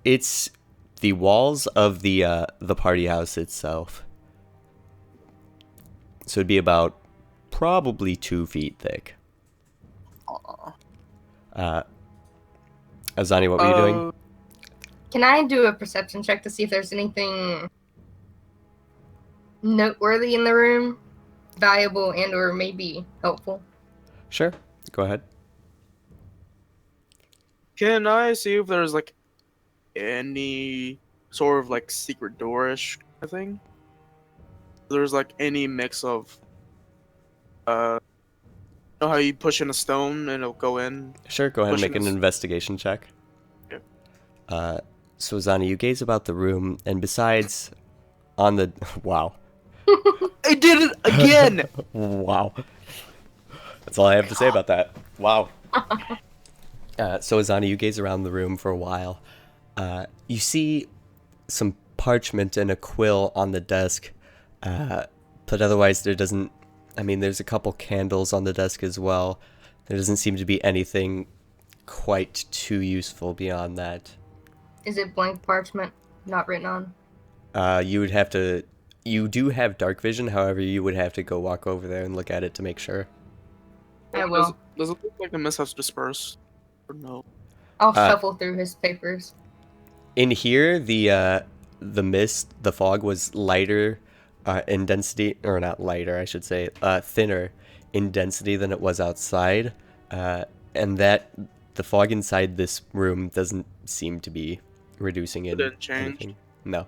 It's the walls of the party house itself. So it'd be about probably 2 feet thick. Azani, what were you doing? Can I do a perception check to see if there's anything noteworthy in the room, valuable and or maybe helpful? Sure, go ahead. Can I see if there's like any sort of like secret doorish kind of thing? There's like any mix of you know how you push in a stone and it'll go in? Sure, go ahead and make an Pushing this- investigation check. Yeah. So Azani, you gaze about the room, and besides on the... Wow. I did it again! Wow. That's all I have to say about that. Wow. So Azani, you gaze around the room for a while. You see some parchment and a quill on the desk, but otherwise there doesn't... I mean, there's a couple candles on the desk as well. There doesn't seem to be anything quite too useful beyond that. Is it blank parchment, not written on? You would have to... You do have dark vision, however, you would have to go walk over there and look at it to make sure. I will. Does it look like the mist has dispersed? Or no? I'll shuffle through his papers. In here, the mist, the fog was lighter in density, or not lighter, I should say, thinner in density than it was outside, and that the fog inside this room doesn't seem to be reducing it. Didn't change? No.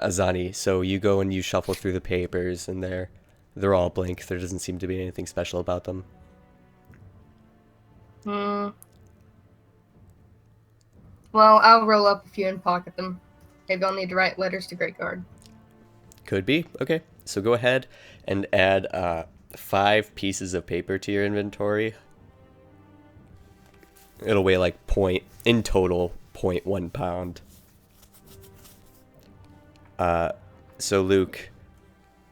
Azani, so you go and you shuffle through the papers, and they're all blank. There doesn't seem to be anything special about them. Well, I'll roll up a few and pocket them. Maybe I'll need to write letters to Great Guard. Could be. Okay. So go ahead and add 5 pieces of paper to your inventory. It'll weigh like in total 0.1 pound. So Luke,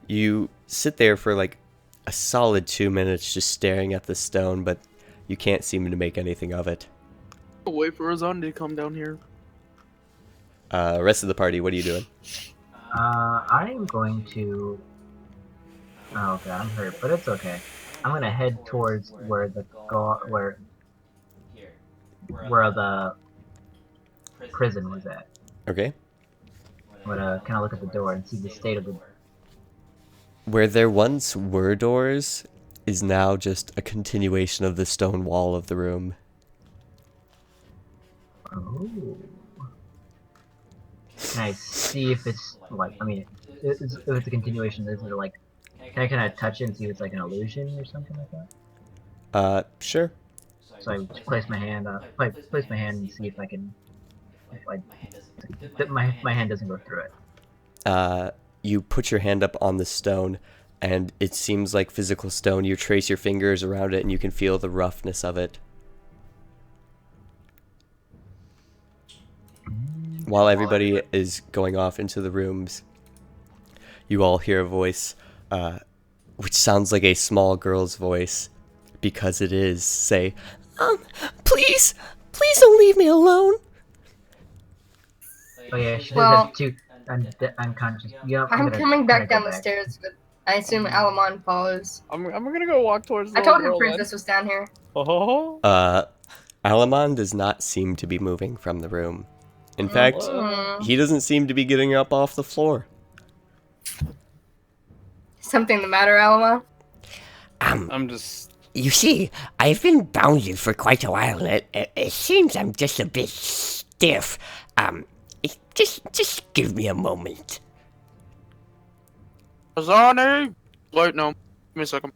you sit there for like a solid 2 minutes just staring at the stone, but you can't seem to make anything of it. I'll wait for Azani to come down here. Rest of the party, what are you doing? I'm going to... Oh god, I'm hurt, but it's okay. I'm gonna head towards where the prison was at. Okay. I'm gonna kind of look at the door and see the state of the... Where there once were doors is now just a continuation of the stone wall of the room. Oh. Can I see if it's like, I mean, if it's a continuation, is it like, can I kind of touch it and see if it's like an illusion or something like that? Sure. So I place my hand and see if I can, my hand doesn't go through it. You put your hand up on the stone, and it seems like physical stone. You trace your fingers around it and you can feel the roughness of it. While everybody is going off into the rooms, you all hear a voice, which sounds like a small girl's voice, because it is, say, Please don't leave me alone. Oh yeah, she does Well- have two unconscious. Yep, I'm gonna coming back go down the stairs, but I assume Alamon follows. I'm gonna go walk towards the I told little her girl then. Princess was down here. Oh. Alamon does not seem to be moving from the room. In Mm. fact, Hmm. he doesn't seem to be getting up off the floor. Something the matter, Alamon? I'm just. You see, I've been bound here for quite a while, and it seems I'm just a bit stiff. Just give me a moment. Azani! Wait, no. Give me a second.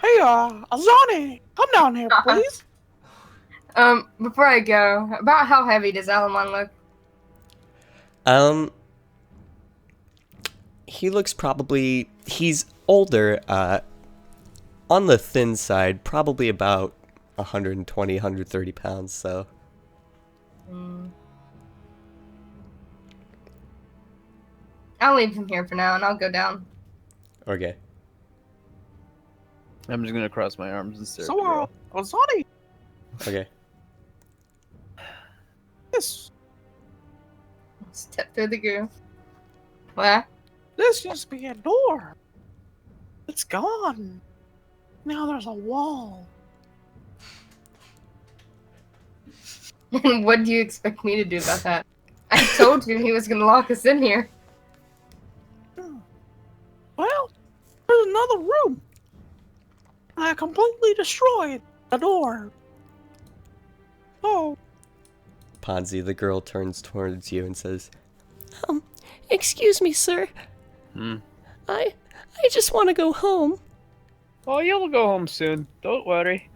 Hey, Azani! Come down here, please. Before I go, about how heavy does Alamon look? He looks he's older, on the thin side, probably about 120, 130 pounds, so. I'll leave him here for now, and I'll go down. Okay. I'm just gonna cross my arms and stare. at the So, girl. Azani! Okay. This Step through the goo. What? used to be a door. It's gone. Now there's a wall. And what do you expect me to do about that? I told you he was gonna lock us in here. Well, there's another room. I completely destroyed the door. Oh, Ponzi, the girl turns towards you and says, Excuse me, sir. Hmm. I just want to go home. Oh, you'll go home soon. Don't worry.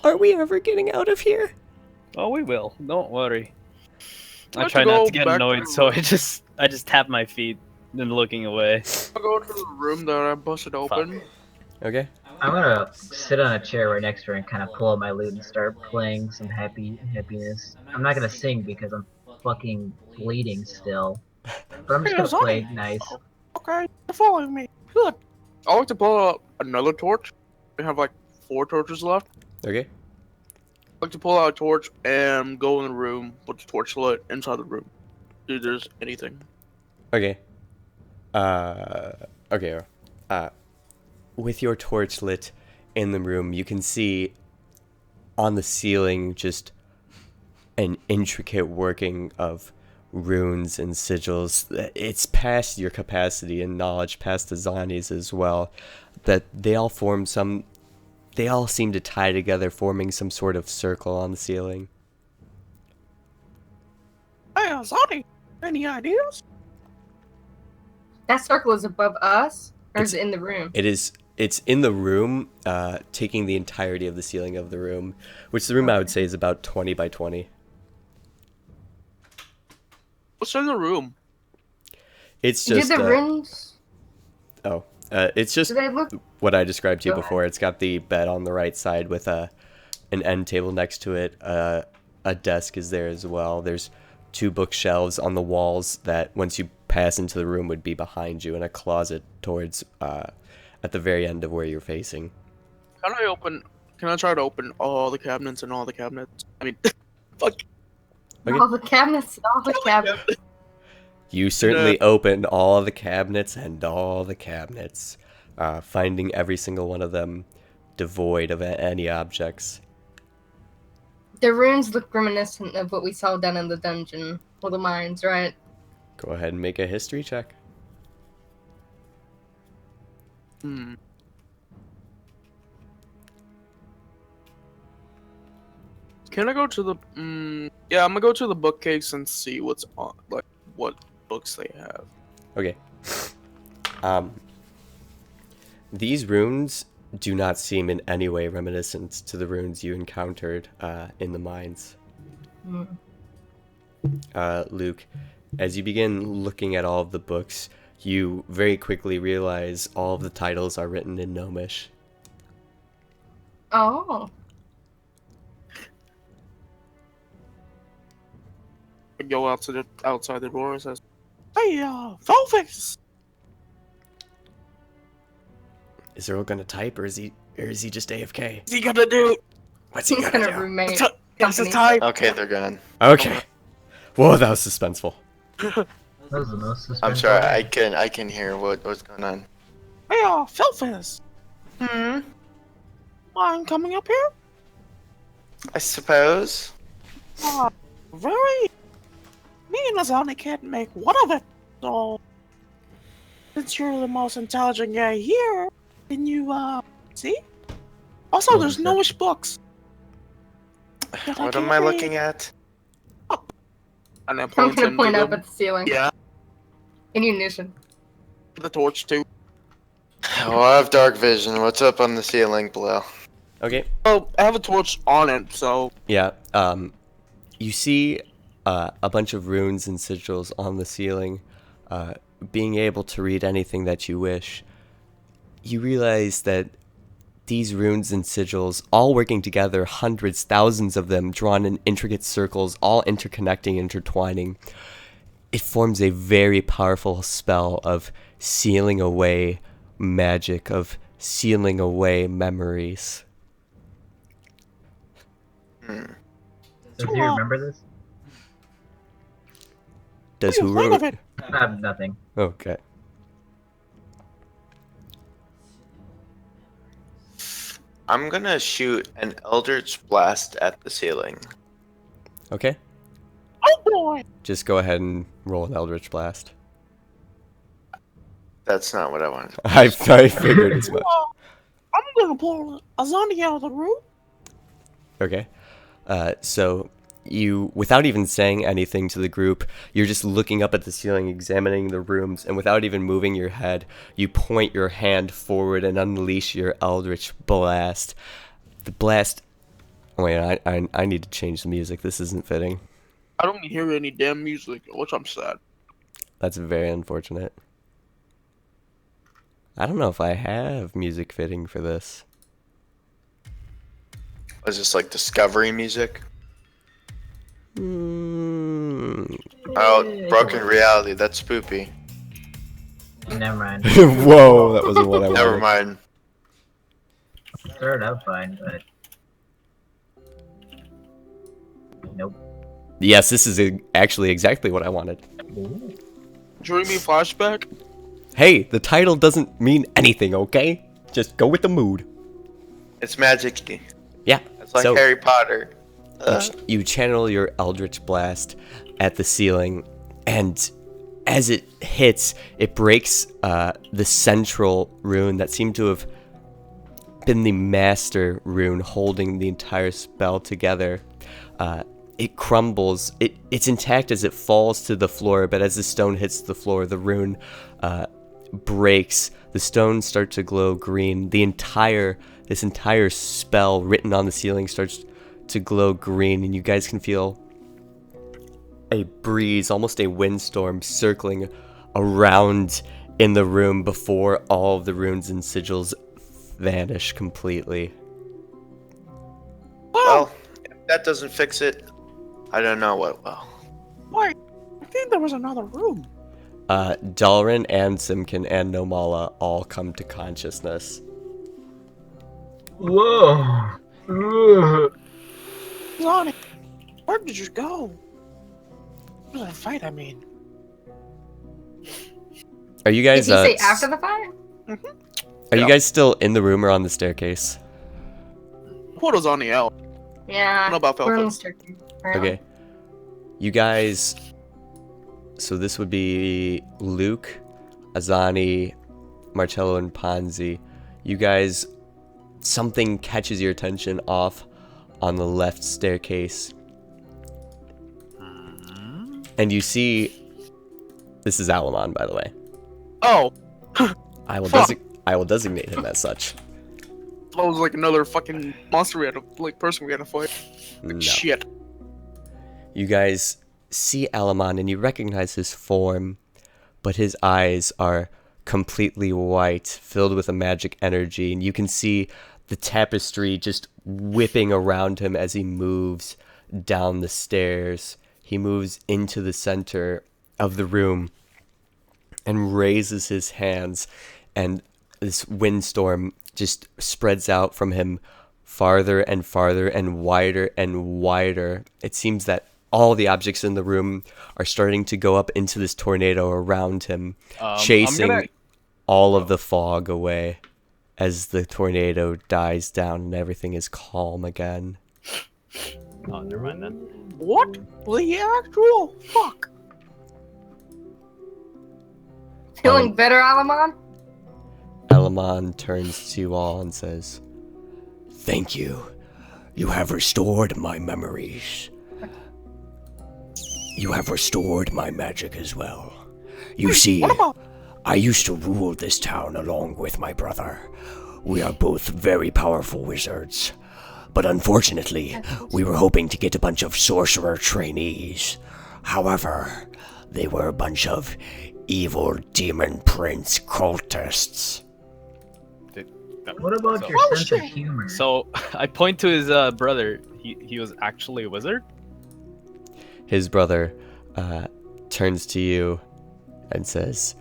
Are we ever getting out of here? Oh, we will. Don't worry. I Let's try not go to get back annoyed, to- so I just tap my feet, then looking away. I'll go to the room that I busted open. okay. I'm gonna sit on a chair right next to her and kind of pull out my lute and start playing some happiness. I'm not gonna sing because I'm fucking bleeding still, but I'm just Hey, gonna play Azani. nice. Okay, you're following me. Good. I like to pull out another torch. We have like 4 torches left. Okay. I like to pull out a torch and go in the room with the torch lit inside the room. See if there's anything. Okay. Okay. With your torch lit in the room, you can see on the ceiling just an intricate working of runes and sigils. It's past your capacity and knowledge, past Azani's as well, that they all seem to tie together, forming some sort of circle on the ceiling. Hey, Azani, any ideas? That circle is above us, or is it in the room? It's in the room, taking the entirety of the ceiling of the room, which the room I would say is about 20 by 20. What's in the room? It's Do just the runes? it's just Do they look? what I described to you Go before. It's got the bed on the right side with an end table next to it. A desk is there as well. There's 2 bookshelves on the walls that once you pass into the room would be behind you, and a closet towards at the very end of where you're facing. Can I try to open all the cabinets and all the cabinets? I mean, fuck. Okay. All the cabinets, all the cabinets. You certainly opened all the cabinets and all the cabinets, finding every single one of them devoid of any objects. The runes look reminiscent of what we saw down in the dungeon, or the mines, right? Go ahead and make a history check. Hmm. Can I go to the? Yeah, I'm gonna go to the bookcase and see what's on, like what books they have. Okay. These runes do not seem in any way reminiscent to the runes you encountered in the mines. Hmm. Luke, As you begin looking at all of the books, you very quickly realize all of the titles are written in Gnomish. Oh. I go out to the outside the door and says, "Hey, Volfix!" Is Earl gonna type, or is he just AFK? What's he gonna do? What's he He's gonna gonna do? roommate. It's a company. time. Okay, they're gone. Okay. Whoa, that was suspenseful. That was the most suspenseful. I'm sorry, I can hear what's going on. Hey, Volfix! I'm coming up here? I suppose. Very. Me and Azani can't make one of it, so. Since you're the most intelligent guy here, can you, see? Also, there's no-ish books. What am I looking at? And then I'm point gonna him point to up them. at the ceiling. Yeah, Ammunition. the torch too. Oh, I have dark vision. What's up on the ceiling below? Okay. Oh, I have a torch on it, so Yeah. You see a bunch of runes and sigils on the ceiling. Being able to read anything that you wish, you realize that these runes and sigils, all working together, hundreds, thousands of them, drawn in intricate circles, all interconnecting, intertwining, it forms a very powerful spell of sealing away magic, of sealing away memories. So do you remember this? Does What do who you think wrote? of it? I have nothing. Okay. I'm gonna shoot an Eldritch Blast at the ceiling. Okay. Oh boy! Just go ahead and roll an Eldritch Blast. That's not what I wanted. I figured as much. I'm gonna pull Azani out of the room. Okay. So you, without even saying anything to the group, you're just looking up at the ceiling, examining the rooms, and without even moving your head, you point your hand forward and unleash your Eldritch Blast. The blast... Wait, I need to change the music. This isn't fitting. I don't hear any damn music, which I'm sad. That's very unfortunate. I don't know if I have music fitting for this. Was this like Discovery music? Mm. Oh, Broken Reality. That's spoopy. Never mind. Whoa, that wasn't what I wanted. Never mind. Started out fine, but nope. Yes, this is actually exactly what I wanted. Dreamy flashback. Hey, the title doesn't mean anything, okay? Just go with the mood. It's magic-y. Yeah. It's like so Harry Potter. you channel your Eldritch Blast at the ceiling, and as it hits, it breaks the central rune that seemed to have been the master rune holding the entire spell together. It crumbles. It's intact as it falls to the floor, but as the stone hits the floor, the rune breaks. The stones start to glow green. This entire spell written on the ceiling starts to glow green, and you guys can feel a breeze, almost a windstorm, circling around in the room before all of the runes and sigils vanish completely. Well, if that doesn't fix it, I don't know what will. Wait, I think there was another room. Dalrin and Simkin and Nomala all come to consciousness. Whoa! Ugh. Azani, where did you go? It was a fight, I mean. Are you Did guys? you say after the fight? Are you guys still in the room or on the staircase? What was on the out? Yeah. What about we're in Felton? Turkey. Apparently. Okay. You guys. So this would be Luke, Azani, Marcello, and Ponzi. You guys. Something catches your attention off on the left staircase. And you see. This is Alamon, by the way. Oh, I will Fuck. I will designate him as such. that was like another fucking monster we had to, like, person we had to fight. No. Shit. You guys see Alamon and you recognize his form, but his eyes are completely white, filled with a magic energy, and you can see the tapestry just whipping around him as he moves down the stairs. He moves into the center of the room and raises his hands, and this windstorm just spreads out from him farther and farther and wider. It seems that all the objects in the room are starting to go up into this tornado around him, chasing all of the fog away as the tornado dies down and everything is calm again. Oh, never mind then. What the actual fuck? Feeling better, Alamon? Alamon turns to you all and says, Thank you. You have restored my memories. You have restored my magic as well. You see, I used to rule this town along with my brother. We are both very powerful wizards. But unfortunately, we were hoping to get a bunch of sorcerer trainees. However, they were a bunch of evil demon prince cultists. What about your sense of humor? So I point to his brother. He was actually a wizard? his brother turns to you and says,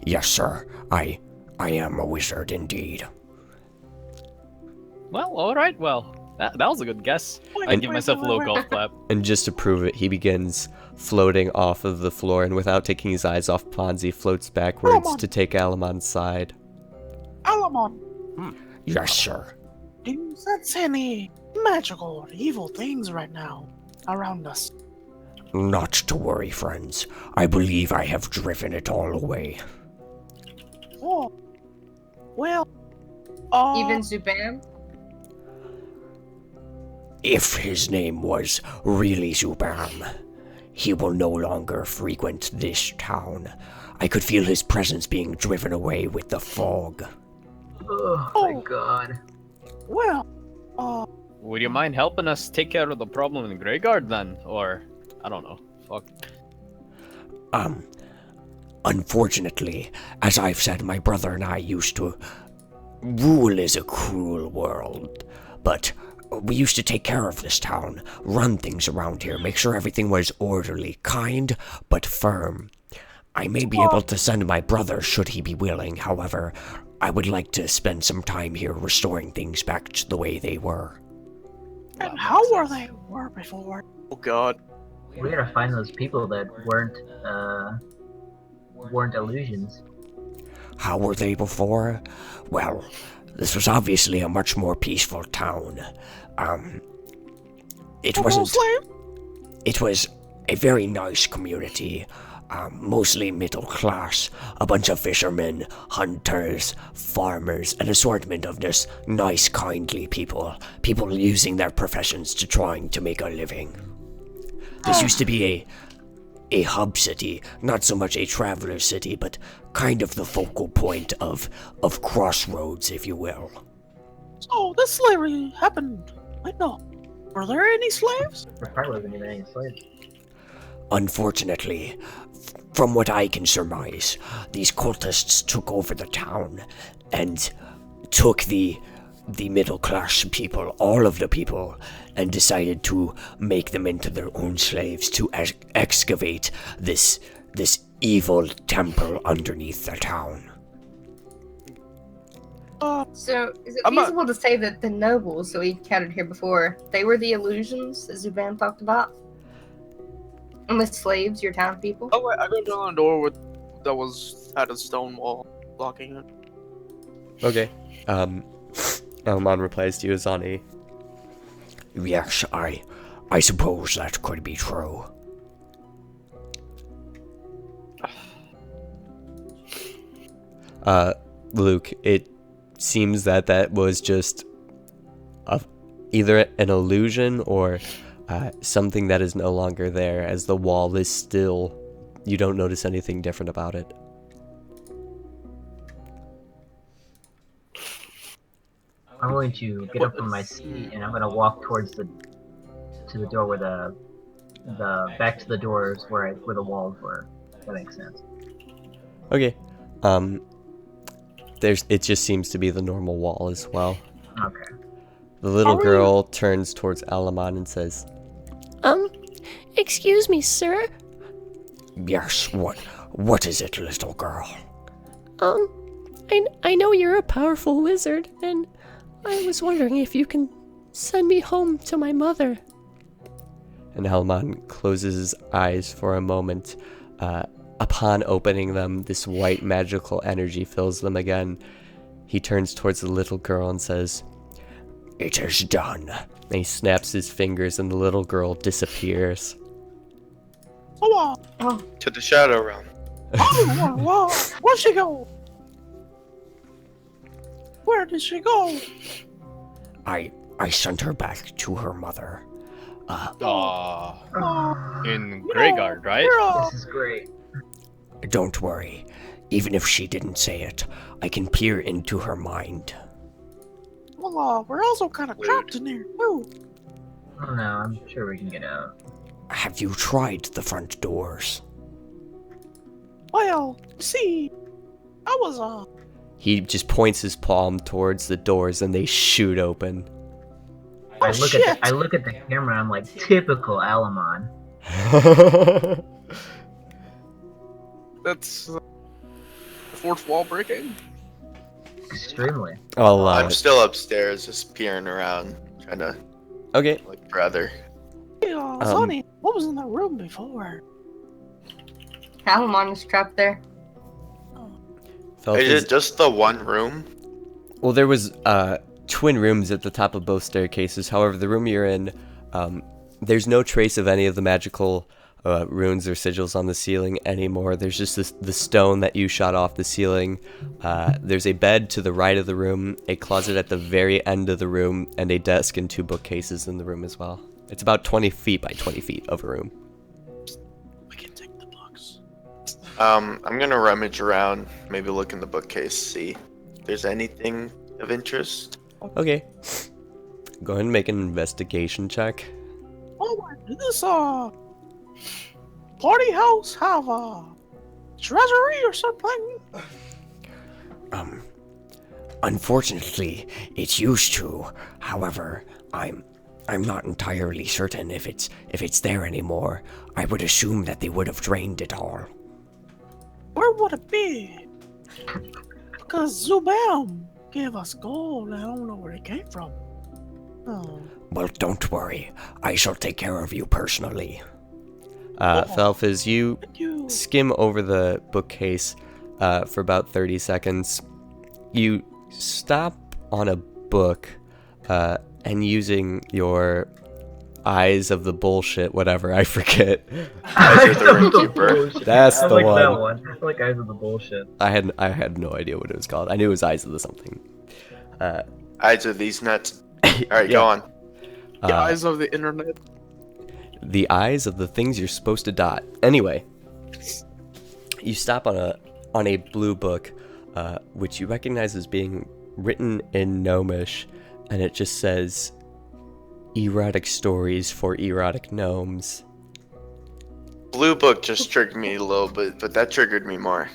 Yes, sir. I am a wizard indeed. Well, alright, well, that was a good guess. I give myself a little golf clap. and just to prove it, he begins floating off of the floor, and without taking his eyes off Ponzi, floats backwards Alamon. to take Alamon's side. Alamon, Yes, sir. do you sense any magical or evil things right now around us? Not to worry, friends. I believe I have driven it all away. Oh, well, Even Zuban? If his name was really Zubam, he will no longer frequent this town. I could feel his presence being driven away with the fog. Oh my god. well, Would you mind helping us take care of the problem in Greyguard then? Or, I don't know. Fuck. Unfortunately, as I've said, my brother and I used to... Rule is a cruel world, but we used to take care of this town, run things around here, make sure everything was orderly, kind, but firm. I may be able to send my brother should he be willing, however, I would like to spend some time here restoring things back to the way they were. and how were they before? Oh god. We gotta find those people that weren't illusions. How were they before? Well, this was obviously a much more peaceful town. It wasn't... It was a very nice community, mostly middle class, a bunch of fishermen, hunters, farmers, an assortment of just nice, kindly people using their professions to trying to make a living. This used to be a hub city, not so much a traveler city, but kind of the focal point of Crossroads, if you will. So this slavery happened. I know. Were there any slaves? There probably wasn't even any slaves. Unfortunately, from what I can surmise, these cultists took over the town and took the middle class people, all of the people, and decided to make them into their own slaves to excavate this evil temple underneath the town. So, is it I'm not- feasible to say that the nobles that we encountered here before, they were the illusions that Zuban talked about? And the slaves, your town people? Oh wait, I go down the door that had a stone wall blocking it. Okay. Elmon replies to you, Azani. Yes, I suppose that could be true. Luke, it seems that was just either an illusion or something that is no longer there, as the wall is still. You don't notice anything different about it. I'm going to get up from my seat and I'm gonna walk towards the door where the back to the doors where the walls were. That makes sense. Okay. It just seems to be the normal wall as well. Okay. The little girl turns towards Alamon and says, Excuse me, sir. Yes, what is it, little girl? I know you're a powerful wizard, and I was wondering if you can send me home to my mother. and Alamon closes his eyes for a moment. Upon opening them, this white magical energy fills them again. He turns towards the little girl and says, It is done. and he snaps his fingers and the little girl disappears. Oh, To the Shadow Realm. Where'd she go? Where did she go? I sent her back to her mother. In Greygard, right? This is great. Don't worry. Even if she didn't say it, I can peer into her mind. Well, we're also kind of trapped in here. Woo. Oh no, I'm sure we can get out. Have you tried the front doors? Well, see, I was He just points his palm towards the doors and they shoot open. I look at the camera and I'm like, typical Alamon. That's fourth wall breaking. Extremely. I'm still upstairs, just peering around, trying to Okay. look for other. Yeah, Sonny, what was in that room before? Alamon is trapped there. Felth Is it just the one room? Well, there was twin rooms at the top of both staircases. However, the room you're in, there's no trace of any of the magical runes or sigils on the ceiling anymore. There's just the stone that you shot off the ceiling. There's a bed to the right of the room, a closet at the very end of the room, and a desk and 2 bookcases in the room as well. It's about 20 feet by 20 feet of a room. We can take the books. I'm gonna rummage around, maybe look in the bookcase, see if there's anything of interest. Okay. Go ahead and make an investigation check. Oh, did this party house have a treasury or something? Unfortunately, it used to. However, I'm not entirely certain if it's there anymore. I would assume that they would have drained it all. Where would it be? Because Zubam gave us gold. I don't know where it came from. Oh. Well, don't worry. I shall take care of you personally. Felf, as you Thank you. skim over the bookcase for about 30 seconds, you stop on a book and using your eyes of the bullshit, whatever, I forget. Eyes of the Ringkeeper. That's I the like one. that one. I like Eyes of the Bullshit. I had no idea what it was called. I knew it was Eyes of the something. Eyes of these nuts. Alright, go on. The eyes of the internet. The eyes of the things you're supposed to dot. Anyway, you stop on a blue book, which you recognize as being written in Gnomish, and it just says erotic stories for erotic gnomes. Blue Book just triggered me a little bit, but that triggered me more.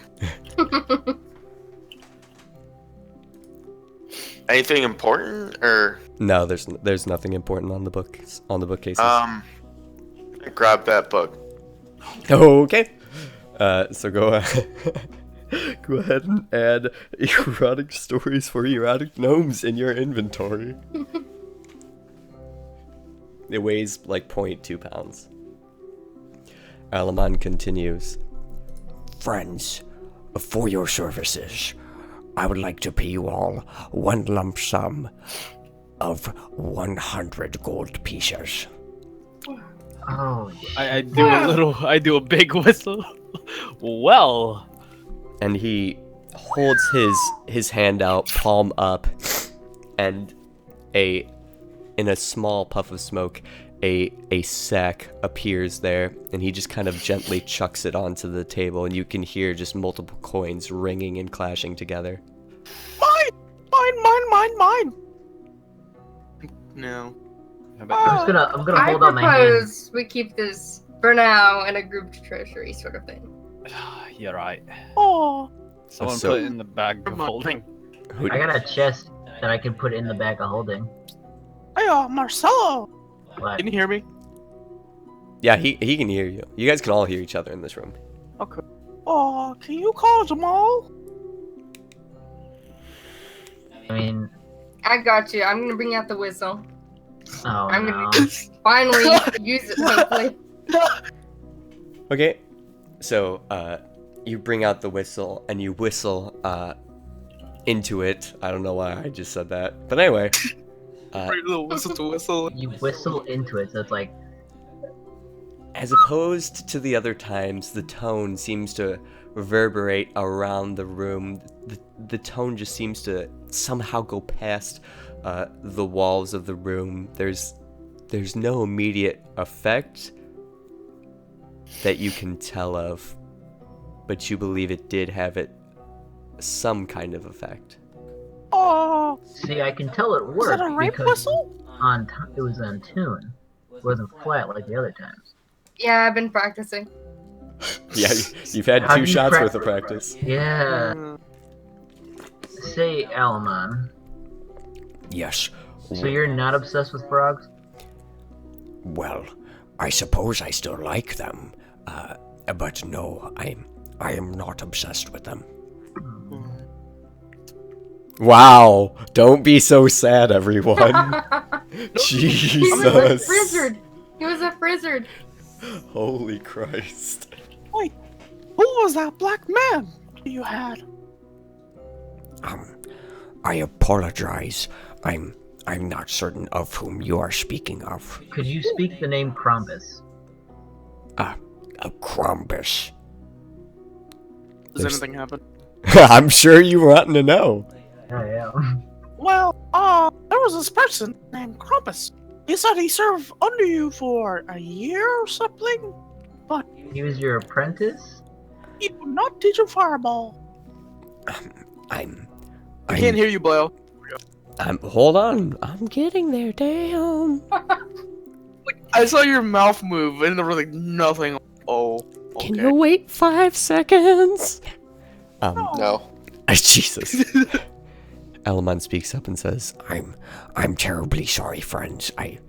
Anything important, or No, there's nothing important on the bookcases. I grab that book. Okay. So go go ahead and add erotic stories for erotic gnomes in your inventory. It weighs like 0.2 pounds. Alamon continues. Friends, for your services, I would like to pay you all one lump sum of 100 gold pieces. Oh, I do a big whistle. Well, And he holds his hand out, palm up, and in a small puff of smoke, a sack appears there, and he just kind of gently chucks it onto the table, and you can hear just multiple coins ringing and clashing together. Mine! Mine! Mine! Mine! Mine! No. I'm gonna I hold out my hand. propose we keep this for now in a group treasury sort of thing. You're right. Oh, Someone So- put it in the bag of holding. Who- I got a chest that I can put in the bag of holding. hey, Marcelo. But Can you hear me? Yeah, he can hear you. You guys can all hear each other in this room. Okay. Oh, can you call Jamal? I mean, I got you. I'm gonna bring out the whistle. oh I'm no. gonna finally use it, hopefully. Okay, so you bring out the whistle and you whistle into it. I don't know why I just said that, but anyway. Pretty little whistle to whistle. You whistle into it, so it's like, As opposed to the other times, the tone seems to reverberate around the room. The tone just seems to somehow go past the walls of the room. There's no immediate effect that you can tell of, but you believe it did have some kind of effect. Oh, see, I can tell it is worked that a rape because whistle? it was on tune. It wasn't flat like the other times. Yeah, I've been practicing. Yeah, you've had How 2 do you shots prac- worth of practice. Yeah. Mm, Say, Alamon. Yes. So you're not obsessed with frogs? Well, I suppose I still like them, but no, I am not obsessed with them. Wow, don't be so sad, everyone. He was a Jesus. frizzard. He was a frizzard. Holy Christ. Who was that black man you had? I apologize. I'm not certain of whom you are speaking of. Could you speak the name Krampus? A Krampus. Does There's- anything happen? I'm sure you want to know. Yeah. Well, there was this person named Krampus. He said he served under you for a year or something, but He was your apprentice? he would not teach you fireball. I I can't hear you, Blair. Hold on. I'm getting there, damn. I saw your mouth move, and there was like nothing. Oh, okay. Can you wait 5 seconds? No. Jesus. Elamon speaks up and says, I'm terribly sorry, friends. I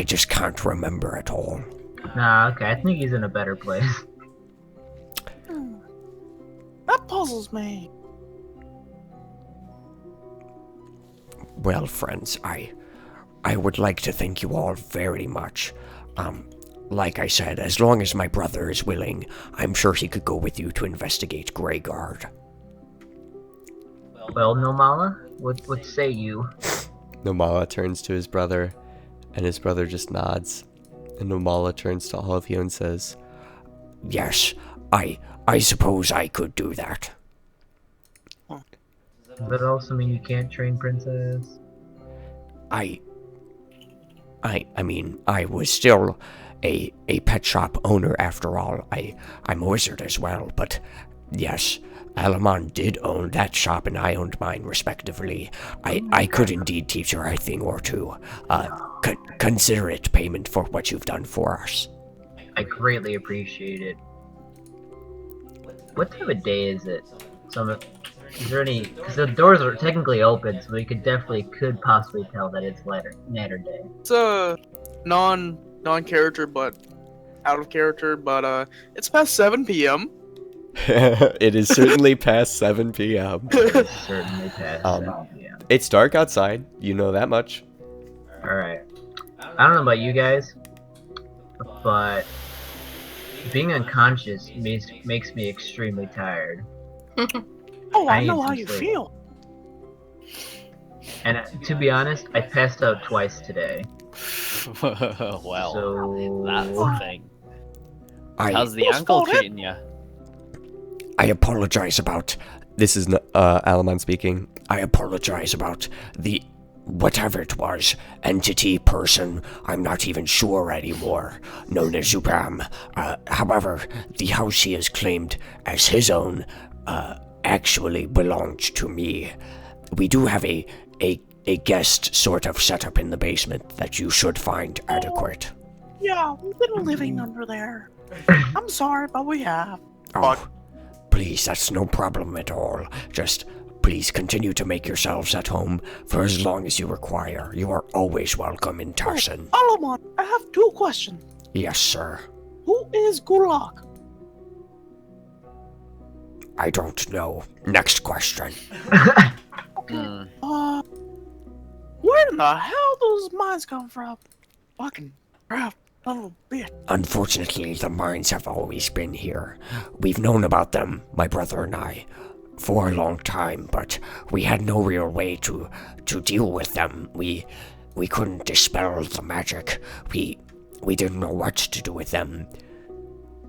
just can't remember at all. Nah, okay, I think he's in a better place. That puzzles me. Well, friends, I would like to thank you all very much. Like I said, as long as my brother is willing, I'm sure he could go with you to investigate Greyguard. Well, Nomala, what say you? Nomala turns to his brother, and his brother just nods. And Nomala turns to all of you and says, Yes, I suppose I could do that. Does that also mean you can't train Princess? I mean, I was still a pet shop owner after all. I'm a wizard as well, but yes, Alamon did own that shop and I owned mine respectively. I could indeed teach her a thing or two. Consider it payment for what you've done for us. I greatly appreciate it. What time of day is it? Is there any? Because the doors are technically open, so we could possibly tell that it's latter day. It's a non-character, but out of character. But it's past 7 p.m. It is certainly past 7 p.m. Certainly past. Yeah. It's dark outside. You know that much. All right. I don't know about you guys, but being unconscious makes me extremely tired. Oh, I I know need how some you sleep. feel. And to be honest, I passed out twice today. Well, So that's the thing. I How's the Whose ankle fault it- treating you? I apologize about. This is Alamon speaking. I apologize about the whatever it was, entity, person, I'm not even sure anymore, known as Zubram. However, the house he has claimed as his own actually belonged to me. We do have a a guest sort of setup in the basement that you should find adequate. Yeah, we've been living under there. I'm sorry, but we have. Oh, please, that's no problem at all. Just please continue to make yourselves at home for as long as you require. You are always welcome in Tarson. Alamon, I have 2 questions. Yes, sir. Who is Gulak? I don't know. Next question. Okay. Where in the hell those mines come from? Fucking crap, little bit. Unfortunately, the mines have always been here. We've known about them, my brother and I, for a long time, but we had no real way to deal with them. We couldn't dispel the magic. We didn't know what to do with them.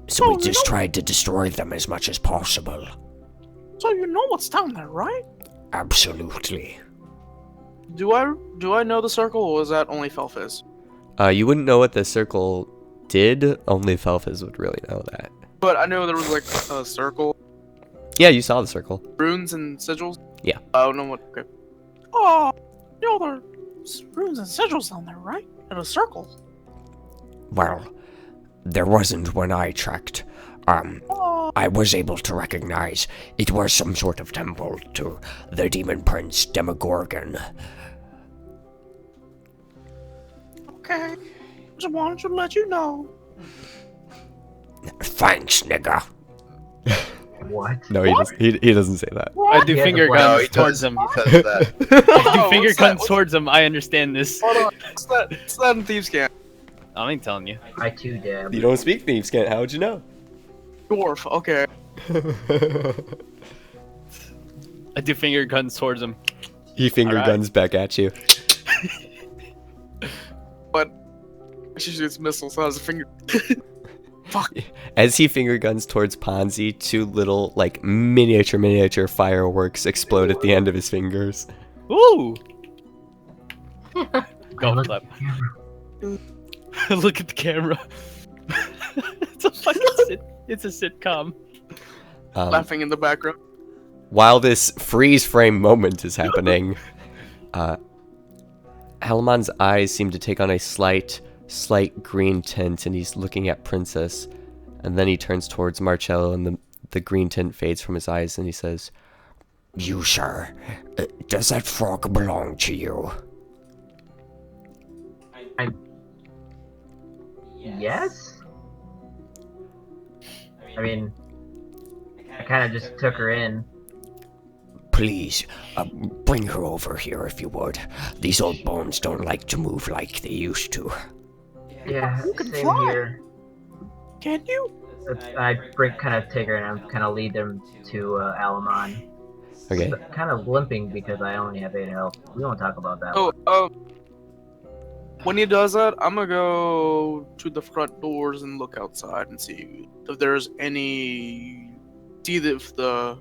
So we just tried to destroy them as much as possible. So you know what's down there, right? Absolutely. Do I know the circle, or was that only Felfis? You wouldn't know what the circle did. Only Felfis would really know that. But I know there was like a circle, Yeah, you saw the circle. runes and sigils. Yeah. I don't know what. Okay. Oh, you know there's runes and sigils down there, right? In a circle. Well, there wasn't when I checked. I was able to recognize it was some sort of temple to the demon prince Demogorgon. Okay. Just wanted to let you know. Thanks, nigga. What? No, he doesn't say that. I do Yeah, finger the guns he towards him. He says that. I do Oh, finger what's guns that? towards him. I understand this. Hold on. It's that in Thieves' Camp. I ain't telling you. I too dab. You don't speak thieves' cant. How would you know? Dwarf. Okay. I do finger guns towards him. He finger Alright. guns back at you. But she shoots missiles. So I was a finger. Fuck. As he finger guns towards Ponzi, 2 little, like, miniature fireworks explode at the end of his fingers. Ooh! Go Look flip. at the camera. Look at the camera. It's a fucking it's a sitcom. Laughing in the background. While this freeze frame moment is happening, Alamon's eyes seem to take on a slight green tint, and he's looking at Princess, and then he turns towards Marcello, and the green tint fades from his eyes, and he says, You, sir, does that frog belong to you? Yes? I mean, I kind of just took her in. Please, bring her over here if you would. These old bones don't like to move like they used to. Yeah, You can same fly. here. Can you? I kind of take her and I kind of lead them to Alamon. okay, Kind of limping because I only have 8 health. We won't talk about that. Oh, when he does that, I'm gonna go to the front doors and look outside and see if there's any. See if the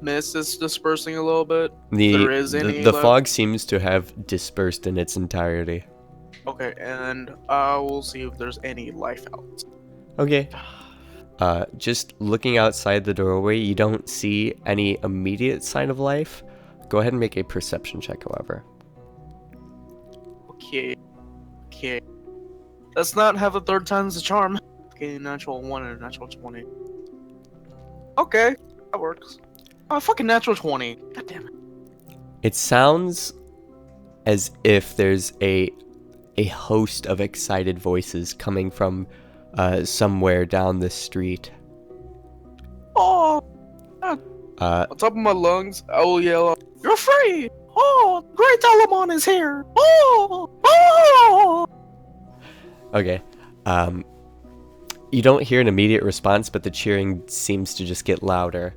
mist is dispersing a little bit. There is any the left? fog seems to have dispersed in its entirety. Okay, and I will see if there's any life out. Okay. Just looking outside the doorway, you don't see any immediate sign of life. Go ahead and make a perception check, however. Okay. Let's not have a third time's the charm. Okay, natural 1 and a natural 20. Okay, that works. Fucking natural 20. God damn it. It sounds as if there's a host of excited voices coming from somewhere down the street. Oh, Uh, on top of my lungs, I will yell, "You're free! Oh, Great Alamon is here! Oh! Oh!" okay. You don't hear an immediate response, but the cheering seems to just get louder.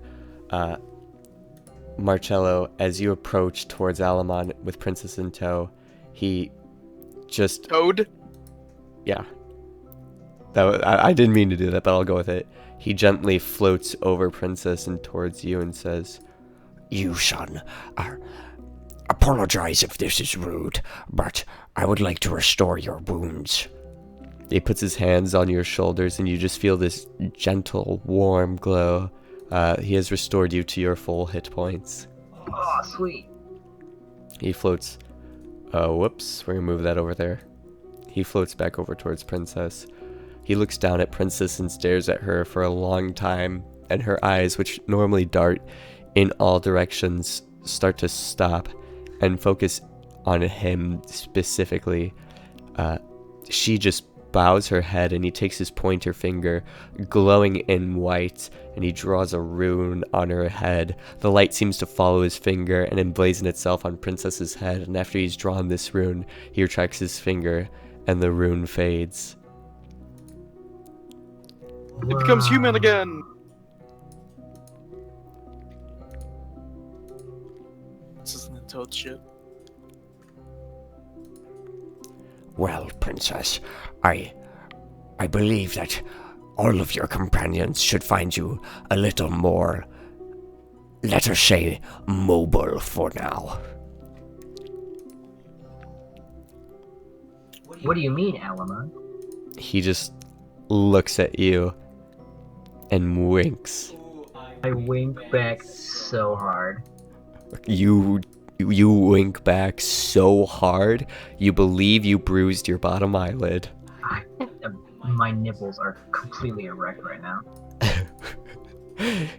Marcello, as you approach towards Alamon with Princess in tow, he just... Toad? Yeah. I didn't mean to do that, but I'll go with it. He gently floats over Princess and towards you and says, You, son, apologize if this is rude, but I would like to restore your wounds. He puts his hands on your shoulders and you just feel this gentle, warm glow. He has restored you to your full hit points. Oh, sweet. He floats Whoops. We're gonna move that over there. He floats back over towards Princess. He looks down at Princess and stares at her for a long time, and her eyes, which normally dart in all directions, start to stop and focus on him specifically. She just bows her head, and he takes his pointer finger, glowing in white, and he draws a rune on her head. The light seems to follow his finger and emblazon itself on Princess's head, and after he's drawn this rune, he retracts his finger, and the rune fades. It becomes human again. This isn't toad shit. Well, Princess, I believe that all of your companions should find you a little more, let us say, mobile for now. What do you mean, Alama? He just looks at you and winks. I wink back so hard. You wink back so hard, you believe you bruised your bottom eyelid. My nipples are completely erect right now.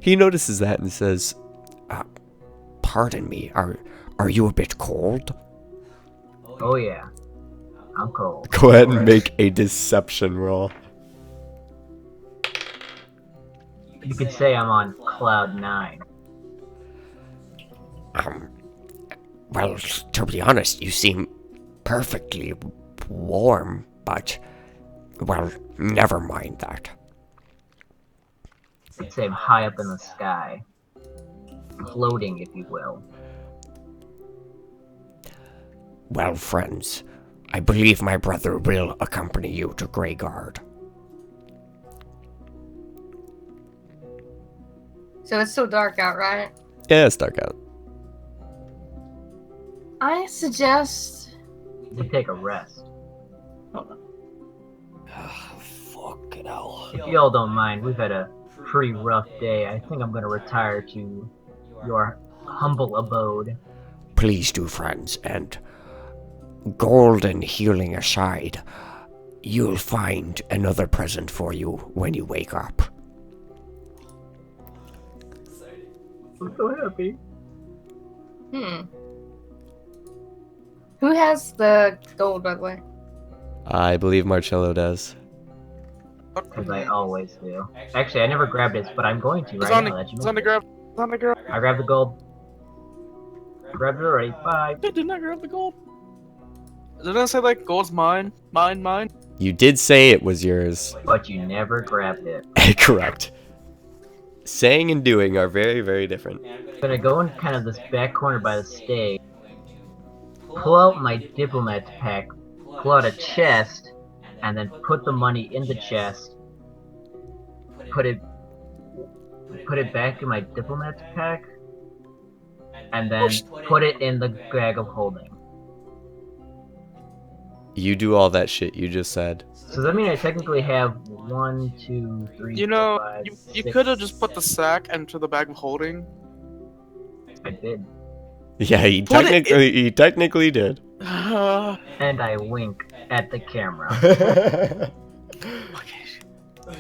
He notices that and says, Pardon me, are you a bit cold? Oh yeah, I'm cold. go ahead and make a deception roll. You could say I'm on cloud 9. Well, to be honest, you seem perfectly warm, but, well, never mind that. I'd say I'm high up in the sky. Floating, if you will. Well, friends, I believe my brother will accompany you to Greyguard. So it's still dark out, right? Yeah, it's dark out. I suggest We take a rest. Fucking hell. If y'all don't mind, we've had a pretty rough day. I think I'm gonna retire to your humble abode. Please do, friends, and gold and healing aside, you'll find another present for you when you wake up. I'm so happy. Who has the gold, by the way? I believe Marcello does. Because I always do. Actually, I never grabbed it, but I'm going to It's right on now. the, That you it's on the mentioned. grab. It's on the grab. I grabbed the gold. Grabbed it already. Bye. I did not grab the gold. Didn't I say like gold's mine? Mine? You did say it was yours. But you never grabbed it. Correct. Saying and doing are very, very different. I'm gonna go in kind of this back corner by the stage. Pull out my diplomat pack. Pull out a chest. And then put the money in the chest. Put it back in my diplomat pack. And then put it in the bag of holding. You do all that shit you just said. So that means I technically have 1, 2, 3, You know, 4, 5, you 6. could have just put the sack into the bag of holding. I did. Yeah, he Put it technically did. And I wink at the camera. So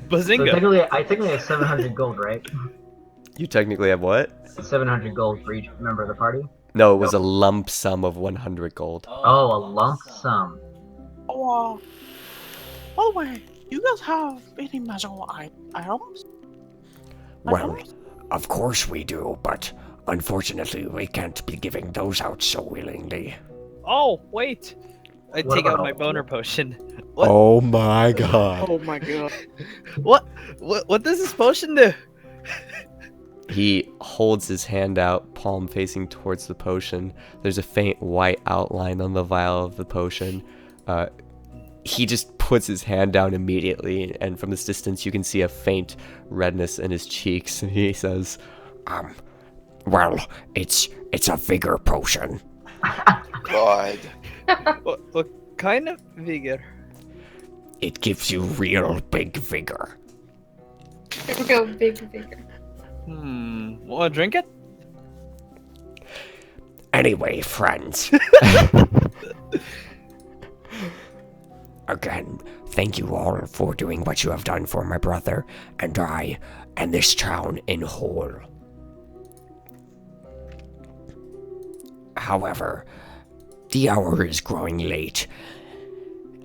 Bazinga! I technically have 700 gold, right? You technically have what? 700 gold for each member of the party. No, it was a lump sum of 100 gold. Oh, a lump sum. Oh, by the way, you guys have any magical items? Well, of course we do, but unfortunately we can't be giving those out so willingly. Oh, wait! I What take out about- my boner potion. What? Oh my god. Oh my god. What does this potion do? He holds his hand out, palm facing towards the potion. There's a faint white outline on the vial of the potion. He just puts his hand down immediately, and from this distance you can see a faint redness in his cheeks, and he says, Well, it's a vigor potion. God. What kind of vigor? It gives you real big vigor. Go bigger. Wanna drink it? Anyway, friends. Again, thank you all for doing what you have done for my brother and I and this town in whole. However, the hour is growing late,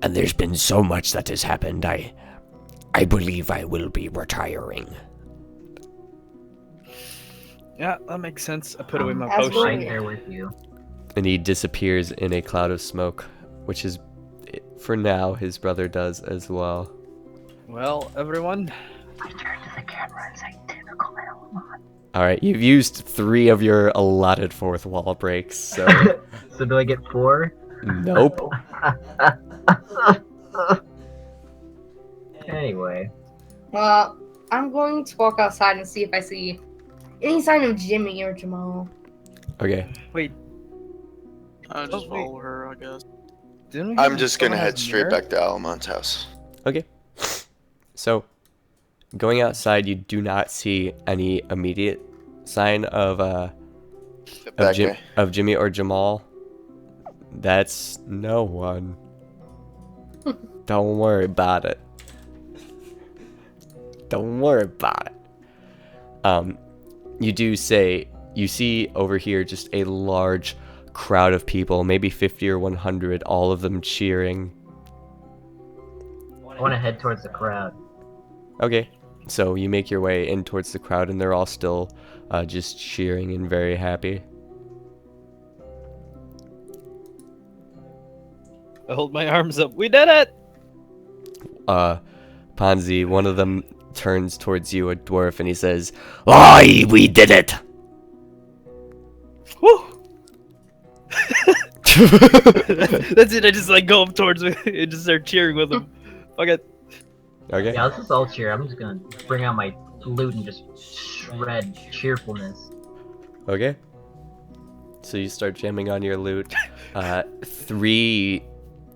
and there's been so much that has happened. I believe I will be retiring. Yeah, that makes sense. I put away my As potion. Right there with you. And he disappears in a cloud of smoke, which is, for now, his brother does as well. Well, everyone, I turn to the camera and say, typical Almond. Alright, you've used 3 of your allotted fourth wall breaks, so So do I get 4? nope. Anyway. Well, I'm going to walk outside and see if I see any sign of Jimmy or Jamal. Okay. wait, I just Oh, wait. follow her, I guess. didn't we I'm have just gonna someone head have straight mirror? back to Alamon's house. Okay. So, going outside, you do not see any immediate sign of That guy. of Jimmy or Jamal. That's no one. Don't worry about it. Don't worry about it. You do say you see over here just a large crowd of people, maybe 50 or 100, all of them cheering. I want to head towards the crowd. Okay, so you make your way in towards the crowd, and they're all still just cheering and very happy. I hold my arms up. We did it! Ponzi, one of them turns towards you, a dwarf, and he says, "Aye, we did it!" Woo! That's it. I just like go up towards him and just start cheering with him. Fuck it. Okay. Yeah, let's just all cheer. I'm just gonna bring out my lute and just shred cheerfulness. Okay. So you start jamming on your lute. 3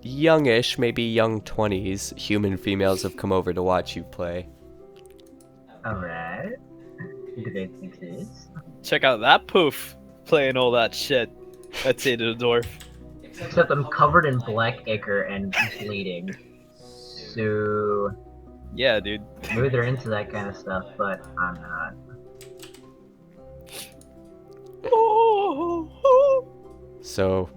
youngish, maybe young 20s, human females have come over to watch you play. Alright. Who do they think it is? Check out that poof playing all that shit. That's it, the dwarf. Except I'm covered in black ichor and bleeding. So Yeah, dude. maybe they're into that kind of stuff, but I'm not. So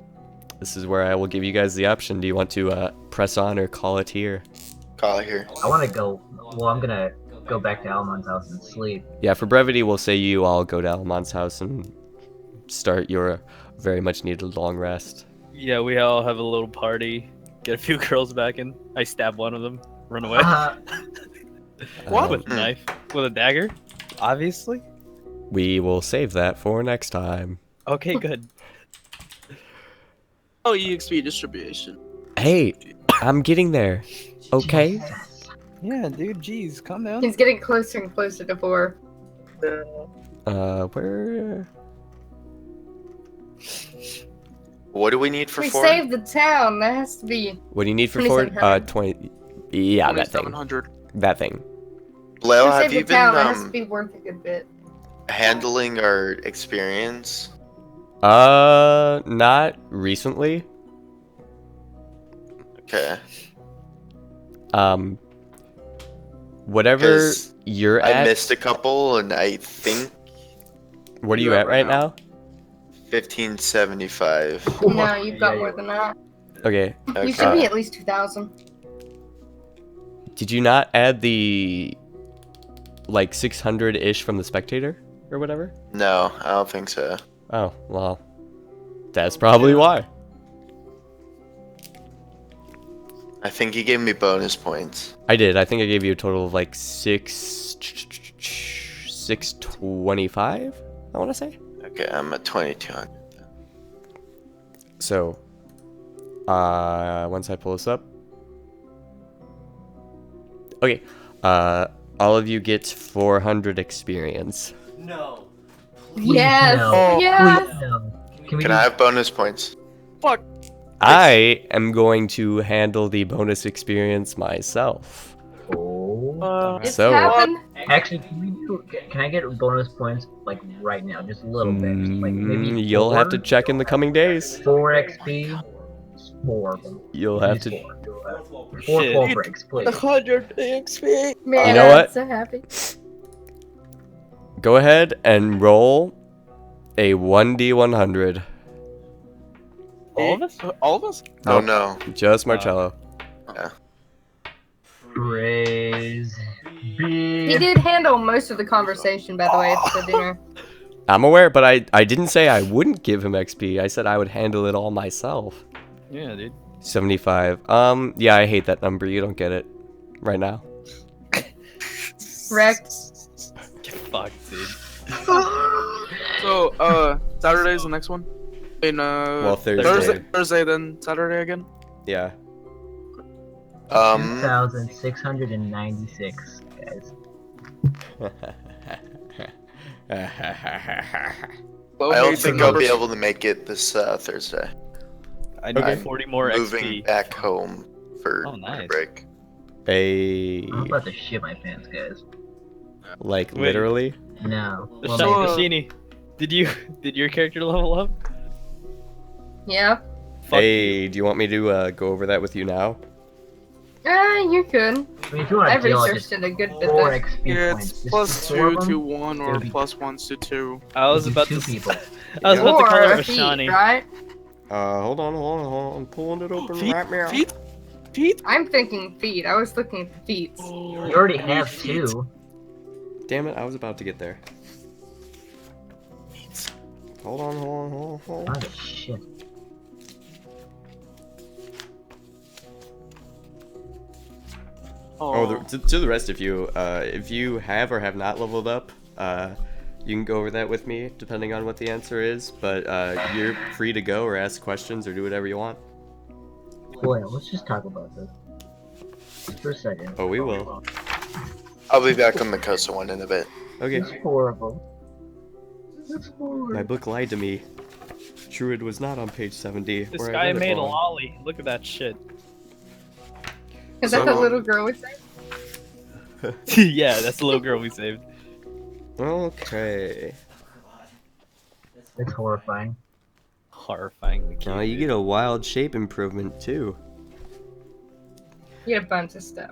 this is where I will give you guys the option. Do you want to press on or call it here? Call it here. I want to go. Well, I'm gonna go back to Almon's house and sleep. Yeah, for brevity, we'll say you all go to Almon's house and start your very much needed long rest. Yeah, we all have a little party. Get a few girls back in. I stab one of them. Run away. What? With a knife. With a dagger. Obviously. We will save that for next time. Okay, good. Oh, EXP distribution. Hey, I'm getting there. Okay? Yeah, dude, jeez, calm down. He's getting closer and closer to 4. Where? What do we need for We 4? saved the town. That has to be. What do you need for Ford? 2700. 20. Yeah, that thing. 2700. That thing. Leo, We have saved you the town. That has been to be worth a good bit. handling our experience? Not recently. Okay. Whatever 'Cause you're I at. missed a couple, and I think What are you at right now? 1575. No, you've got Yeah, more yeah. than that. Okay. You should be Okay. at least 2,000. Did you not add the like 600-ish from the spectator or whatever? No, I don't think so. Oh, well. That's probably why. I think he gave me bonus points. I did. I think I gave you a total of like 625, I want to say. Okay, I'm at 2200. So, once I pull this up. Okay, all of you get 400 experience. No. Yes! No. Yes! No. Can we Can I have bonus points? Fuck. I am going to handle the bonus experience myself. Oh. Uh, It's So- happened. Actually, can we do Can I get bonus points like right now? Just a little bit. Just, like maybe You'll have to 4? check in the coming days. 4 XP. 4 of them. You'll have Use to. 4 Shit. full breaks, please. 100 XP. Man, You know I'm what? so happy. Go ahead and roll a 1d100. All of us? All of us? Oh no. Just Marcello. Praise He be. did handle most of the conversation, by the way, at the dinner. I'm aware, but I didn't say I wouldn't give him XP. I said I would handle it all myself. Yeah, dude. 75. Yeah, I hate that number. You don't get it right now. Wrecked. Get fucked, dude. So, Saturday's the next one? Well, Thursday. Thursday, then Saturday again? Yeah. 2,696, guys. I don't think I'll be able to make it this Thursday. I need Okay. 40 more Moving XP. back home for Oh, nice. break. I'm about to shit my pants, guys. Like Wait. literally? No. Well, Shini, did your character level up? Yeah. Fuck Hey, do you want me to go over that with you now? You could. I mean, if you want I to deal researched it a good bit 4 there. XP Yeah, points, it's just plus 4 of 2 them, to 1 or it'll be- plus 1 to 2. I was it'll be about 2 to. people. I was about to call Or her a feet, Shani. right? Hold on. I'm pulling it open Feet? right now. Feet? Feet? I'm thinking feet. I was looking at the feet. You already have Feet. 2. Damn it, I was about to get there. Hold on. Oh, shit. To the rest of you, if you have or have not leveled up, you can go over that with me, depending on what the answer is. But you're free to go or ask questions or do whatever you want. Boy, let's just talk about this. For a second. Oh, we will. I'll be back on the Kosa one in a bit. Okay. It's horrible. It's horrible. My book lied to me. Druid was not on page 70. This where I guy read it made a wrong. lolly. Look at that shit. Is that the little girl we saved? Yeah, that's the little girl we saved. Okay. It's horrifying. Horrifyingly cute. Now you get a wild shape improvement too. You get a bunch of stuff.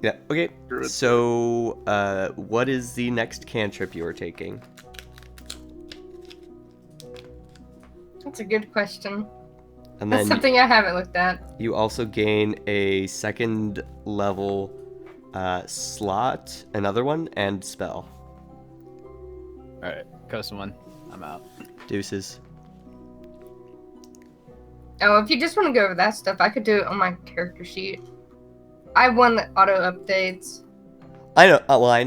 Yeah. Okay. So, what is the next cantrip you are taking? That's a good question. And That's then something I haven't looked at. you also gain a second level slot, another one, and spell. Alright, Kosa one. I'm out. Deuces. Oh, if you just want to go over that stuff, I could do it on my character sheet. I have one that auto updates. I know. Well, I know.